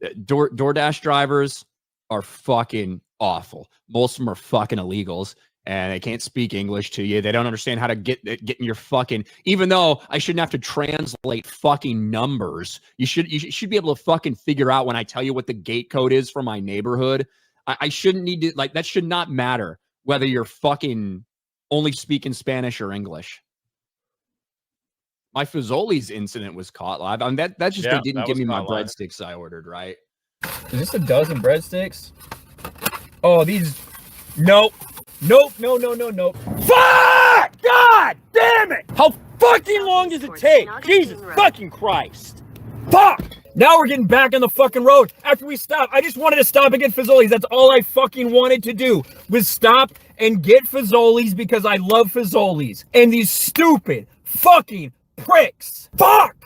DoorDash drivers are fucking awful. Most of them are fucking illegals, and they can't speak English to you. They don't understand how to get in your fucking, even though I shouldn't have to translate fucking numbers. You should be able to fucking figure out when I tell you what the gate code is for my neighborhood. I shouldn't need to, like, that should not matter whether you're fucking only speaking Spanish or English. My Fazoli's incident was caught live. I mean, that's just, they didn't give me my breadsticks I ordered, right? Is this a dozen breadsticks? Oh, these, nope. Nope. Fuck! God damn it! How fucking long does it take? Jesus fucking Christ. Fuck! Now we're getting back on the fucking road after we stop. I just wanted to stop and get Fazoli's. That's all I fucking wanted to do was stop and get Fazoli's because I love Fazoli's. And these stupid fucking pricks. Fuck!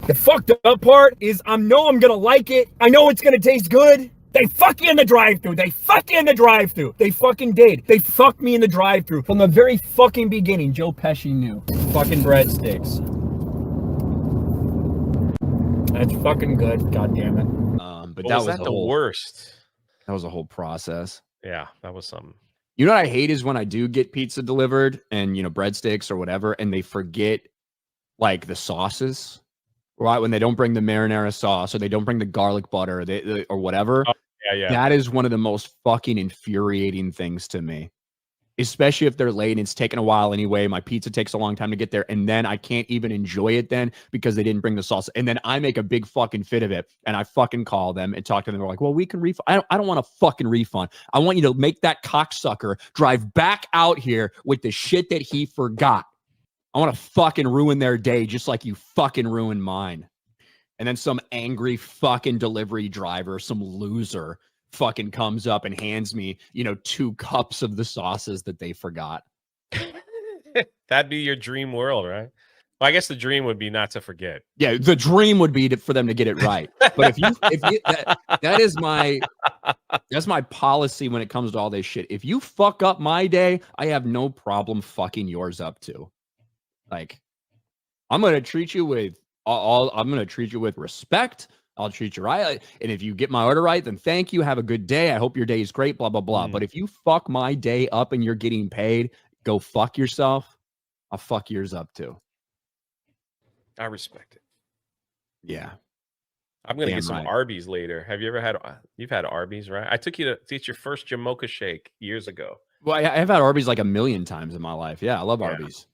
The fucked up part is I know I'm gonna like it. I know it's gonna taste good. They fuck you in the drive-thru. They fuck you in the drive-thru. They fucking did. They fucked me in the drive-thru from the very fucking beginning. Joe Pesci knew. Fucking breadsticks. That's fucking good. God damn it. But Well, that was was that the the worst? That was a whole process. Yeah, that was something. You know what I hate is when I do get pizza delivered and, you know, breadsticks or whatever, and they forget like the sauces, right? When they don't bring the marinara sauce or they don't bring the garlic butter or whatever. Oh, yeah. That is one of the most fucking infuriating things to me, especially if they're late and it's taking a while anyway. My pizza takes a long time to get there, and then I can't even enjoy it then because they didn't bring the sauce. And then I make a big fucking fit of it, and I fucking call them and talk to them. They're like, well, we can refund. I don't want a fucking refund. I want you to make that cocksucker drive back out here with the shit that he forgot. I want to fucking ruin their day just like you fucking ruined mine. And then some angry fucking delivery driver, some loser, fucking comes up and hands me, you know, 2 cups of the sauces that they forgot. That'd be your dream world, right? Well, I guess the dream would be not to forget. Yeah, the dream would be for them to get it right. But that is my policy when it comes to all this shit. If you fuck up my day, I have no problem fucking yours up too. Like, I'm gonna treat you with I'm gonna treat you with respect. I'll treat you right. And if you get my order right, then thank you. Have a good day. I hope your day is great, blah, blah, blah. But if you fuck my day up and you're getting paid, go fuck yourself. I'll fuck yours up too. I respect it. Yeah. I'm going to get some right. Arby's later. Have you ever had, you've had Arby's, right? I took you to eat your first Jamocha shake years ago. Well, I've had Arby's like a million times in my life. Yeah, I love Arby's.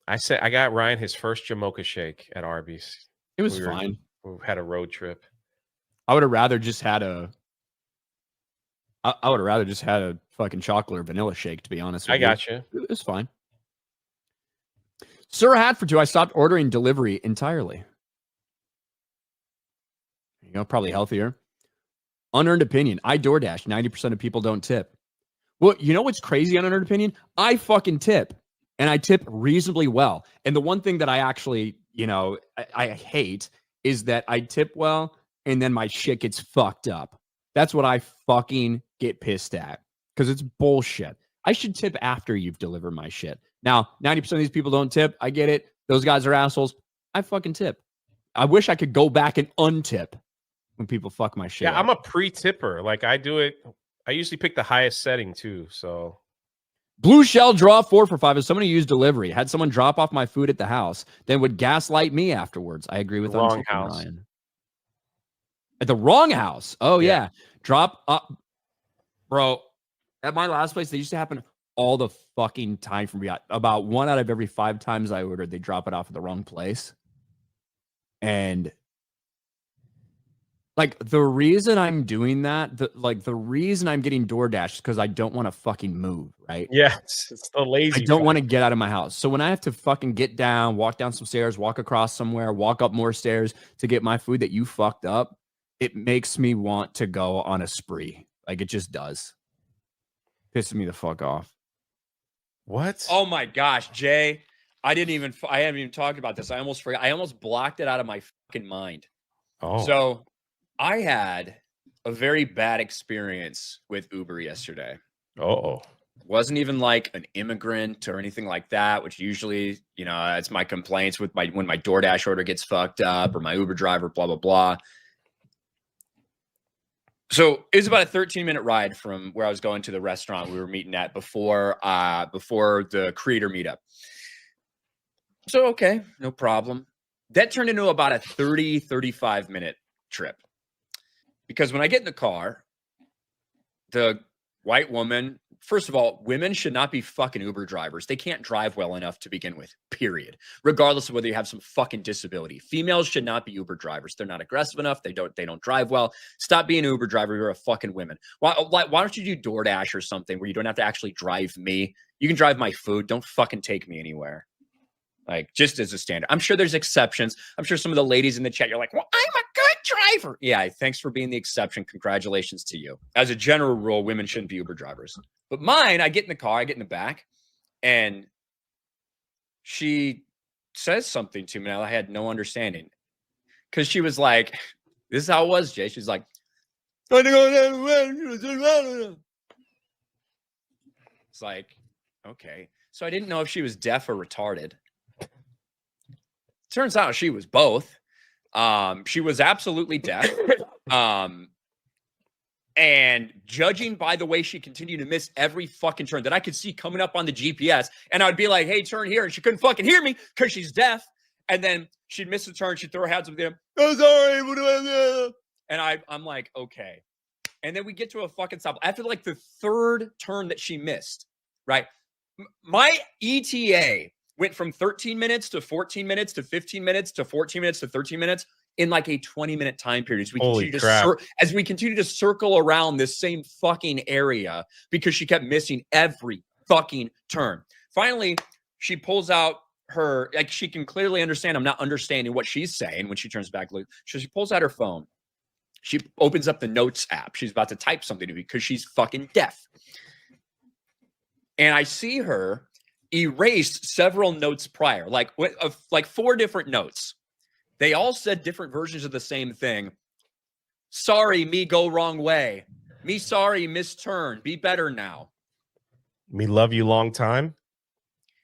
I got Ryan his first Jamocha shake at Arby's. It was fine. We had a road trip. I would have rather just had a fucking chocolate or vanilla shake, to be honest with you. I got you. It's fine. Sir Hatford too. I stopped ordering delivery entirely. You know, probably healthier. Unearned opinion. I DoorDash. 90% of people don't tip. Well, you know what's crazy on unearned opinion? I fucking tip. And I tip reasonably well. And the one thing that I actually, you know, I hate is that I tip well and then my shit gets fucked up. That's what I fucking get pissed at because it's bullshit. I should tip after you've delivered my shit. Now, 90% of these people don't tip. I get it. Those guys are assholes. I fucking tip. I wish I could go back and untip when people fuck my shit. Yeah, I'm a pre-tipper. Like I do it. I usually pick the highest setting too. So Blue Shell draw 4 for 5 is someone who used delivery. Had someone drop off my food at the house, then would gaslight me afterwards. I agree with the wrong house. Ryan. At the wrong house. Oh yeah. Drop up, bro. At my last place, they used to happen all the fucking time for me. About 1 out of every 5 times I ordered, they drop it off at the wrong place. And like the reason I'm doing that, the reason I'm getting DoorDash is because I don't want to fucking move, right? Yeah, it's the lazy. I don't want to get out of my house. So when I have to fucking get down, walk down some stairs, walk across somewhere, walk up more stairs to get my food that you fucked up, it makes me want to go on a spree. Like it just does. Pisses me the fuck off. What? Oh my gosh, Jay. I haven't even talked about this. I almost forgot. I almost blocked it out of my fucking mind. Oh. So I had a very bad experience with Uber yesterday. Oh. It wasn't even like an immigrant or anything like that, which usually, you know, that's my complaints with when my DoorDash order gets fucked up or my Uber driver, blah, blah, blah. So it was about a 13-minute ride from where I was going to the restaurant we were meeting at before the creator meetup. So, okay, no problem. That turned into about a 35-minute trip. Because when I get in the car, the white woman. First of all, women should not be fucking Uber drivers. They can't drive well enough to begin with, period. Regardless of whether you have some fucking disability. Females should not be Uber drivers. They're not aggressive enough. They don't drive well. Stop being an Uber driver. You're a fucking woman. Why don't you do DoorDash or something where you don't have to actually drive me? You can drive my food. Don't fucking take me anywhere. Like, just as a standard. I'm sure there's exceptions. I'm sure some of the ladies in the chat, you're like, well, I'm a good driver. Yeah, thanks for being the exception. Congratulations to you. As a general rule, women shouldn't be Uber drivers. But mine, I get in the car, I get in the back, and she says something to me. And I had no understanding. Because she was like, this is how it was, Jay. She's like, it's like, okay. So I didn't know if she was deaf or retarded. Turns out she was both. She was absolutely deaf. And judging by the way she continued to miss every fucking turn that I could see coming up on the GPS, and I would be like, hey, turn here. And she couldn't fucking hear me because she's deaf. And then she'd miss a turn. She'd throw her hands up with him. Oh, sorry. What do I do? And I'm like, okay. And then we get to a fucking stop. After like the third turn that she missed, right? My ETA went from 13 minutes to 14 minutes to 15 minutes to 14 minutes to 13 minutes in like a 20-minute time period. As we continue to circle around this same fucking area because she kept missing every fucking turn. Finally, she pulls out her, like, she can clearly understand I'm not understanding what she's saying when she turns back. So she pulls out her phone. She opens up the notes app. She's about to type something to me because she's fucking deaf. And I see her erased several notes prior, like 4 different notes. They all said different versions of the same thing. Sorry, me go wrong way. Me sorry, misturn. Be better now. Me love you long time.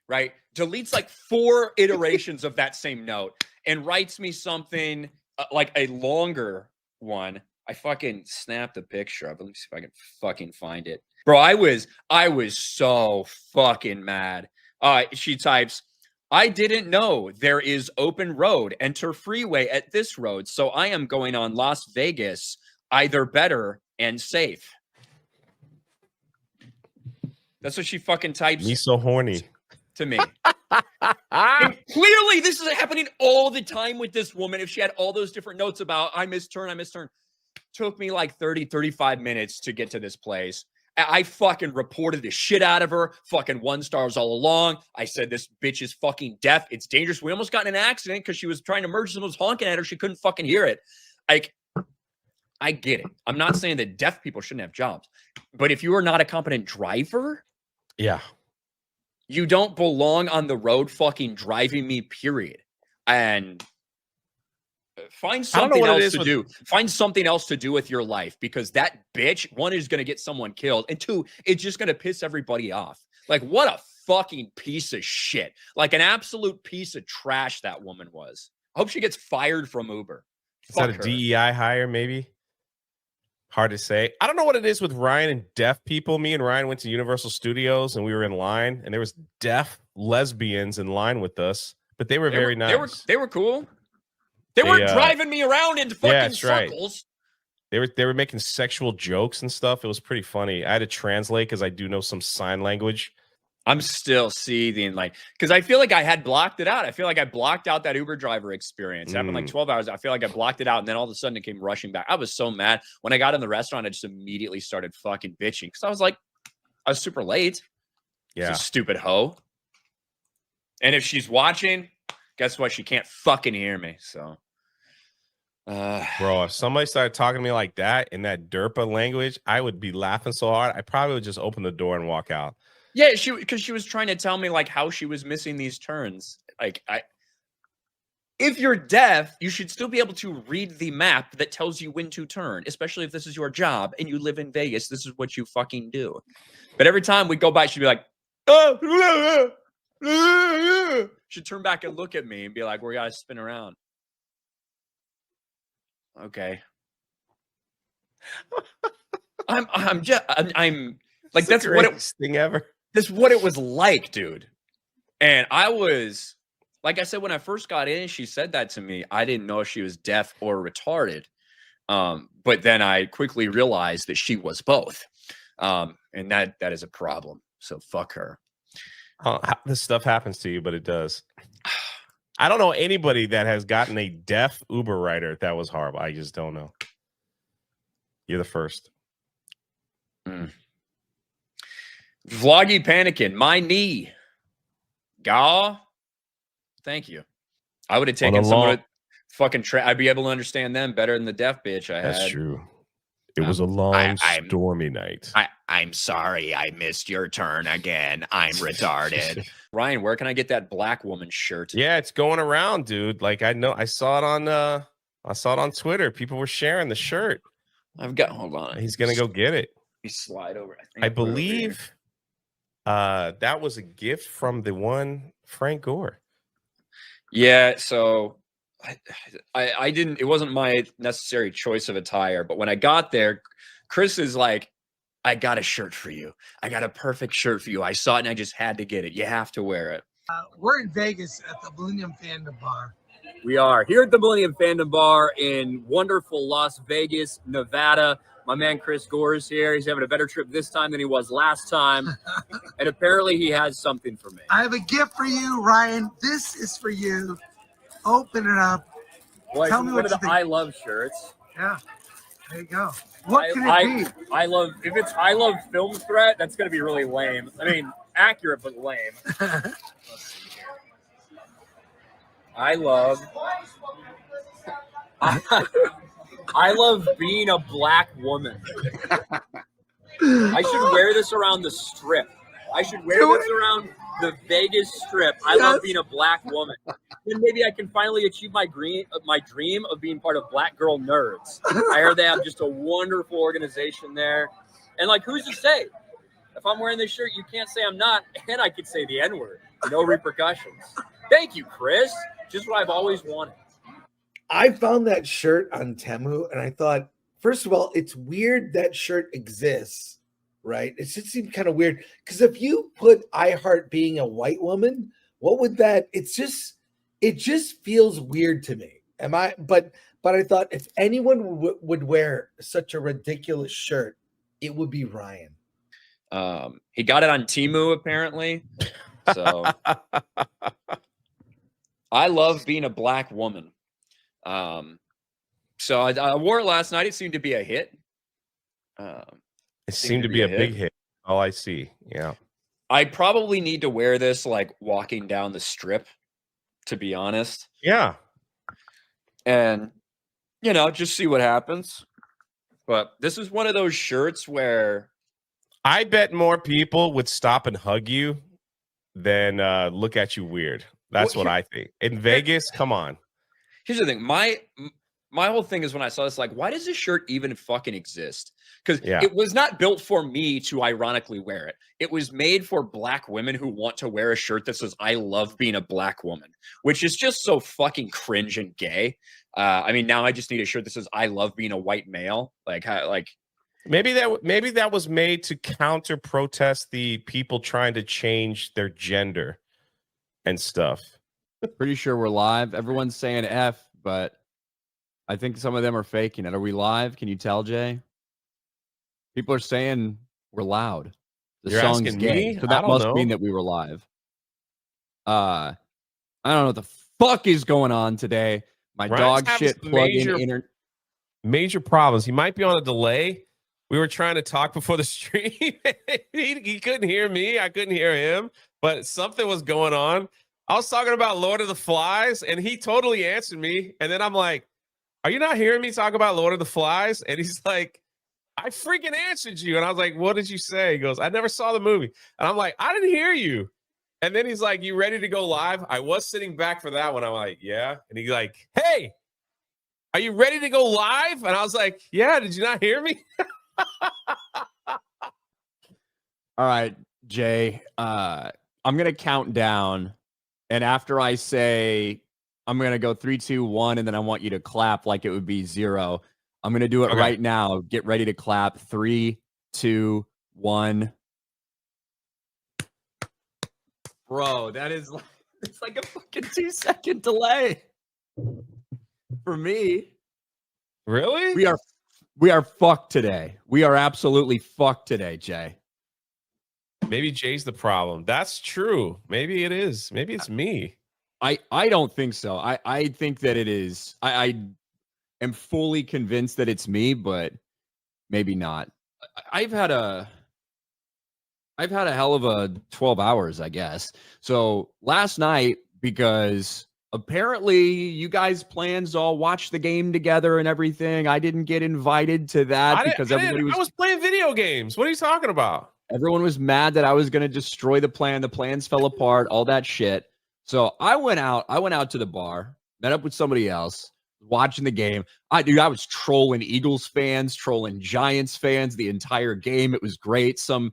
Right? Deletes like 4 iterations of that same note and writes me something like a longer one. I fucking snapped a picture of it. Let me see if I can fucking find it. Bro, I was so fucking mad. She types, I didn't know there is open road. Enter freeway at this road. So I am going on Las Vegas, either better and safe. That's what she fucking types. Me so horny. To me. And clearly this is happening all the time with this woman. If she had all those different notes about I misturn. Took me like 30, 35 minutes to get to this place. I fucking reported the shit out of her. Fucking 1 stars all along. I said, this bitch is fucking deaf. It's dangerous. We almost got in an accident because she was trying to merge. Someone was honking at her. She couldn't fucking hear it. Like, I get it. I'm not saying that deaf people shouldn't have jobs. But if you are not a competent driver, yeah, you don't belong on the road fucking driving me, period. And find something else to do. Find something else to do with your life, because that bitch, 1, is going to get someone killed, and 2, it's just going to piss everybody off. Like, what a fucking piece of shit. Like, an absolute piece of trash that woman was. I hope she gets fired from Uber. Is that a DEI hire, maybe? Hard to say. I don't know what it is with Ryan and deaf people. Me and Ryan went to Universal Studios, and we were in line, and there was deaf lesbians in line with us, but they were very nice. They were cool. They weren't driving me around into fucking circles. Right. They were making sexual jokes and stuff. It was pretty funny. I had to translate because I do know some sign language. I'm still seething, like, because I feel like I had blocked it out. I feel like I blocked out that Uber driver experience. It happened like 12 hours. I feel like I blocked it out, and then all of a sudden it came rushing back. I was so mad. When I got in the restaurant, I just immediately started fucking bitching because I was like, I was super late. Yeah. It's a stupid hoe. And if she's watching, guess what? She can't fucking hear me. So, bro, if somebody started talking to me like that in that derpa language, I would be laughing so hard. I probably would just open the door and walk out. Yeah, because she was trying to tell me like how she was missing these turns. Like, if you're deaf, you should still be able to read the map that tells you when to turn, especially if this is your job and you live in Vegas. This is what you fucking do. But every time we go by, she'd be like, oh, she'd turn back and look at me and be like, we gotta spin around. Okay. I'm like, that's what it thing ever. That's what it was like, dude. And I was, like I said, when I first got in, she said that to me. I didn't know if she was deaf or retarded. But then I quickly realized that she was both. and that is a problem. So fuck her. This stuff happens to you, but it does. I don't know anybody that has gotten a deaf Uber rider that was horrible. I just don't know. You're the first. Vloggy panicking. My knee. Gaw. Thank you. I would have taken someone with fucking I'd be able to understand them better than the deaf bitch I had. That's true. It was a long, stormy night. I'm sorry I missed your turn again. I'm retarded. Ryan, where can I get that black woman shirt? Yeah, it's going around, dude. Like I saw it on Twitter. People were sharing the shirt. Hold on. He's gonna go get it. You slide over. I believe that was a gift from the one Frank Gore. Yeah, so I didn't, it wasn't my necessary choice of attire, but when I got there, Chris is like, I got a shirt for you. I got a perfect shirt for you. I saw it and I just had to get it. You have to wear it. We're in Vegas at the Millennium Fandom Bar. We are here at the Millennium Fandom Bar in wonderful Las Vegas, Nevada. My man Chris Gore is here. He's having a better trip this time than he was last time. And apparently he has something for me. I have a gift for you, Ryan. This is for you. Open it up. Boy, Tell me what you think. I love shirts. Yeah, there you go. What can it be? I love, if it's I love film threat, that's going to be really lame. I mean, accurate, but lame. Let's see here. I love being a black woman. I should wear this around the Strip. I should wear this around the Vegas Strip. I love being a black woman. Then maybe I can finally achieve my dream of being part of Black Girl Nerds. I heard they have just a wonderful organization there. And like, who's to say? If I'm wearing this shirt, you can't say I'm not, and I could say the N-word. No repercussions. Thank you, Chris. Just what I've always wanted. I found that shirt on Temu, and I thought, first of all, it's weird that shirt exists, right? It just seemed kind of weird because if you put I heart being a white woman, what would that? It just feels weird to me. But I thought if anyone would wear such a ridiculous shirt, it would be Ryan. He got it on Temu apparently. So I love being a black woman. So I wore it last night. It seemed to be a hit. It seemed to be a big hit. All I see. Yeah. I probably need to wear this like walking down the Strip, to be honest. Yeah. And, just see what happens. But this is one of those shirts where I bet more people would stop and hug you than look at you weird. That's what I think. In Vegas, come on. Here's the thing. My whole thing is when I saw this, like, why does this shirt even fucking exist? Because it was not built for me to ironically wear it. It was made for black women who want to wear a shirt that says, I love being a black woman, which is just so fucking cringe and gay. I mean, now I just need a shirt that says, I love being a white male. Maybe that was made to counter protest the people trying to change their gender and stuff. Pretty sure we're live. Everyone's saying F, but I think some of them are faking it. Are we live? Can you tell, Jay? People are saying we're loud. The song's gay, so that must mean that we were live. I don't know what the fuck is going on today. My dog shit plug-in internet. Major problems. He might be on a delay. We were trying to talk before the stream. he couldn't hear me. I couldn't hear him, but something was going on. I was talking about Lord of the Flies, and he totally answered me. And then I'm like, are you not hearing me talk about Lord of the Flies? And he's like, I freaking answered you. And I was like, what did you say? He goes, I never saw the movie. And I'm like, I didn't hear you. And then he's like, you ready to go live? I was sitting back for that one. I'm like, yeah. And he's like, hey, are you ready to go live? And I was like, yeah, did you not hear me? All right, Jay, I'm going to count down. And after I say, I'm going to go 3, 2, 1, and then I want you to clap like it would be 0. I'm going to do it right now. Get ready to clap. 3, 2, 1. Bro, that is like, it's like a fucking 2-second delay for me. Really? We are fucked today. We are absolutely fucked today, Jay. Maybe Jay's the problem. That's true. Maybe it is. Maybe it's me. I don't think so. I think that it is. I am fully convinced that it's me, but maybe not. I've had a hell of a 12 hours, I guess. So last night, because apparently you guys planned to all watch the game together and everything, I didn't get invited to that because everybody was. I was playing video games. What are you talking about? Everyone was mad that I was going to destroy the plan. The plans fell apart, all that shit. So I went out to the bar, met up with somebody else, watching the game. I was trolling Eagles fans, trolling Giants fans the entire game. It was great. Some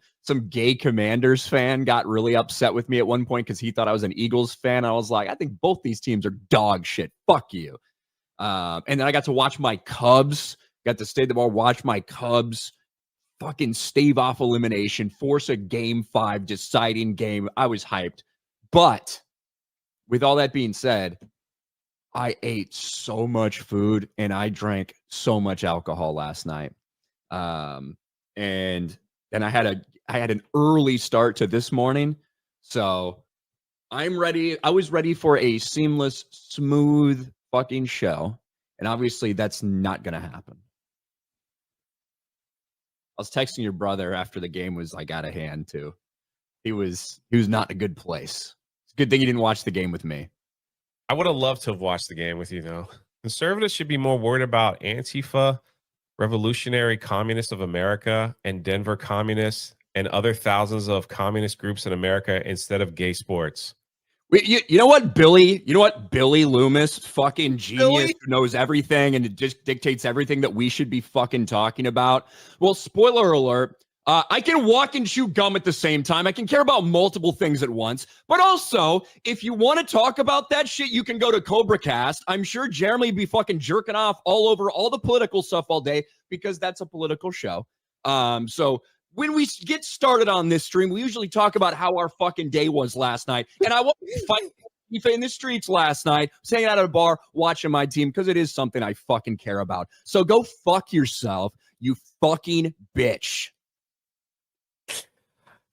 gay Commanders fan got really upset with me at one point because he thought I was an Eagles fan. I was like, I think both these teams are dog shit. Fuck you. And then I got to watch my Cubs. Got to stay at the bar, watch my Cubs fucking stave off elimination, force a game 5 deciding game. I was hyped. But with all that being said, I ate so much food and I drank so much alcohol last night. And I had an early start to this morning. So I'm ready. I was ready for a seamless, smooth fucking show. And obviously that's not going to happen. I was texting your brother after the game was like out of hand too. He was not in a good place. It's a good thing he didn't watch the game with me. I would have loved to have watched the game with you, though. Conservatives should be more worried about Antifa, Revolutionary Communists of America, and Denver Communists, and other thousands of communist groups in America instead of gay sports. You know what, Billy? You know what, Billy Loomis, fucking genius who knows everything and it just dictates everything that we should be fucking talking about. Well, spoiler alert. I can walk and chew gum at the same time. I can care about multiple things at once. But also, if you want to talk about that shit, you can go to CobraCast. I'm sure Jeremy would be fucking jerking off all over all the political stuff all day because that's a political show. So when we get started on this stream, we usually talk about how our fucking day was last night. And I wasn't fighting in the streets last night. I was hanging out at a bar watching my team because it is something I fucking care about. So go fuck yourself, you fucking bitch.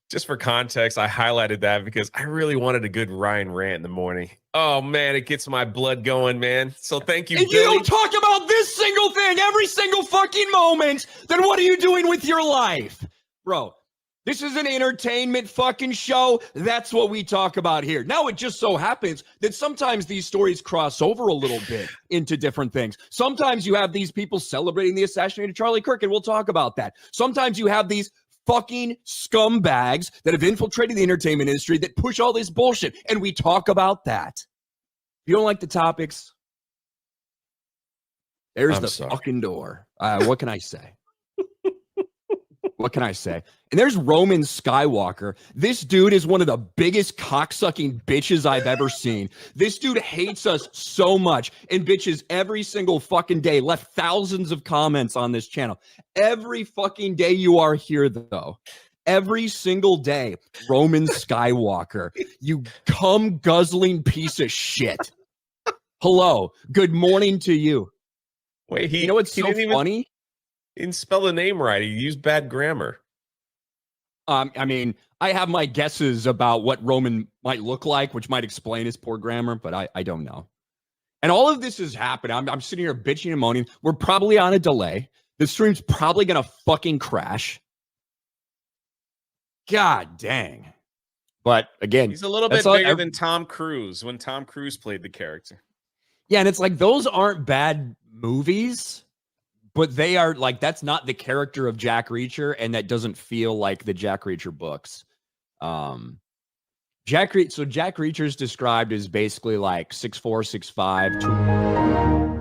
Just for context, I highlighted that because I really wanted a good Ryan rant in the morning. Oh, man, it gets my blood going, man. So thank you, If you don't talk about this single thing every single fucking moment, then what are you doing with your life? Bro, this is an entertainment fucking show. That's what we talk about here. Now, it just so happens that sometimes these stories cross over a little bit into different things. Sometimes you have these people celebrating the assassination of Charlie Kirk, and we'll talk about that. Sometimes you have these fucking scumbags that have infiltrated the entertainment industry that push all this bullshit, and we talk about that. If you don't like the topics, there's the fucking door. What can I say? What can I say? And there's Roman Skywalker. This dude is one of the biggest cocksucking bitches I've ever seen. This dude hates us so much and bitches every single fucking day. Left thousands of comments on this channel. Every fucking day you are here, though. Every single day, Roman Skywalker. You cum guzzling piece of shit. Hello. Good morning to you. Wait, you know what's so funny? He didn't spell the name right. He used bad grammar. I mean, I have my guesses about what Roman might look like, which might explain his poor grammar, but I don't know. And all of this is happening. I'm sitting here bitching and moaning. We're probably on a delay. The stream's probably going to fucking crash. God dang. But again, he's a little bit bigger than Tom Cruise when Tom Cruise played the character. Yeah, and it's like those aren't bad movies. But they are like, that's not the character of Jack Reacher, and that doesn't feel like the Jack Reacher books. Jack Reacher is described as basically like 6'4", 6'5".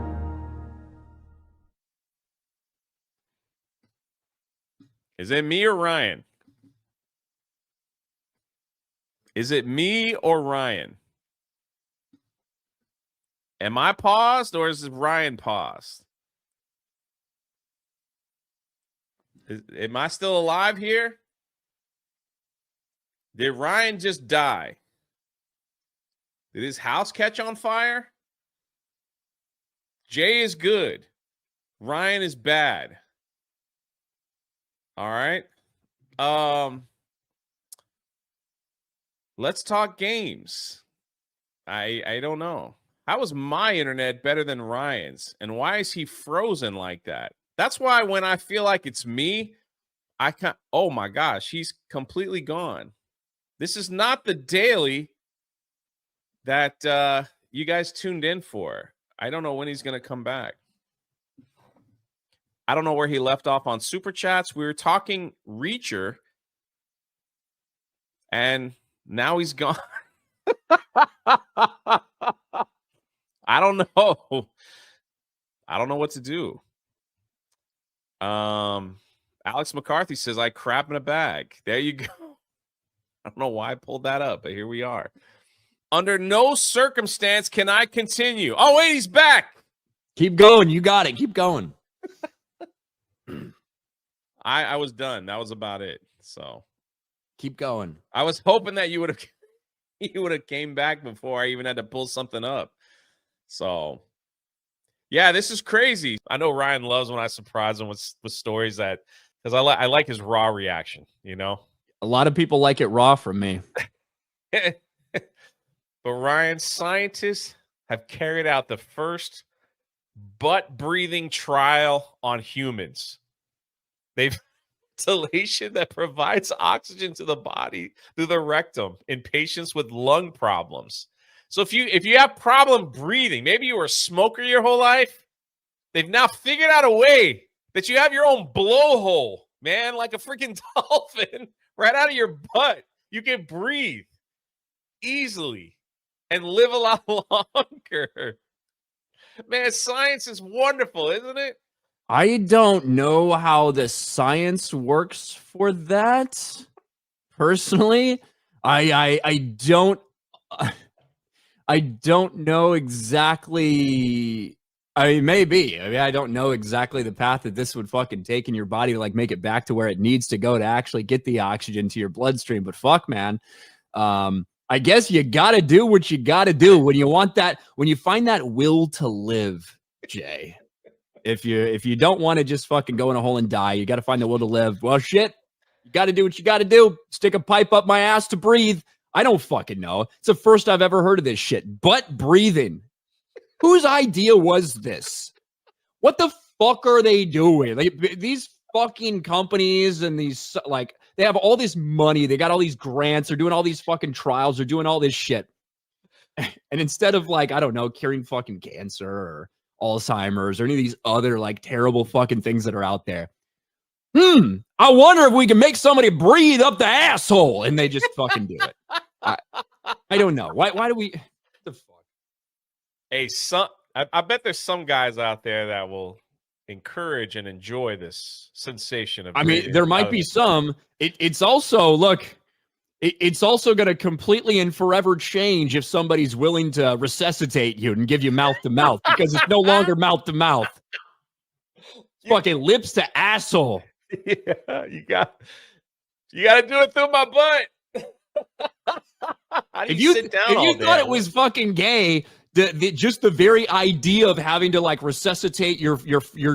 Is it me or Ryan? Is it me or Ryan? Am I paused or is Ryan paused? Am I still alive here? Did Ryan just die? Did his house catch on fire? Jay is good. Ryan is bad. All right. Let's talk games. I don't know. How is my internet better than Ryan's? And why is he frozen like that? That's why when I feel like it's me, I can't. Oh my gosh, he's completely gone. This is not the daily that you guys tuned in for. I don't know when he's going to come back. I don't know where he left off on Super Chats. We were talking Reacher, and now he's gone. I don't know. I don't know what to do. Alex McCarthy says, I crap in a bag. There you go. I don't know why I pulled that up, but here we are. Under no circumstance can I continue. Oh, wait, he's back. Keep going. You got it. Keep going. I was done. That was about it. So keep going. I was hoping that you would have came back before I even had to pull something up. So yeah, this is crazy. I know Ryan loves when I surprise him with stories that, because I like his raw reaction, you know. A lot of people like it raw from me. But Ryan, scientists have carried out the first butt-breathing trial on humans. They've ventilation that provides oxygen to the body through the rectum in patients with lung problems. So if you have problem breathing, maybe you were a smoker your whole life, they've now figured out a way that you have your own blowhole, man, like a freaking dolphin, right out of your butt. You can breathe easily and live a lot longer. Man, science is wonderful, isn't it? I don't know how the science works for that. Personally, I don't know exactly. I mean, maybe. I mean, I don't know exactly the path that this would fucking take in your body to like make it back to where it needs to go to actually get the oxygen to your bloodstream. But fuck, man. I guess you gotta do what you gotta do when you want that, when you find that will to live, Jay. If you don't want to just fucking go in a hole and die, you got to find the will to live. Well, shit, you got to do what you got to do. Stick a pipe up my ass to breathe. I don't fucking know. It's the first I've ever heard of this shit. Butt breathing. Whose idea was this? What the fuck are they doing? Like, these fucking companies and these, like, they have all this money. They got all these grants. They're doing all these fucking trials. They're doing all this shit. And instead of, like, I don't know, curing fucking cancer or Alzheimer's or any of these other like terrible fucking things that are out there. I wonder if we can make somebody breathe up the asshole, and they just fucking do it. I don't know. Why do we? What the fuck? Hey, I bet there's some guys out there that will encourage and enjoy this sensation of. I mean, there might be some. It's also, look. It's also going to completely and forever change if somebody's willing to resuscitate you and give you mouth to mouth, because it's no longer mouth to mouth. Fucking lips to asshole. Yeah, you got to do it through my butt. If you thought it was fucking gay, just the very idea of having to like resuscitate your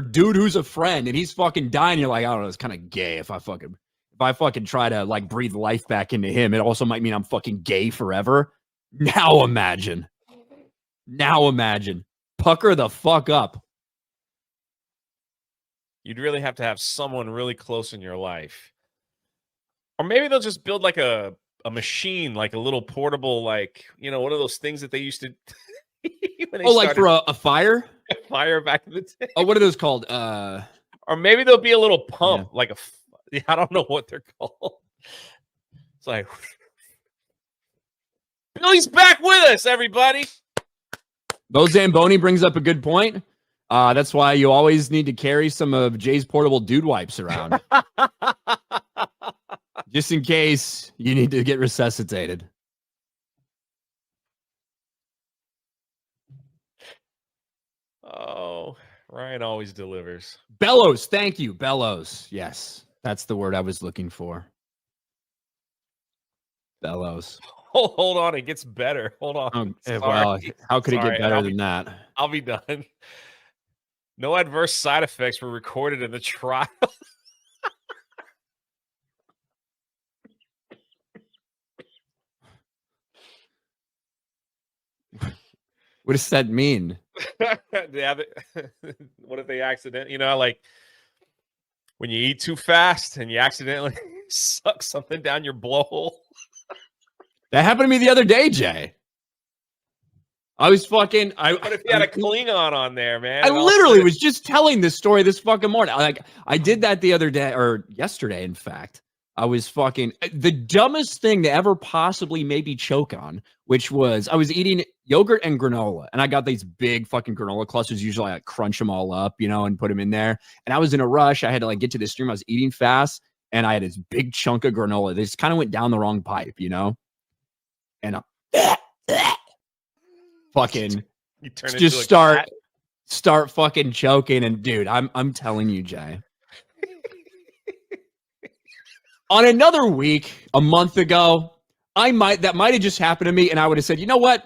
dude who's a friend and he's fucking dying, you're like, I don't know, it's kind of gay if I fucking try to like breathe life back into him. It also might mean I'm fucking gay forever. Now imagine. Pucker the fuck up. You'd really have to have someone really close in your life. Or maybe they'll just build like a machine, like a little portable, like, you know, one of those things that they used to like for a fire? A fire back in the day. Oh, what are those called? Or maybe there'll be a little pump, like I don't know what they're called. It's like, Billy's back with us, everybody. Bo Zamboni brings up a good point. That's why you always need to carry some of Jay's portable dude wipes around. Just in case you need to get resuscitated. Oh, Ryan always delivers. Bellows, thank you. Bellows. Yes, that's the word I was looking for. Bellows. Hold on, it gets better. Hold on. Well, how could it get better than that? I'll be done. No adverse side effects were recorded in the trial. What does that mean? Yeah, what if they accident? You know, like when you eat too fast and you accidentally suck something down your blowhole. That happened to me the other day, Jay. I was fucking. What if you had a Klingon on there, man? I literally was just telling this story this fucking morning. Like, I did that the other day, or yesterday, in fact. I was fucking the dumbest thing to ever possibly maybe choke on, which was I was eating yogurt and granola, and I got these big fucking granola clusters. Usually, I crunch them all up, you know, and put them in there. And I was in a rush. I had to like get to the stream. I was eating fast, and I had this big chunk of granola. They just kind of went down the wrong pipe, you know. And fucking just start fucking choking. And dude, I'm telling you, Jay. On another week, a month ago, that might have just happened to me, and I would have said, you know what?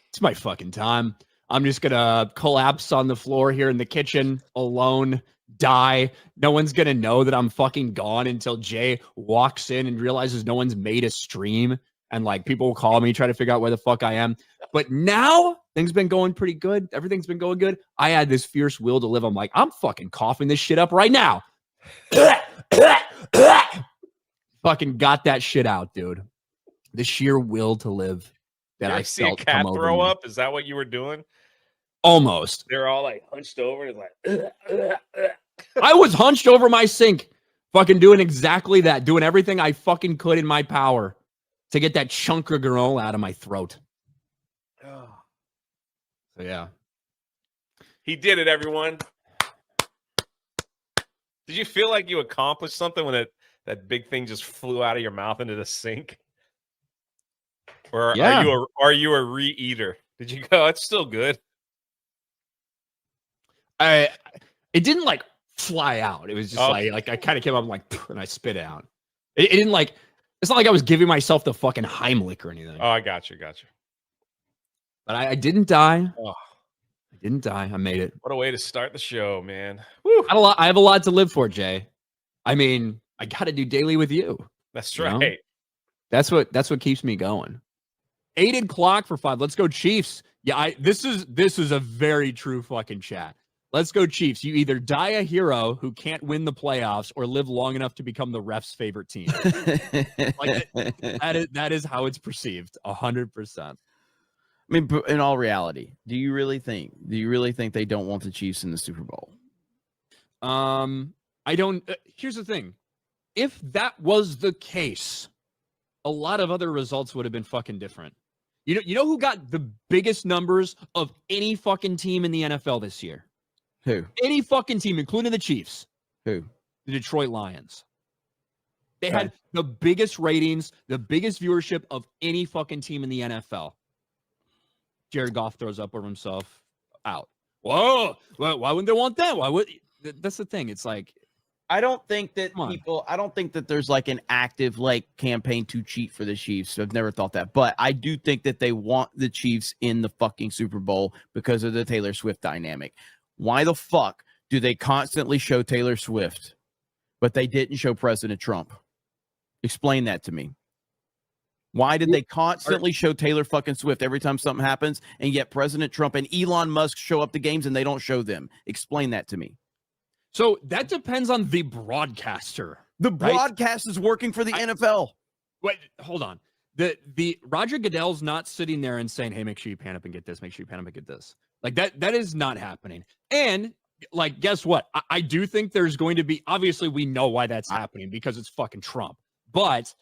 It's my fucking time. I'm just gonna collapse on the floor here in the kitchen alone, die. No one's gonna know that I'm fucking gone until Jay walks in and realizes no one's made a stream, and like people will call me, try to figure out where the fuck I am. But now things been going pretty good. Everything's been going good. I had this fierce will to live. I'm like, I'm fucking coughing this shit up right now. Fucking got that shit out, dude. The sheer will to live that I see felt a cat come over throw me. up. Is that what you were doing? Almost. They're all like hunched over. It's like I was hunched over my sink, fucking doing exactly that, doing everything I fucking could in my power to get that chunk of granola out of my throat. So yeah, he did it, everyone. Did you feel like you accomplished something when that big thing just flew out of your mouth into the sink? Or yeah. are you a re-eater? Did you go, it's still good? It didn't like fly out. It was just like I kind of came up like and I spit it out. It didn't like, it's not like I was giving myself the fucking Heimlich or anything. Oh, I got you. But I didn't die. Oh. I didn't die. I made it. What a way to start the show, man. Woo. I have a lot to live for, Jay. I mean, I got to do daily with you. That's you right. know? That's what keeps me going. 8 o'clock for 5. Let's go Chiefs. Yeah, this is a very true fucking chat. Let's go Chiefs. You either die a hero who can't win the playoffs or live long enough to become the ref's favorite team. Like that is how it's perceived. 100%. I mean, in all reality, do you really think they don't want the Chiefs in the Super Bowl? I don't. Here's the thing. If that was the case, a lot of other results would have been fucking different. You know who got the biggest numbers of any fucking team in the NFL this year? Who? Any fucking team, including the Chiefs. Who? The Detroit Lions. They had the biggest ratings, the biggest viewership of any fucking team in the NFL. Jared Goff throws up over himself out. Whoa! Why wouldn't they want that? Why would? That's the thing. It's like, I don't think that there's like an active like campaign to cheat for the Chiefs. I've never thought that, but I do think that they want the Chiefs in the fucking Super Bowl because of the Taylor Swift dynamic. Why the fuck do they constantly show Taylor Swift, but they didn't show President Trump? Explain that to me. Why did they constantly show Taylor fucking Swift every time something happens, and yet President Trump and Elon Musk show up to games and they don't show them? Explain that to me. So that depends on the broadcaster. The broadcast is working for the NFL. Wait, hold on. The Roger Goodell's not sitting there and saying, "Hey, make sure you pan up and get this. Make sure you pan up and get this." Like that is not happening. And like, guess what? I do think there's going to be. Obviously, we know why that's happening because it's fucking Trump. But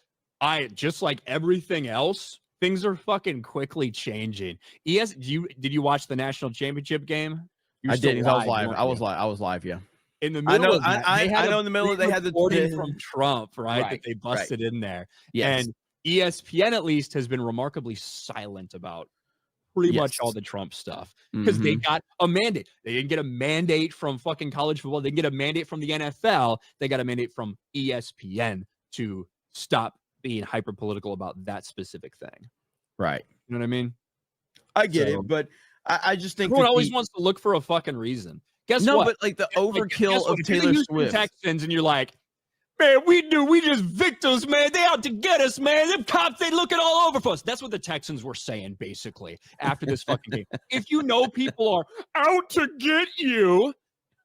just like everything else, things are fucking quickly changing. Did you watch the national championship game? I did. I was live. Yeah. In the middle, I know. In the middle, they had the reporting from Trump, right? That they busted in there. Yes. And ESPN at least has been remarkably silent about pretty much all the Trump stuff because they got a mandate. They didn't get a mandate from fucking college football. They didn't get a mandate from the NFL. They got a mandate from ESPN to stop being hyper political about that specific thing. Right. You know what I mean? I get it, but I just think everyone always wants to look for a fucking reason. Guess what? But like the overkill of Taylor Swift. Texans, and you're like, Man, we just victims, man. They out to get us, man. Them cops, they looking all over for us. That's what the Texans were saying, basically, after this fucking game. If you know people are out to get you,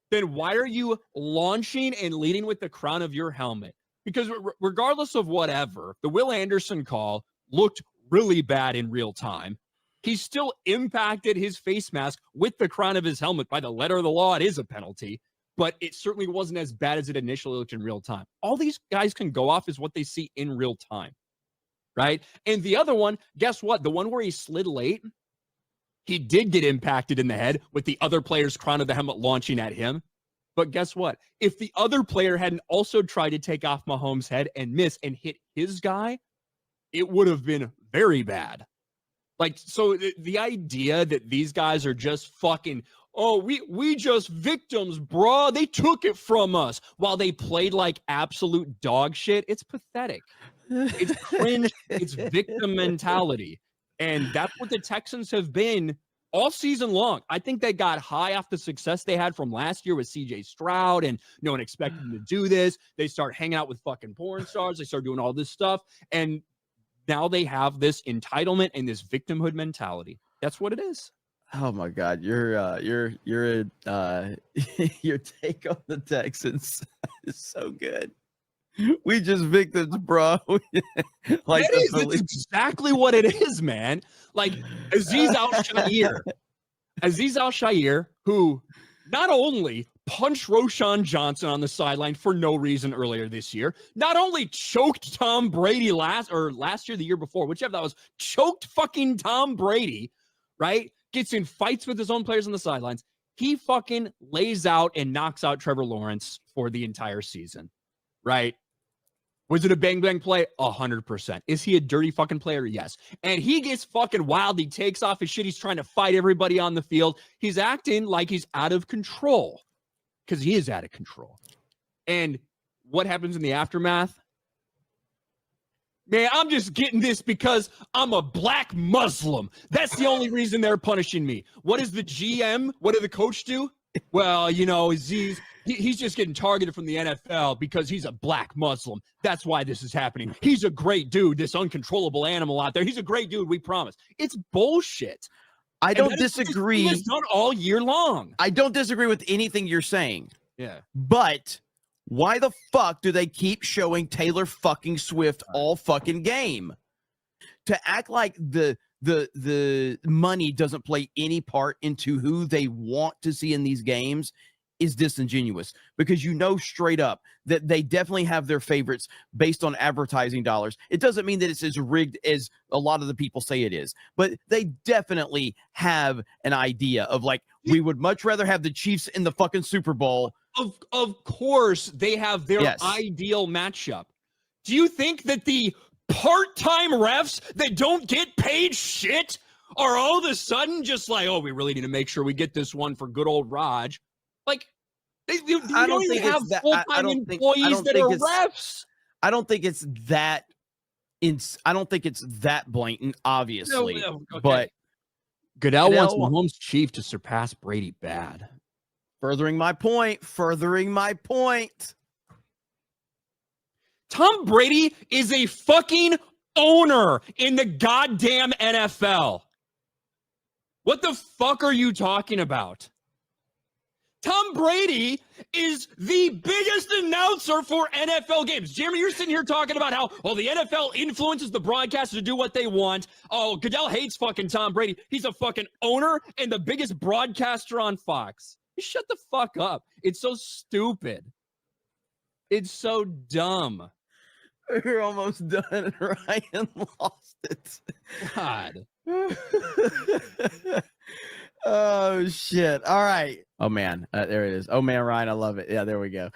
then why are you launching and leading with the crown of your helmet? Because regardless of whatever, the Will Anderson call looked really bad in real time. He still impacted his face mask with the crown of his helmet. By the letter of the law, it is a penalty, but it certainly wasn't as bad as it initially looked in real time. All these guys can go off is what they see in real time, right? And the other one, guess what? The one where he slid late, he did get impacted in the head with the other player's crown of the helmet launching at him. But guess what? If the other player hadn't also tried to take off Mahomes' head and miss and hit his guy, it would have been very bad. Like, so the idea that these guys are just fucking, oh, we just victims, bro. They took it from us while they played like absolute dog shit. It's pathetic. It's cringe. It's victim mentality. And that's what the Texans have been all season long. I think they got high off the success they had from last year with CJ Stroud, and no one expected them to do this. They start hanging out with fucking porn stars. They start doing all this stuff. And now they have this entitlement and this victimhood mentality. That's what it is. Oh my God, your your take on the Texans is so good. We just victims, bro. Like that's exactly what it is, man. Like Aziz Al-Shaair, who not only punched Roshan Johnson on the sideline for no reason earlier this year, not only choked Tom Brady last year, the year before, whichever that was, choked fucking Tom Brady, right? Gets in fights with his own players on the sidelines. He fucking lays out and knocks out Trevor Lawrence for the entire season, right? Was it a bang-bang play? 100%. Is he a dirty fucking player? Yes. And he gets fucking wild. He takes off his shit. He's trying to fight everybody on the field. He's acting like he's out of control because he is out of control. And what happens in the aftermath? Man, I'm just getting this because I'm a black Muslim. That's the only reason they're punishing me. What is the GM? What did the coach do? Well, you know, he's just getting targeted from the NFL because he's a black Muslim. That's why this is happening. He's a great dude, this uncontrollable animal out there. He's a great dude, we promise. It's bullshit. I don't disagree. It's done all year long. I don't disagree with anything you're saying. Yeah. But why the fuck do they keep showing Taylor fucking Swift all fucking game? To act like the money doesn't play any part into who they want to see in these games is disingenuous, because you know straight up that they definitely have their favorites based on advertising dollars. It doesn't mean that it's as rigged as a lot of the people say it is, but they definitely have an idea of like, we would much rather have the Chiefs in the fucking Super Bowl. Of course, they have their ideal matchup. Do you think that the part-time refs that don't get paid shit are all of a sudden just like, oh, we really need to make sure we get this one for good old Raj? Like, they don't even have full-time employees that are refs. I don't think it's that. I don't think it's that blatant, obviously. No, okay. But Goodell wants Mahomes' chief to surpass Brady bad. Furthering my point. Tom Brady is a fucking owner in the goddamn NFL. What the fuck are you talking about? Tom Brady is the biggest announcer for NFL games. Jeremy, you're sitting here talking about how, well, the NFL influences the broadcasters to do what they want. Oh, Goodell hates fucking Tom Brady. He's a fucking owner and the biggest broadcaster on Fox. Shut the fuck up. It's so stupid. It's so dumb. We're almost done and Ryan lost it. God. Oh, shit. All right. Oh, man. There it is. Oh, man, Ryan. I love it. Yeah, there we go.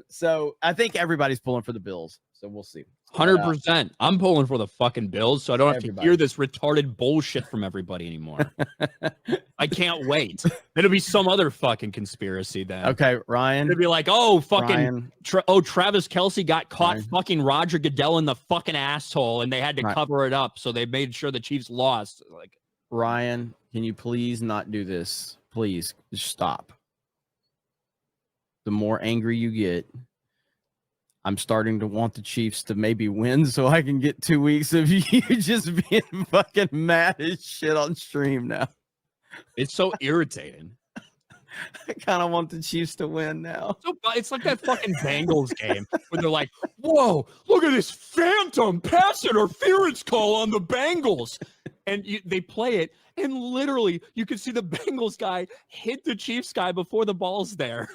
So I think everybody's pulling for the Bills. So we'll see. 100%. I'm pulling for the fucking Bills, so I don't have to hear this retarded bullshit from everybody anymore. I can't wait. It'll be some other fucking conspiracy then. Okay, Ryan. It'll be like, oh, fucking, Travis Kelce got caught fucking Roger Goodell in the fucking asshole, and they had to cover it up, so they made sure the Chiefs lost. Like, Ryan, can you please not do this? Please, just stop. The more angry you get, I'm starting to want the Chiefs to maybe win so I can get 2 weeks of you just being fucking mad as shit on stream now. It's so irritating. I kind of want the Chiefs to win now. So it's like that fucking Bengals game where they're like, "Whoa, look at this phantom pass interference call on the Bengals," and they play it, and literally you can see the Bengals guy hit the Chiefs guy before the ball's there.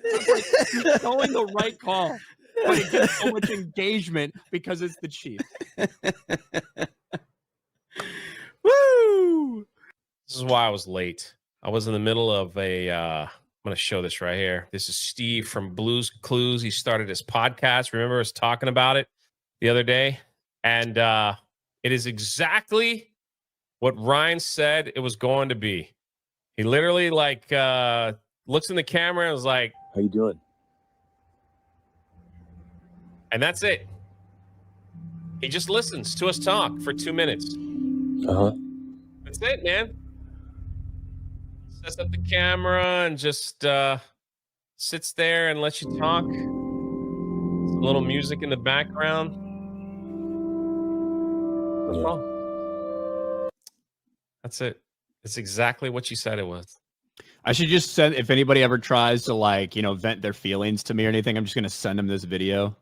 It's like he's showing the right call, but it gets so much engagement because it's the Chiefs. Woo! This is why I was late. I was in the middle of I'm going to show this right here. This is Steve from Blues Clues. He started his podcast. Remember us talking about it the other day? And it is exactly what Ryan said it was going to be. He literally looks in the camera and was like, "How you doing?" And that's it. He just listens to us talk for 2 minutes. That's it, man. Sets up the camera and just sits there and lets you talk. A little music in the background. What's wrong? That's it. It's exactly what you said it was. I should just send, if anybody ever tries to vent their feelings to me or anything, I'm just gonna send them this video.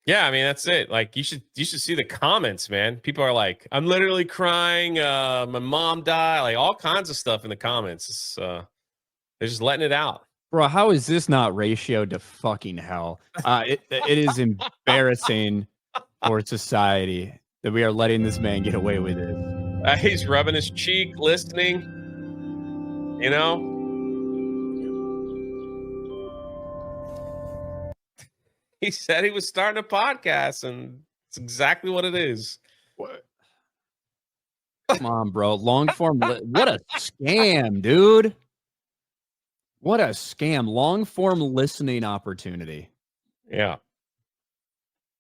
Yeah, I mean that's it. Like you should see the comments, man. People are like, "I'm literally crying. My mom died." Like all kinds of stuff in the comments. It's, they're just letting it out. Bro, how is this not ratioed to fucking hell? It is embarrassing for society that we are letting this man get away with it. He's rubbing his cheek, listening. You know. He said he was starting a podcast, and it's exactly what it is. What? Come on, bro. Long form. What a scam, dude. What a scam. Long form listening opportunity. Yeah.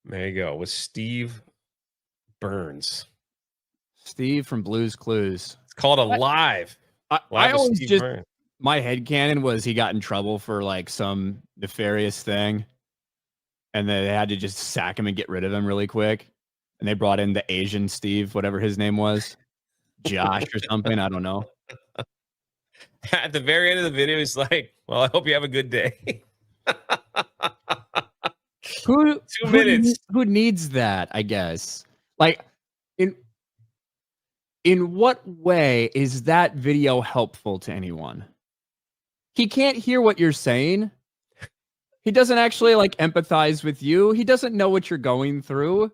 There you go. With Steve Burns. Steve from Blues Clues. It's called a live. I always just, my headcanon was he got in trouble for some nefarious thing. And they had to just sack him and get rid of him really quick. And they brought in the Asian Steve, whatever his name was. Josh or something. I don't know. At the very end of the video, he's like, "Well, I hope you have a good day." 2 minutes. Who needs that, I guess? In what way is that video helpful to anyone? He can't hear what you're saying. He doesn't actually empathize with you. He doesn't know what you're going through.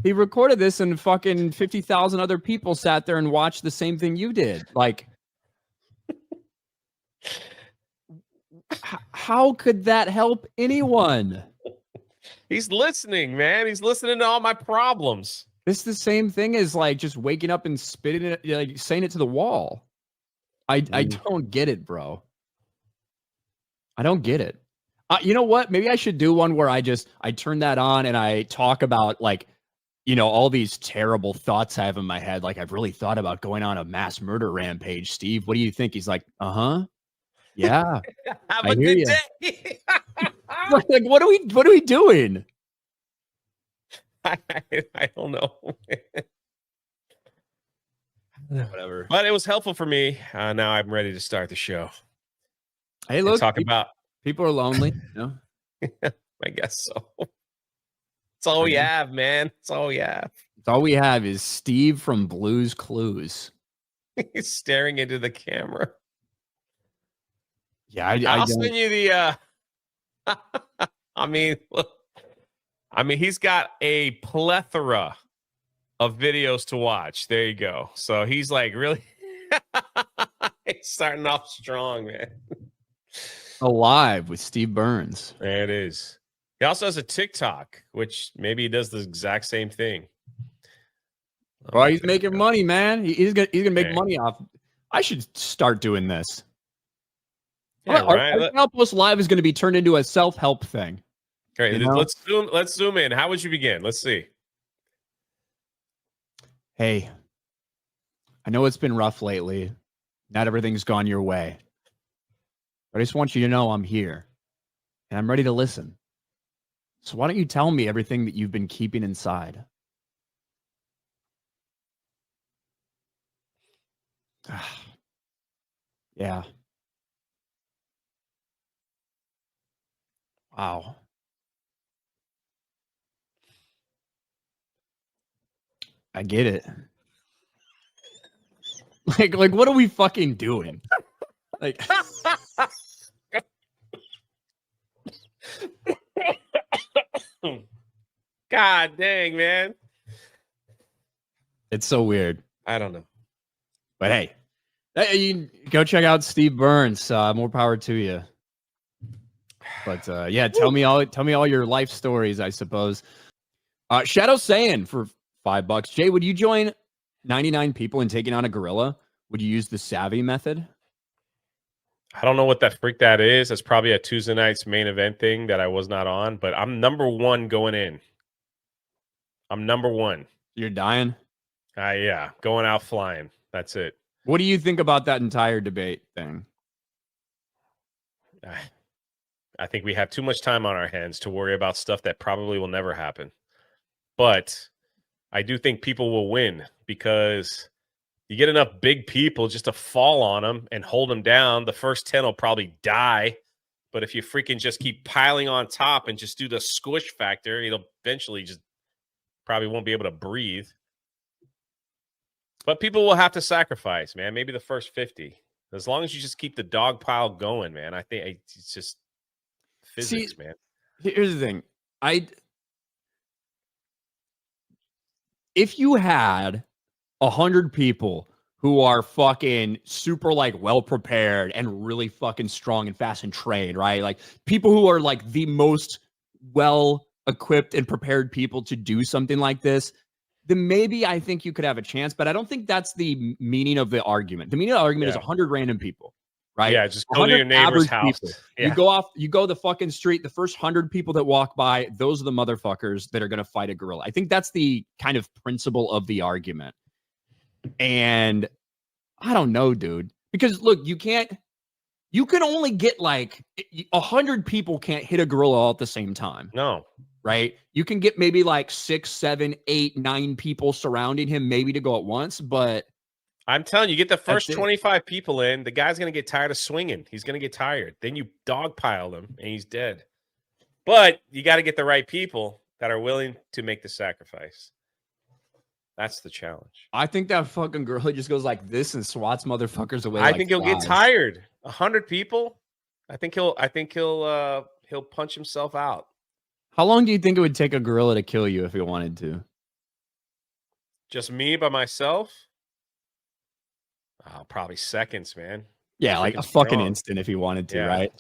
He recorded this and fucking 50,000 other people sat there and watched the same thing you did. How could that help anyone? He's listening, man. He's listening to all my problems. It's the same thing as just waking up and spitting it, saying it to the wall. I don't get it, bro. I don't get it. You know what? Maybe I should do one where I turn that on and I talk about all these terrible thoughts I have in my head. I've really thought about going on a mass murder rampage. Steve, what do you think? He's like, yeah. Have a good day. What are we doing? I don't know. Whatever. But it was helpful for me. Now I'm ready to start the show. Hey, look, talk about. People are lonely, I guess so. It's all we have, man. It's all we have. It's all we have is Steve from Blues Clues. He's staring into the camera. Yeah, I'll send you the. I mean, he's got a plethora of videos to watch. There you go. So he's really he's starting off strong, man. Alive with Steve Burns. There it is. He also has a TikTok, which maybe he does the exact same thing. Well, he's making money, man. He's gonna make money off. I should start doing this. Yeah, our right. Outpost Live is going to be turned into a self-help thing. Okay, let's zoom in. How would you begin? Let's see. Hey, I know it's been rough lately. Not everything's gone your way. But I just want you to know I'm here. And I'm ready to listen. So why don't you tell me everything that you've been keeping inside? Yeah. Wow. I get it. Like what are we fucking doing? Like God dang, man. it's so weird. I don't know. But hey, you go check out Steve Burns. More power to you. But yeah, tell me all your life stories, I suppose. Shadow saying for $5. Jay, would you join 99 people in taking on a gorilla? Would you use the savvy method? I don't know what that freak that is. That's probably a Tuesday night's main event thing that I was not on, but I'm number one going in. I'm number one. You're dying? Yeah, going out flying. That's it. What do you think about that entire debate thing? I think we have too much time on our hands to worry about stuff that probably will never happen. But I do think people will win because you get enough big people just to fall on them and hold them down. The first 10 will probably die. But if you freaking just keep piling on top and just do the squish factor, it'll eventually just probably won't be able to breathe. But people will have to sacrifice, man. Maybe the first 50. As long as you just keep the dog pile going, man. I think it's just physics, man. Here's the thing. If you had 100 people who are fucking super like well prepared and really fucking strong and fast and trained, right? Like people who are like the most well equipped and prepared people to do something like this, then maybe I think you could have a chance. But I don't think that's the meaning of the argument. The meaning of the argument is 100 random people, right? Yeah, just go to your neighbor's house. Yeah. You go the fucking street. The first 100 people that walk by, those are the motherfuckers that are going to fight a gorilla. I think that's the kind of principle of the argument. And I don't know, dude, because look, you can only get like 100 people can't hit a gorilla all at the same time. No. Right? You can get maybe like 6, 7, 8, 9 people surrounding him maybe to go at once, but I'm telling you, get the first 25 people in, the guy's going to get tired of swinging. He's going to get tired. Then you dogpile him and he's dead. But you got to get the right people that are willing to make the sacrifice. That's the challenge. I think that fucking gorilla just goes like this and swats motherfuckers away. I think he'll get tired. 100 people. I think he'll punch himself out. How long do you think it would take a gorilla to kill you if he wanted to? Just me by myself? Oh, probably seconds, man. Yeah, like a fucking instant if he wanted to, right?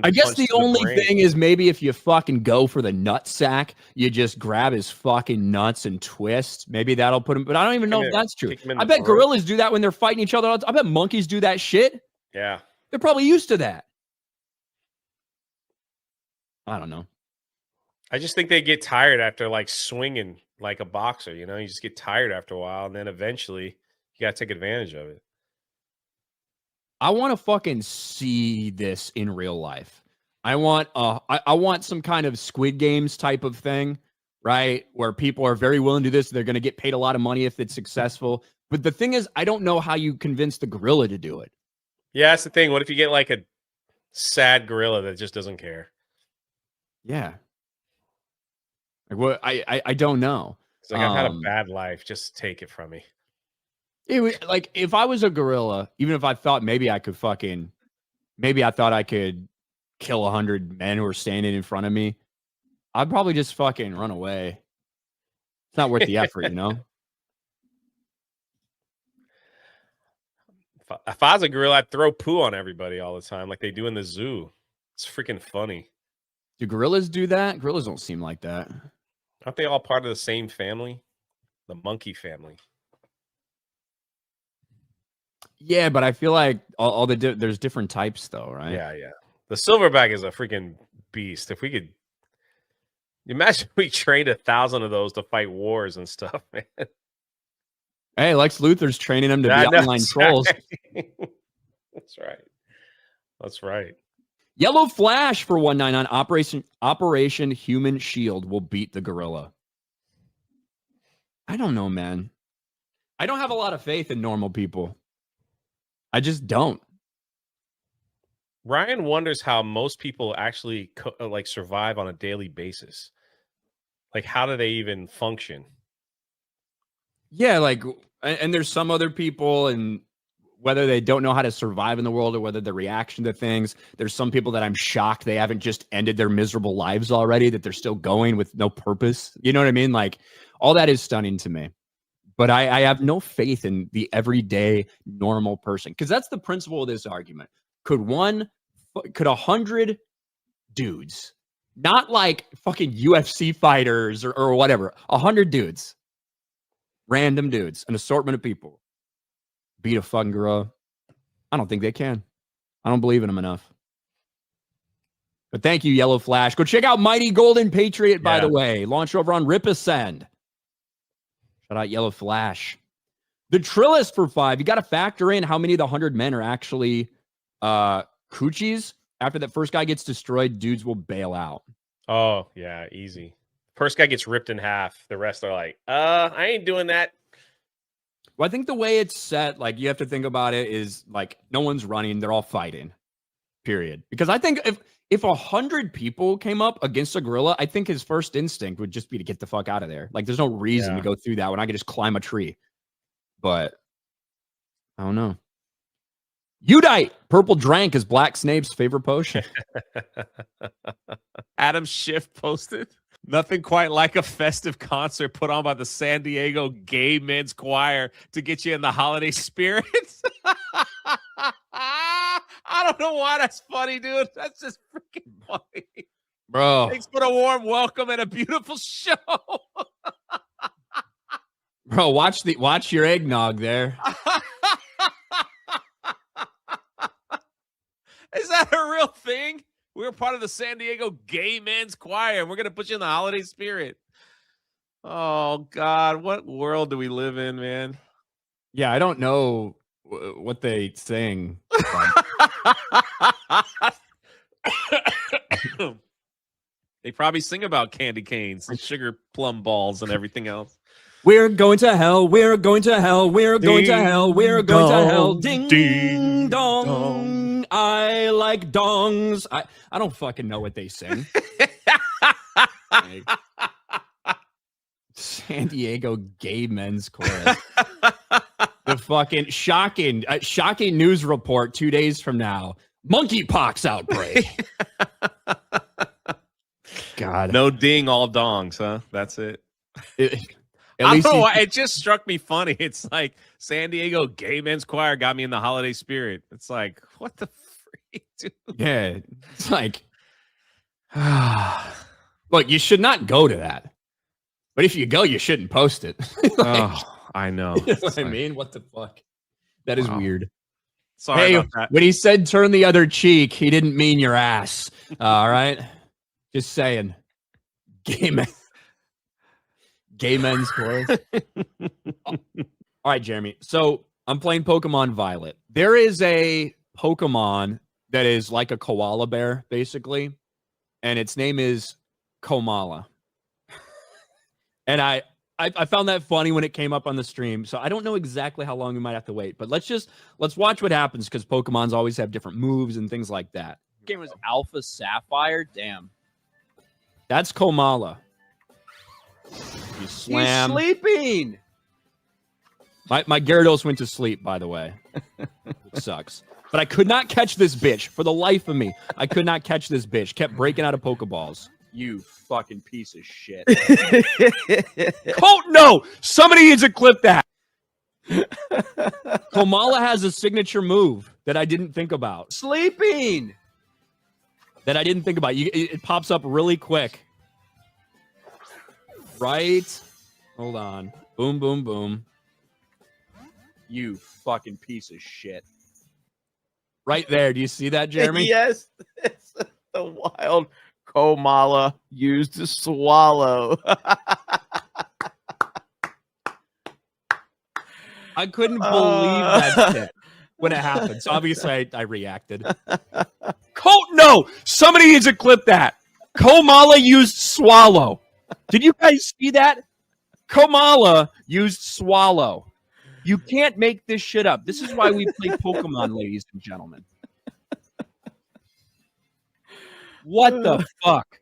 I guess the only thing is maybe if you fucking go for the nut sack, you just grab his fucking nuts and twist. Maybe that'll put him, but I don't even know if that's true. I bet gorillas do that when they're fighting each other. I bet monkeys do that shit. Yeah. They're probably used to that. I don't know. I just think they get tired after like swinging like a boxer, you know? You just get tired after a while, and then eventually you got to take advantage of it. I want to fucking see this in real life. I want I want some kind of Squid Games type of thing, right? Where people are very willing to do this. They're going to get paid a lot of money if it's successful. But the thing is, I don't know how you convince the gorilla to do it. Yeah, that's the thing. What if you get like a sad gorilla that just doesn't care? Yeah. Like what? I don't know. It's like I've had a bad life. Just take it from me. Like if I was a gorilla, even if I thought maybe I thought I could kill 100 men who are standing in front of me, I'd probably just fucking run away. It's not worth the effort, you know? If I was a gorilla, I'd throw poo on everybody all the time like they do in the zoo. It's freaking funny. Do gorillas do that? Gorillas don't seem like that. Aren't they all part of the same family? The monkey family. Yeah, but I feel like there's different types though, right? Yeah, yeah. The silverback is a freaking beast. If we could imagine we trained 1,000 of those to fight wars and stuff, man. Hey, Lex Luthor's training them to be online trolls. That's right. That's right. Yellow Flash for 199. Operation Human Shield will beat the gorilla. I don't know, man. I don't have a lot of faith in normal people. I just don't. Ryan wonders how most people actually like survive on a daily basis. Like, how do they even function? Yeah, like, and there's some other people, and whether they don't know how to survive in the world or whether the reaction to things, there's some people that I'm shocked they haven't just ended their miserable lives already, that they're still going with no purpose. You know what I mean? Like, all that is stunning to me. But I have no faith in the everyday normal person, because that's the principle of this argument. Could 100 dudes, not like fucking UFC fighters or whatever, 100 dudes, random dudes, an assortment of people, beat a fucking gorilla? I don't think they can. I don't believe in them enough. But thank you, Yellow Flash. Go check out Mighty Golden Patriot, by the way. Launch over on Ripascend. Shout out Yellow Flash. The Trillist for 5. You got to factor in how many of the 100 men are actually coochies. After that first guy gets destroyed, dudes will bail out. Oh, yeah, easy. First guy gets ripped in half. The rest are like, I ain't doing that. Well, I think the way it's set, like, you have to think about it is, like, no one's running. They're all fighting, period. Because I think if 100 people came up against a gorilla, I think his first instinct would just be to get the fuck out of there. Like, there's no reason to go through that when I could just climb a tree. But I don't know. Udite, purple drank is Black Snape's favorite potion. Adam Schiff posted, nothing quite like a festive concert put on by the San Diego Gay Men's Choir to get you in the holiday spirit. I don't know why that's funny, dude. That's just freaking funny. Bro. Thanks for the warm welcome and a beautiful show. Bro, watch your eggnog there. Is that a real thing? We're part of the San Diego Gay Men's Choir, and we're going to put you in the holiday spirit. Oh, God. What world do we live in, man? Yeah, I don't know what they sing. They probably sing about candy canes and sugar plum balls and everything else. We're going to hell. We're going to hell. We're going to hell. We're going to hell. Ding, ding dong. Dong. I like dongs. I don't fucking know what they sing. Like, San Diego Gay Men's Chorus. The fucking shocking news report 2 days from now. Monkeypox outbreak. God. No ding, all dongs, huh? That's it. At least it just struck me funny. It's like San Diego Gay Men's Choir got me in the holiday spirit. It's like, what the freak, dude? Yeah, it's like, look, you should not go to that. But if you go, you shouldn't post it. Like, I know. You know what I mean? What the fuck? That is weird. Sorry about that. When he said turn the other cheek, he didn't mean your ass. All right? Just saying. Gay Men's Chorus. All right, Jeremy. So I'm playing Pokemon Violet. There is a Pokemon that is like a koala bear, basically. And its name is Komala. And I found that funny when it came up on the stream. So I don't know exactly how long we might have to wait. But let's watch what happens, because Pokemons always have different moves and things like that. The game was Alpha Sapphire. Damn. That's Komala. You slam. He's sleeping. My Gyarados went to sleep, by the way. It sucks. But I could not catch this bitch. For the life of me, I could not catch this bitch. Kept breaking out of Pokeballs. You fucking piece of shit. Oh, no! Somebody needs to clip that. Komala has a signature move that I didn't think about. Sleeping. That I didn't think about. It pops up really quick. Right? Hold on. Boom, boom, boom. You fucking piece of shit. Right there. Do you see that, Jeremy? Yes. It's the wild Komala used to swallow. I couldn't believe that shit when it happened. So obviously I reacted. No, somebody needs to clip that. Komala used swallow. Did you guys see that? Komala used swallow. You can't make this shit up. This is why we play Pokemon, ladies and gentlemen. What the fuck?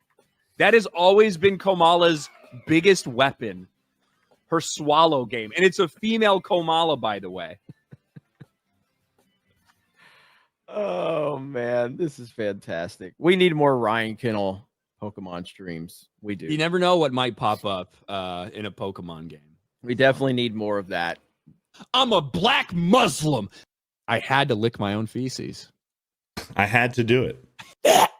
That has always been Komala's biggest weapon. Her swallow game. And it's a female Komala, by the way. Oh man, this is fantastic. We need more Ryan Kinel Pokemon streams. We do. You never know what might pop up in a Pokemon game. We definitely need more of that. I'm a black Muslim. I had to lick my own feces. I had to do it.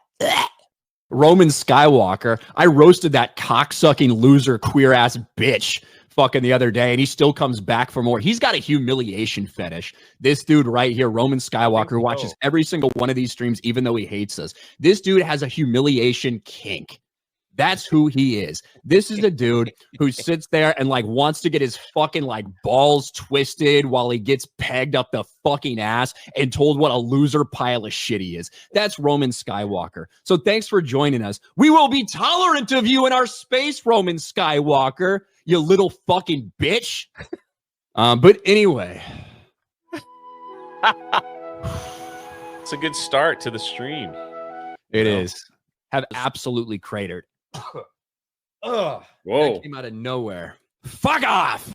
Roman Skywalker. I roasted that cocksucking loser queer ass bitch fucking the other day, and he still comes back for more. He's got a humiliation fetish. This dude right here, Roman Skywalker, who watches every single one of these streams, even though he hates us. This dude has a humiliation kink. That's who he is. This is a dude who sits there and like wants to get his fucking like balls twisted while he gets pegged up the fucking ass and told what a loser pile of shit he is. That's Roman Skywalker. So thanks for joining us. We will be tolerant of you in our space, Roman Skywalker, you little fucking bitch. But anyway. It's a good start to the stream. It is. Have absolutely cratered. Whoa. That came out of nowhere. Fuck off.